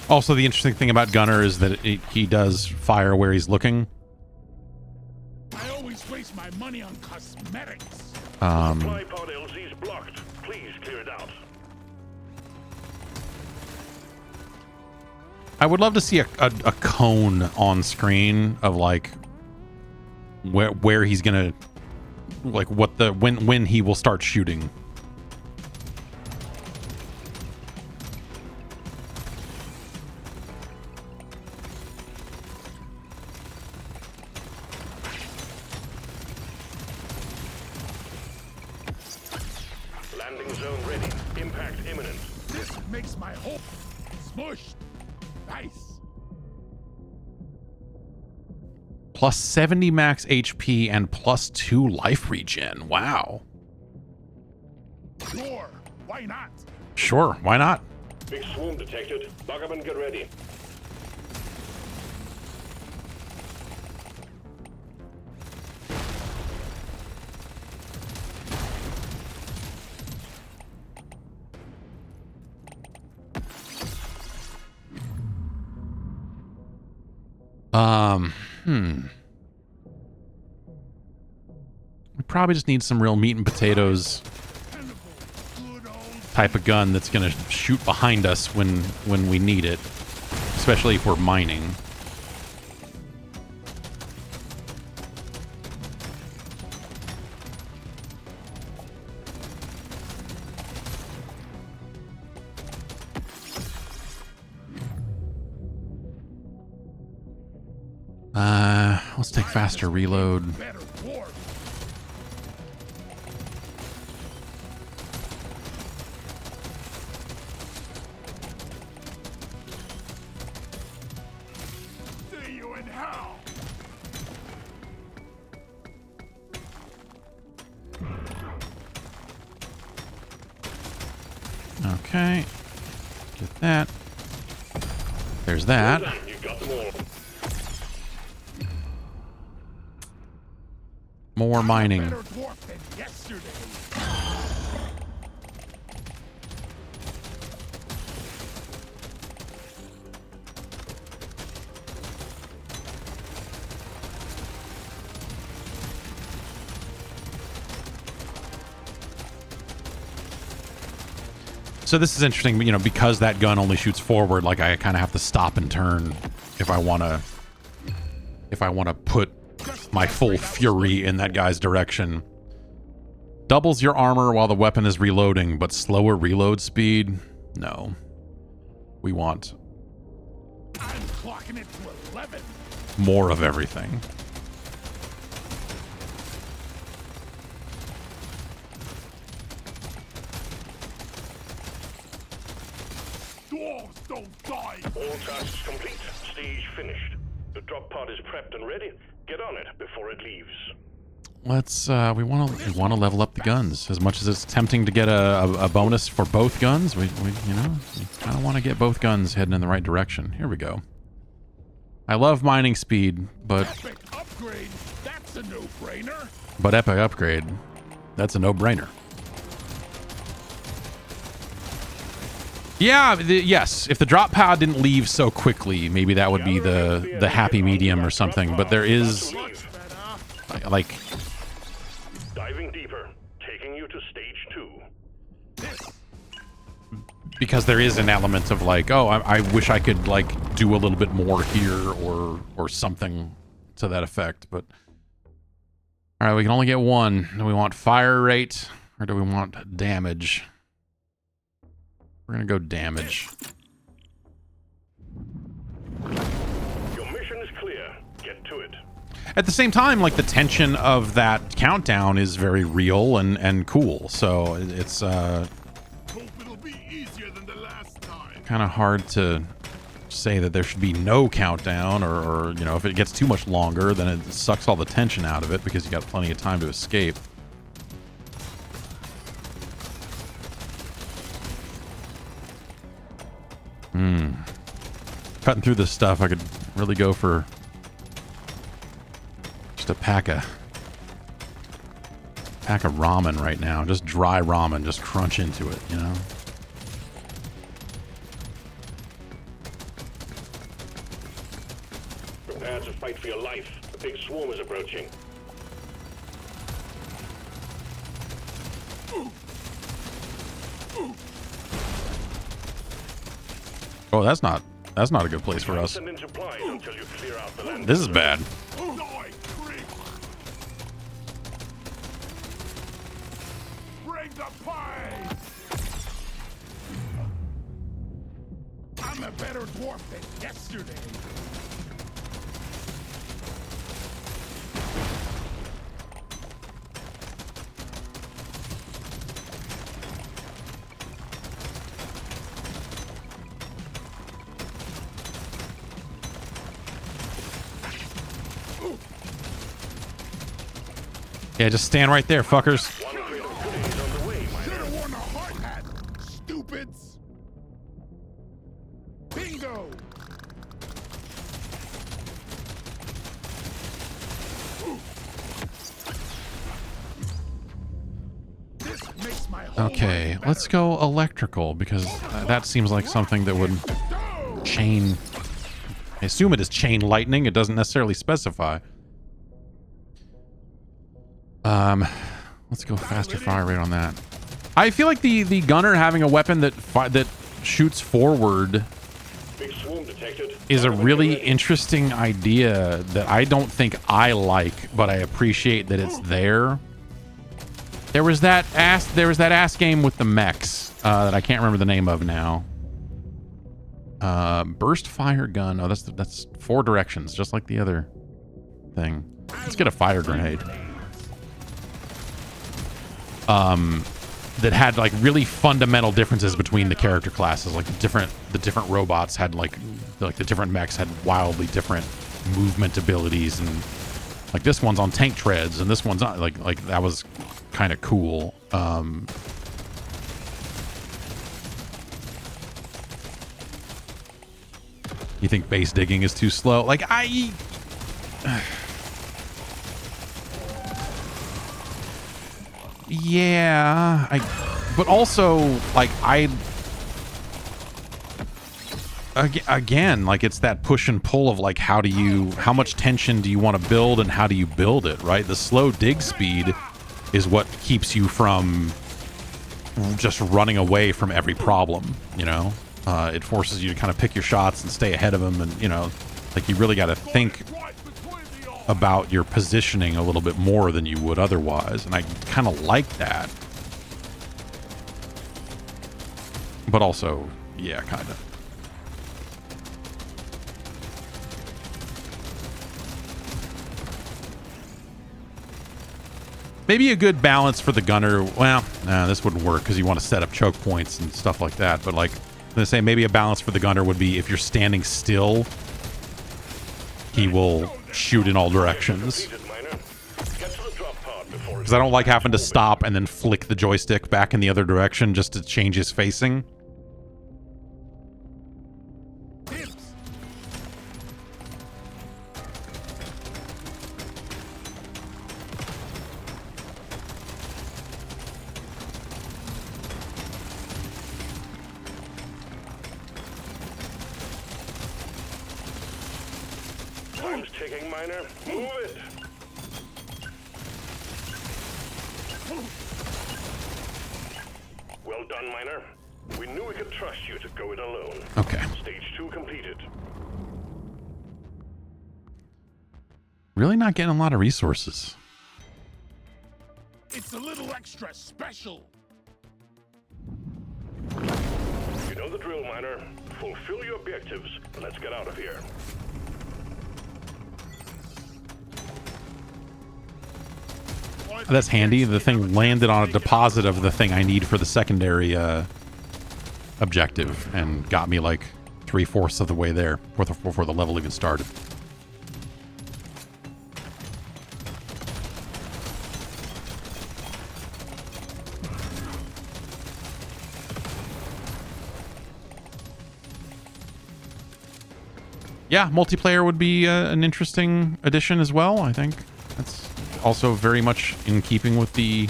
Also, the interesting thing about Gunner is that he does fire where he's looking. I always waste my money on cosmetics. Supply pod LZ's blocked. Please clear it out. I would love to see a cone on screen of like where he's gonna, like what the when he will start shooting. Landing zone ready. Impact imminent. This makes my whole smushed. Nice. Plus 70 max HP and plus 2 life regen. Wow. Sure. Why not? Sure. Why not? Big swarm detected. Buggerman, get ready. We probably just need some real meat and potatoes type of gun that's gonna shoot behind us when we need it, especially if we're mining. Let's take faster reload. See you in hell. Okay. Get that. There's that. You got them all. More mining. Better dwarf than yesterday. So this is interesting, you know, because that gun only shoots forward, like I kind of have to stop and turn if I want to put my full fury in that guy's direction. Doubles your armor while the weapon is reloading, but slower reload speed? No. We want I'm clocking it to 11. more of everything. Dwarves don't die. All tasks complete. Stage finished. The drop pod is prepped and ready. Get on it before it leaves. Let's we want to level up the guns. As much as it's tempting to get a bonus for both guns, we you know, we kind of want to get both guns heading in the right direction. Here we go. I love mining speed, but Epic upgrade. That's a no-brainer. but epic upgrade, that's a no-brainer. Yeah, yes. If the drop pod didn't leave so quickly, maybe that would be the happy medium or something. But there is like Diving deeper, taking you to stage 2. because there is an element of like, oh, I wish I could like do a little bit more here or something to that effect. But all right, we can only get one. Do we want fire rate or do we want damage? We're gonna go damage. Your mission is clear. Get to it. At the same time, like the tension of that countdown is very real and cool. So it's kind of hard to say that there should be no countdown or you know, if it gets too much longer, then it sucks all the tension out of it because you got plenty of time to escape. Cutting through this stuff, I could really go for just a pack of ramen right now. Just dry ramen, just crunch into it, you know? Prepare to fight for your life. A big swarm is approaching. Oh, that's not a good place for us. This is bad. Bring the pie. I'm a better dwarf than yesterday. Yeah, just stand right there, fuckers. Should've worn a hard hat, stupids. Bingo. This makes my whole Okay, let's go electrical because that seems like something that would chain. I assume it is chain lightning. It doesn't necessarily specify. Let's go faster fire rate on that. I feel like the gunner having a weapon that shoots forward is a really interesting idea that I don't think I like, but I appreciate that it's there. There was that ass game with the mechs that I can't remember the name of now. Burst fire gun. Oh, that's 4 directions, just like the other thing. Let's get a fire grenade. That had like really fundamental differences between the character classes. Like the different robots had like the different mechs had wildly different movement abilities, and like this one's on tank treads and this one's not. Like that was kind of cool. You think base digging is too slow? Like yeah, but also like again, like it's that push and pull of like how much tension do you want to build and how do you build it, right? The slow dig speed is what keeps you from just running away from every problem, you know? It forces you to kind of pick your shots and stay ahead of them, and you know, like you really got to think about your positioning a little bit more than you would otherwise, and I kind of like that. But also, yeah, kind of. Maybe a good balance for the gunner. Well, nah, this wouldn't work because you want to set up choke points and stuff like that. But like, I'm going to say maybe a balance for the gunner would be if you're standing still, he will shoot in all directions. Because I don't like having to stop and then flick the joystick back in the other direction just to change his facing. Time's ticking, Miner. Move it. Well done, Miner. We knew we could trust you to go it alone. Okay. Stage 2 completed. Really not getting a lot of resources. It's a little extra special. You know the drill, Miner. Fulfill your objectives. Let's get out of here. That's handy. The thing landed on a deposit of the thing I need for the secondary objective and got me like 3/4 of the way there before the level even started. Yeah, multiplayer would be an interesting addition as well. I think that's also very much in keeping with the,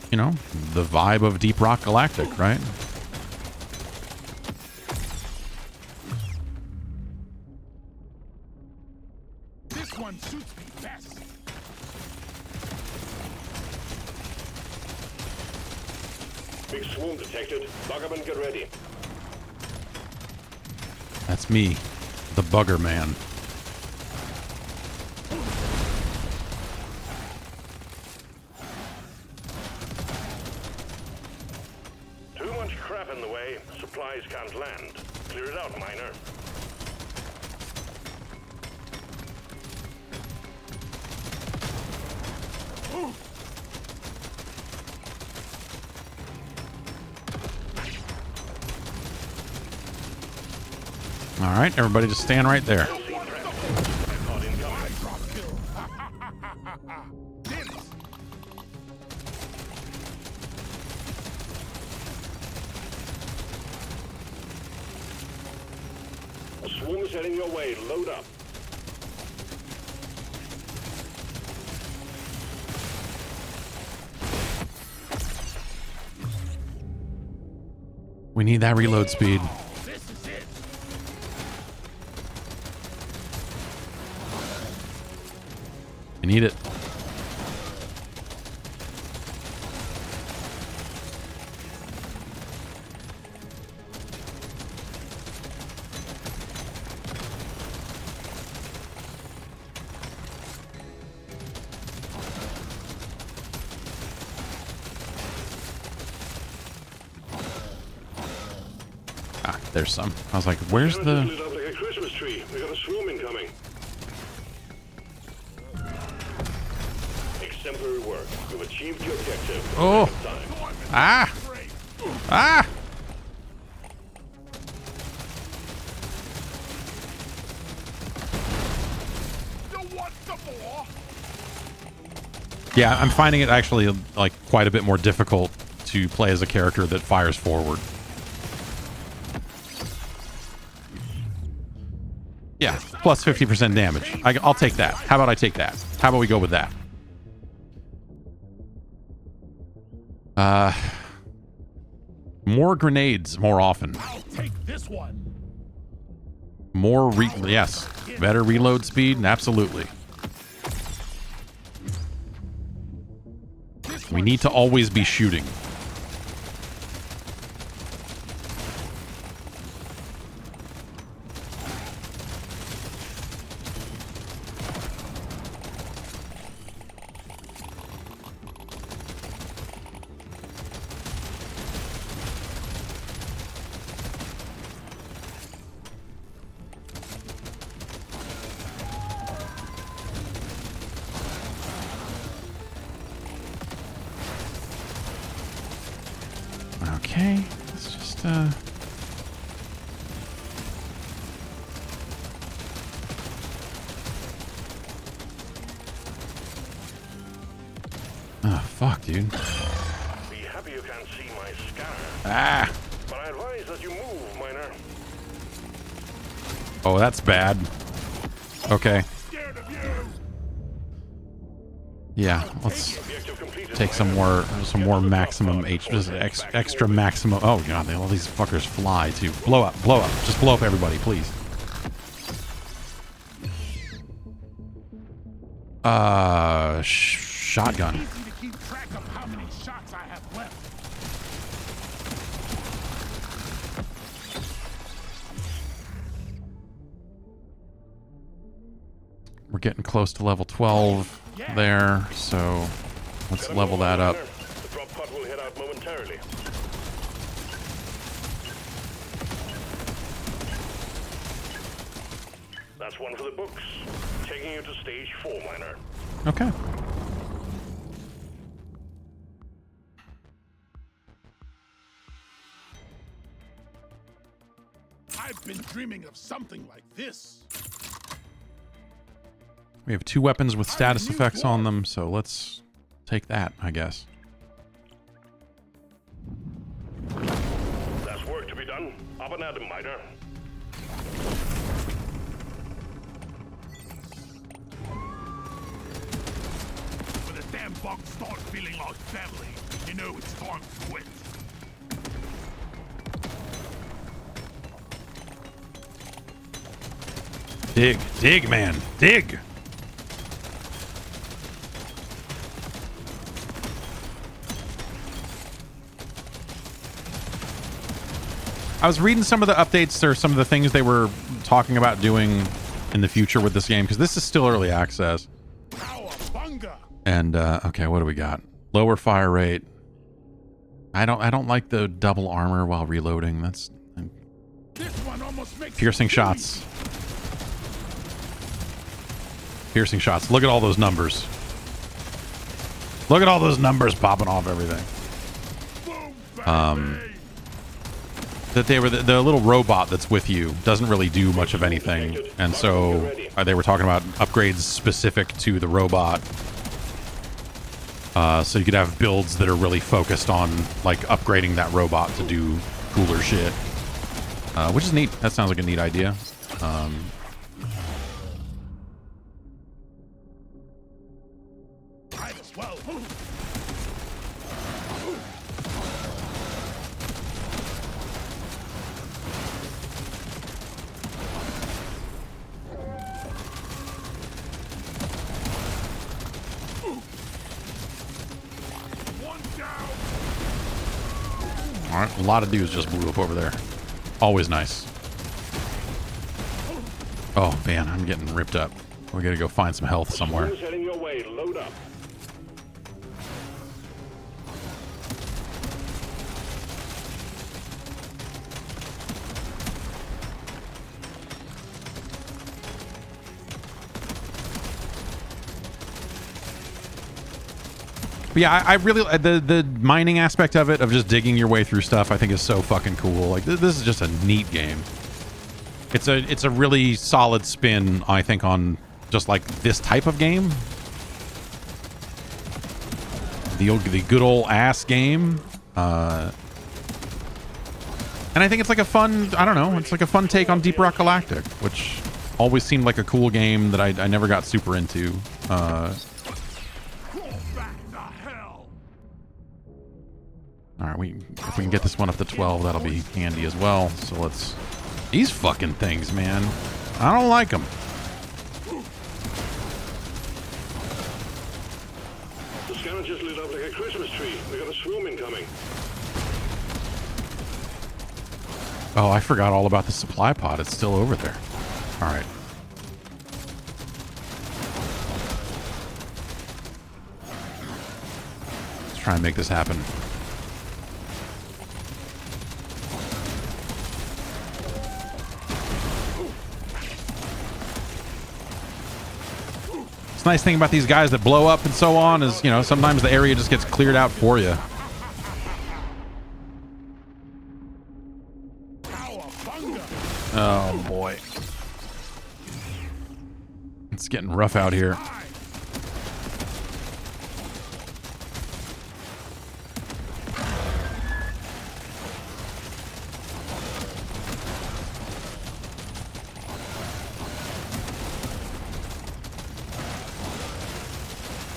you know, the vibe of Deep Rock Galactic, right? This one suits me best. Big swoon detected. Buggerman, get ready. That's me, the Bugger Man. Too much crap in the way. Supplies can't land. Clear it out, Miner. All right, everybody just stand right there. A swarm is heading your way. Load up. We need that reload speed. I need it. Ah, there's some. I was like, where's the... Lit up like a Christmas tree. We got a swarm incoming. temporary work. You've achieved your objective. Oh. Ah. Ah. Yeah, I'm finding it actually like quite a bit more difficult to play as a character that fires forward. Yeah, plus 50% damage. I'll take that. How about I take that? How about we go with that? More grenades more often. I'll take this one. More yes, better reload speed, absolutely. We need to always be shooting. Okay, let's just oh, fuck, dude. Be happy you can't see my scar. Ah. But I advise that you move, miner. Oh, that's bad. Okay. Yeah, let's take some more maximum just extra maximum. Oh god, all these fuckers fly too. Blow up, just blow up everybody, please. Shotgun. Easy to keep track of how many shots I have left. We're getting close to level 12 there, so let's level that up. The drop pod will head out momentarily. That's one for the books. Taking you to stage 4, miner. Okay. I've been dreaming of something like this. We have 2 weapons with status effects on them, so let's take that, I guess. There's work to be done. Up and at 'em, miner. When the damn bugs start feeling like family, you know it's time to quit. Dig, man, dig! I was reading some of the updates or some of the things they were talking about doing in the future with this game, because this is still early access. And okay, what do we got? Lower fire rate. I don't like the double armor while reloading. That's piercing shots. Piercing shots. Look at all those numbers. Look at all those numbers popping off everything. That they were the little robot that's with you doesn't really do much of anything, and so they were talking about upgrades specific to the robot, so you could have builds that are really focused on like upgrading that robot to do cooler shit, which is neat. That sounds like a neat idea. Alright, a lot of dudes just blew up over there. Always nice. Oh man, I'm getting ripped up. We gotta go find some health somewhere. Who's heading your way? Load up. But yeah, I really the mining aspect of it, of just digging your way through stuff, I think is so fucking cool. Like this is just a neat game. It's a really solid spin, I think, on just like this type of game. The good old ass game. And I think it's like a fun, I don't know, it's like a fun take on Deep Rock Galactic, which always seemed like a cool game that I never got super into. Alright, if we can get this one up to 12, that'll be handy as well. So let's... These fucking things, man. I don't like them. The scanner just lit up like a Christmas tree. We got a swarm incoming. Oh, I forgot all about the supply pod. It's still over there. Alright. Let's try and make this happen. It's nice thing about these guys that blow up and so on is, you know, sometimes the area just gets cleared out for you. Oh boy. It's getting rough out here.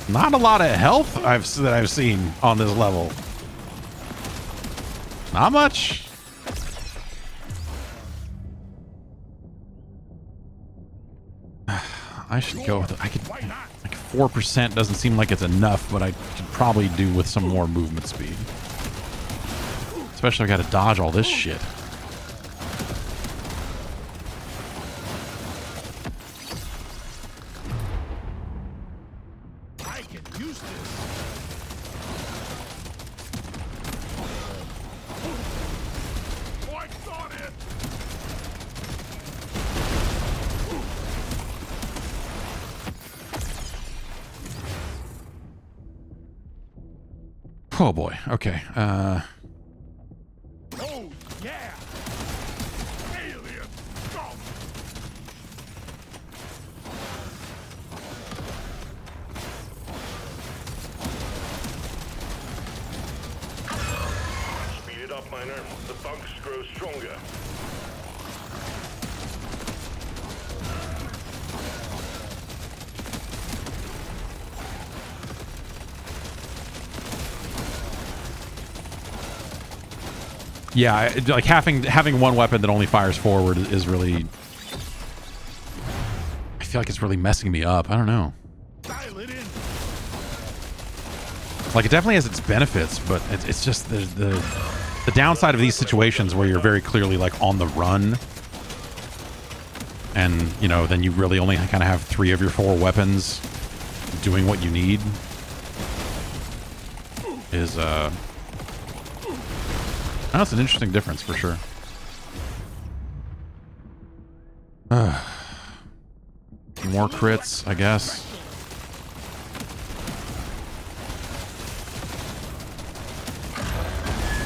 Not a lot of health that I've seen on this level. Not much. I should go with it. I could, like 4% doesn't seem like it's enough, but I could probably do with some more movement speed. Especially if I got to dodge all this shit. Oh boy. Okay. Oh yeah. Alien scum. Speed it up, Miner. The bugs grow stronger. Yeah, like having one weapon that only fires forward is really... I feel like it's really messing me up. I don't know. Like, it definitely has its benefits, but it's just the downside of these situations where you're very clearly, like, on the run. And, you know, then you really only kind of have 3 of your 4 weapons doing what you need. Is, that's an interesting difference for sure. More crits, I guess.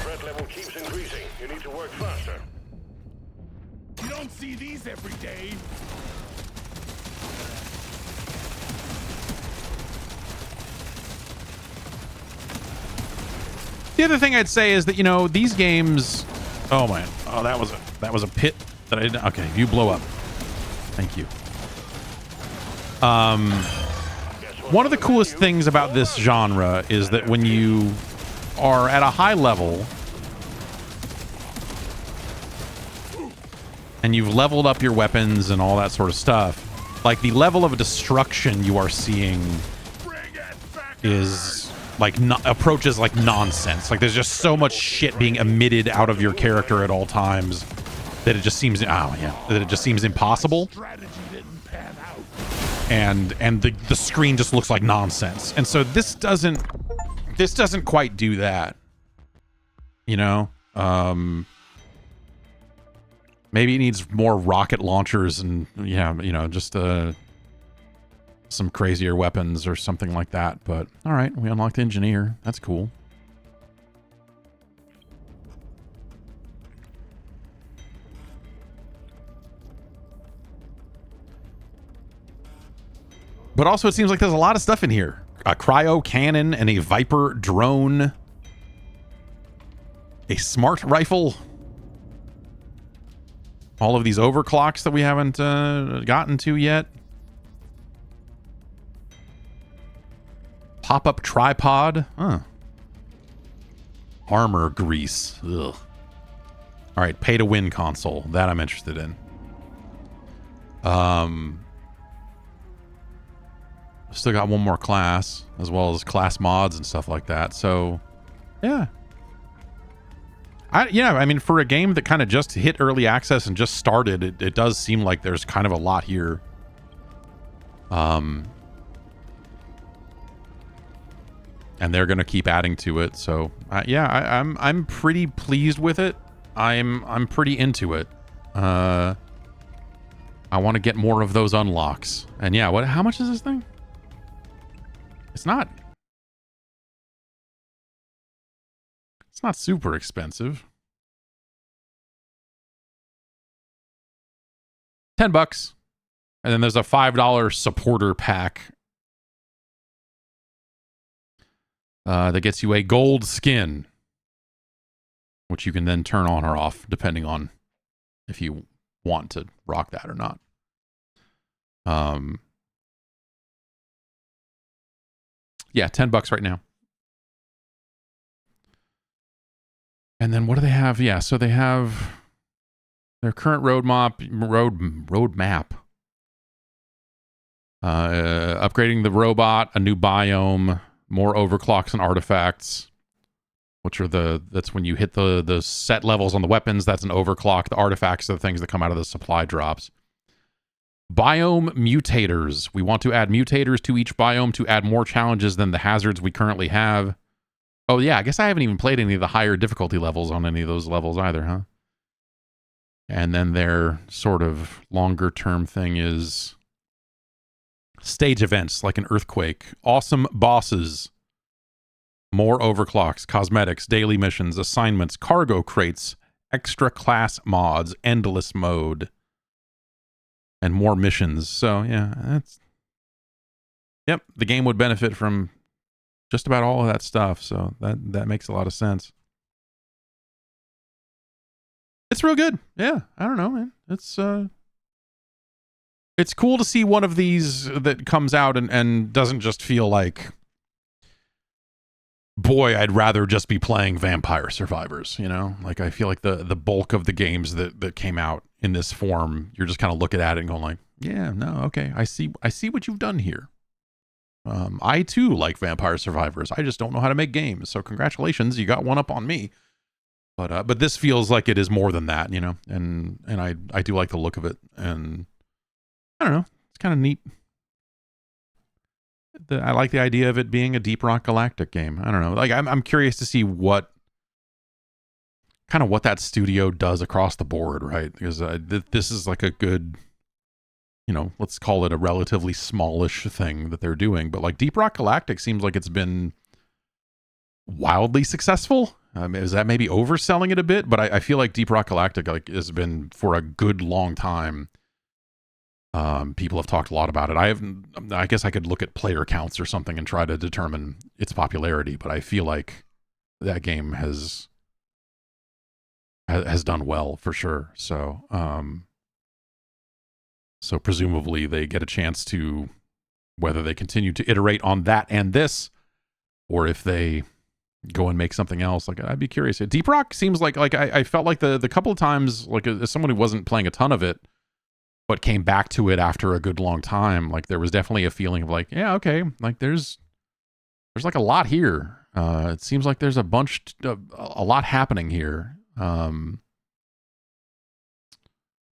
Threat level keeps increasing. You need to work faster. You don't see these every day. The other thing I'd say is that, you know, these games... Oh, man. Oh, that was a pit that I didn't... Okay, you blow up. Thank you. One of the coolest things about this genre is that when you are at a high level and you've leveled up your weapons and all that sort of stuff, like, the level of destruction you are seeing is... like approaches like nonsense. Like, there's just so much shit being emitted out of your character at all times that it just seems that it just seems impossible. And the screen just looks like nonsense. And so this doesn't quite do that. You know? Maybe it needs more rocket launchers and, yeah, you know, just some crazier weapons or something like that. But all right, we unlocked Engineer. That's cool. But also, it seems like there's a lot of stuff in here. A cryo cannon and a Viper drone. A smart rifle. All of these overclocks that we haven't gotten to yet. Pop-up tripod. Huh. Armor grease. Ugh. All right, pay-to-win console. That I'm interested in. Still got one more class, as well as class mods and stuff like that. So, yeah. I mean, for a game that kind of just hit early access and just started, it does seem like there's kind of a lot here. And they're going to keep adding to it. So, yeah, I'm pretty pleased with it. I'm pretty into it. I want to get more of those unlocks. And yeah, how much is this thing? It's not super expensive. $10. And then there's a $5 supporter pack that gets you a gold skin, which you can then turn on or off depending on if you want to rock that or not. Yeah, $10 right now. And then what do they have? Yeah, so they have their current roadmap. Upgrading the robot, a new biome, more overclocks and artifacts, which are that's when you hit the set levels on the weapons. That's an overclock. The artifacts are the things that come out of the supply drops. Biome mutators. We want to add mutators to each biome to add more challenges than the hazards we currently have. Oh, yeah, I guess I haven't even played any of the higher difficulty levels on any of those levels either, huh? And then their sort of longer term thing is stage events like an earthquake, awesome bosses, more overclocks, cosmetics, daily missions, assignments, cargo crates, extra class mods, endless mode, and more missions. So, yeah, yep, the game would benefit from just about all of that stuff. So that makes a lot of sense. It's real good. Yeah, I don't know, man. It's cool to see one of these that comes out and doesn't just feel like, boy, I'd rather just be playing Vampire Survivors, you know? Like, I feel like the bulk of the games that came out in this form, you're just kind of looking at it and going like, yeah, no, okay, I see what you've done here. I too like Vampire Survivors. I just don't know how to make games. So congratulations, you got one up on me. But this feels like it is more than that, you know? And I do like the look of it. And I don't know, it's kind of neat. I like the idea of it being a Deep Rock Galactic game. I don't know. Like, I'm curious to see what that studio does across the board, right? Because this is like a good, you know, let's call it a relatively smallish thing that they're doing. But like Deep Rock Galactic seems like it's been wildly successful. Is that maybe overselling it a bit? But I feel like Deep Rock Galactic has been for a good long time. People have talked a lot about it. I guess I could look at player counts or something and try to determine its popularity, but I feel like that game has done well for sure. So, so presumably they get a chance to, whether they continue to iterate on that and this, or if they go and make something else. Like, I'd be curious. Deep Rock seems like I felt like the couple of times, like as someone who wasn't playing a ton of it, but came back to it after a good long time, like there was definitely a feeling of like, yeah, okay, like there's like a lot here. It seems like there's a lot happening here. But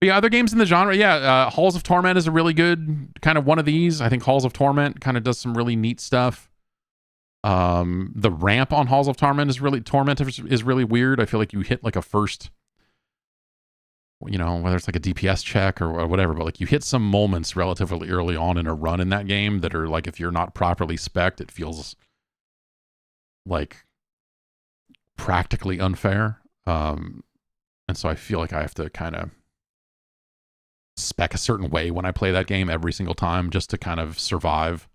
yeah, other games in the genre, yeah, Halls of Torment is a really good kind of one of these. I think Halls of Torment kind of does some really neat stuff. The ramp on Halls of Torment is really weird. I feel like you hit like a first you know, whether it's like a DPS check or whatever, but like you hit some moments relatively early on in a run in that game that are like, if you're not properly spec'd, it feels like practically unfair. And so I feel like I have to kind of spec a certain way when I play that game every single time just to kind of survive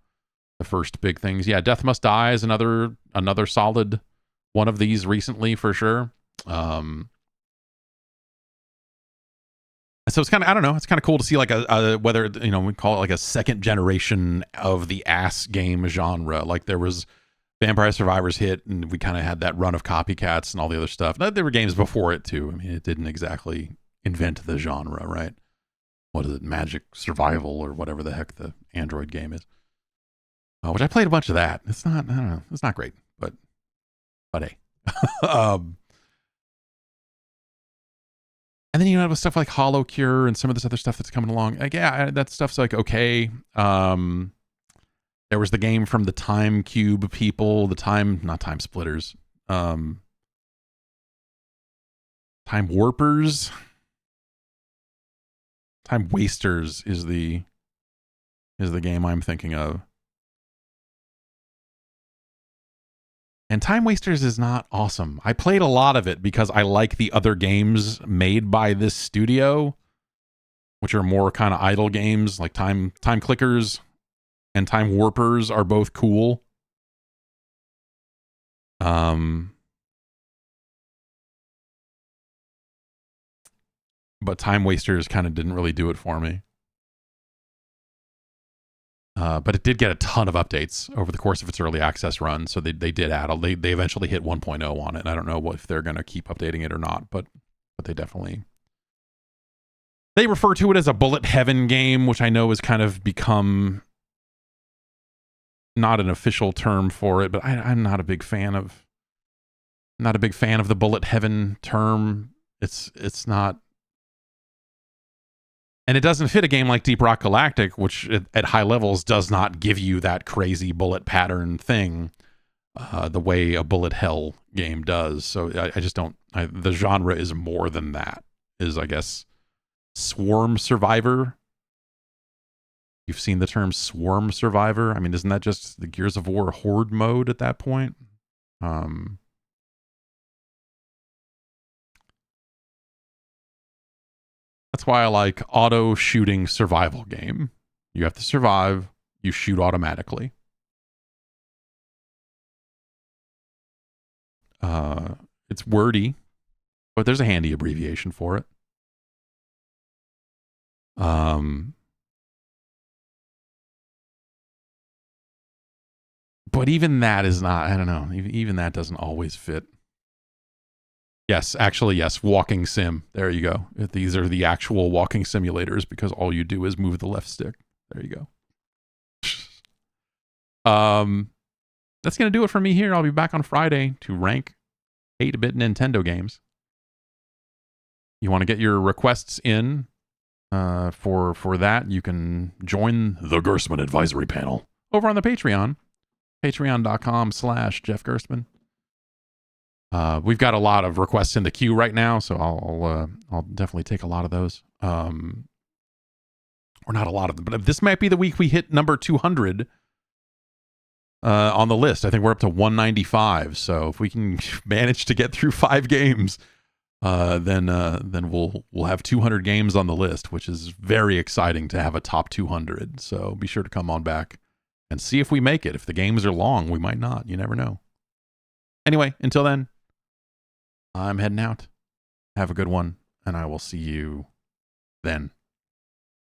the first big things. Yeah, Death Must Die is another solid one of these recently for sure. So it's kind of, I don't know, it's kind of cool to see like a whether, you know, we call it like a second generation of the ass game genre. Like there was Vampire Survivors hit, and we kind of had that run of copycats and all the other stuff. There were games before it too. I mean, it didn't exactly invent the genre, right? What is it, Magic Survival or whatever the heck the Android game is? Which I played a bunch of that. It's not, I don't know, it's not great, but hey. And then you have stuff like Hollow Cure and some of this other stuff that's coming along. Like, yeah, that stuff's like okay. There was the game from the Time Cube people, not Time Splitters, Time Warpers, Time Wasters is the game I'm thinking of. And Time Wasters is not awesome. I played a lot of it because I like the other games made by this studio, which are more kind of idle games, like Time Clickers and Time Warpers are both cool. But Time Wasters kind of didn't really do it for me. But it did get a ton of updates over the course of its early access run. So they did add, they eventually hit 1.0 on it. And I don't know if they're going to keep updating it or not, but they definitely, they refer to it as a bullet heaven game, which I know has kind of become not an official term for it, but I'm not a big fan of the bullet heaven term. It's not, and it doesn't fit a game like Deep Rock Galactic, which at high levels does not give you that crazy bullet pattern thing the way a bullet hell game does. So I just don't, the genre is more than that, is I guess Swarm Survivor. You've seen the term Swarm Survivor. I mean, isn't that just the Gears of War Horde mode at that point? That's why I like auto shooting survival game. You have to survive, you shoot automatically. It's wordy, but there's a handy abbreviation for it. But even that is not, I don't know, even that doesn't always fit. Yes, actually, yes, walking sim. There you go. These are the actual walking simulators because all you do is move the left stick. There you go. That's going to do it for me here. I'll be back on Friday to rank 8-bit Nintendo games. You want to get your requests in for that, you can join the Gerstmann Advisory Panel over on the Patreon. Patreon.com/Jeff Gerstmann. We've got a lot of requests in the queue right now, so I'll definitely take a lot of those. Or not a lot of them, but this might be the week we hit number 200 on the list. I think we're up to 195. So if we can manage to get through 5 games, then we'll have 200 games on the list, which is very exciting to have a top 200. So be sure to come on back and see if we make it. If the games are long, we might not. You never know. Anyway, until then, I'm heading out. Have a good one, and I will see you then.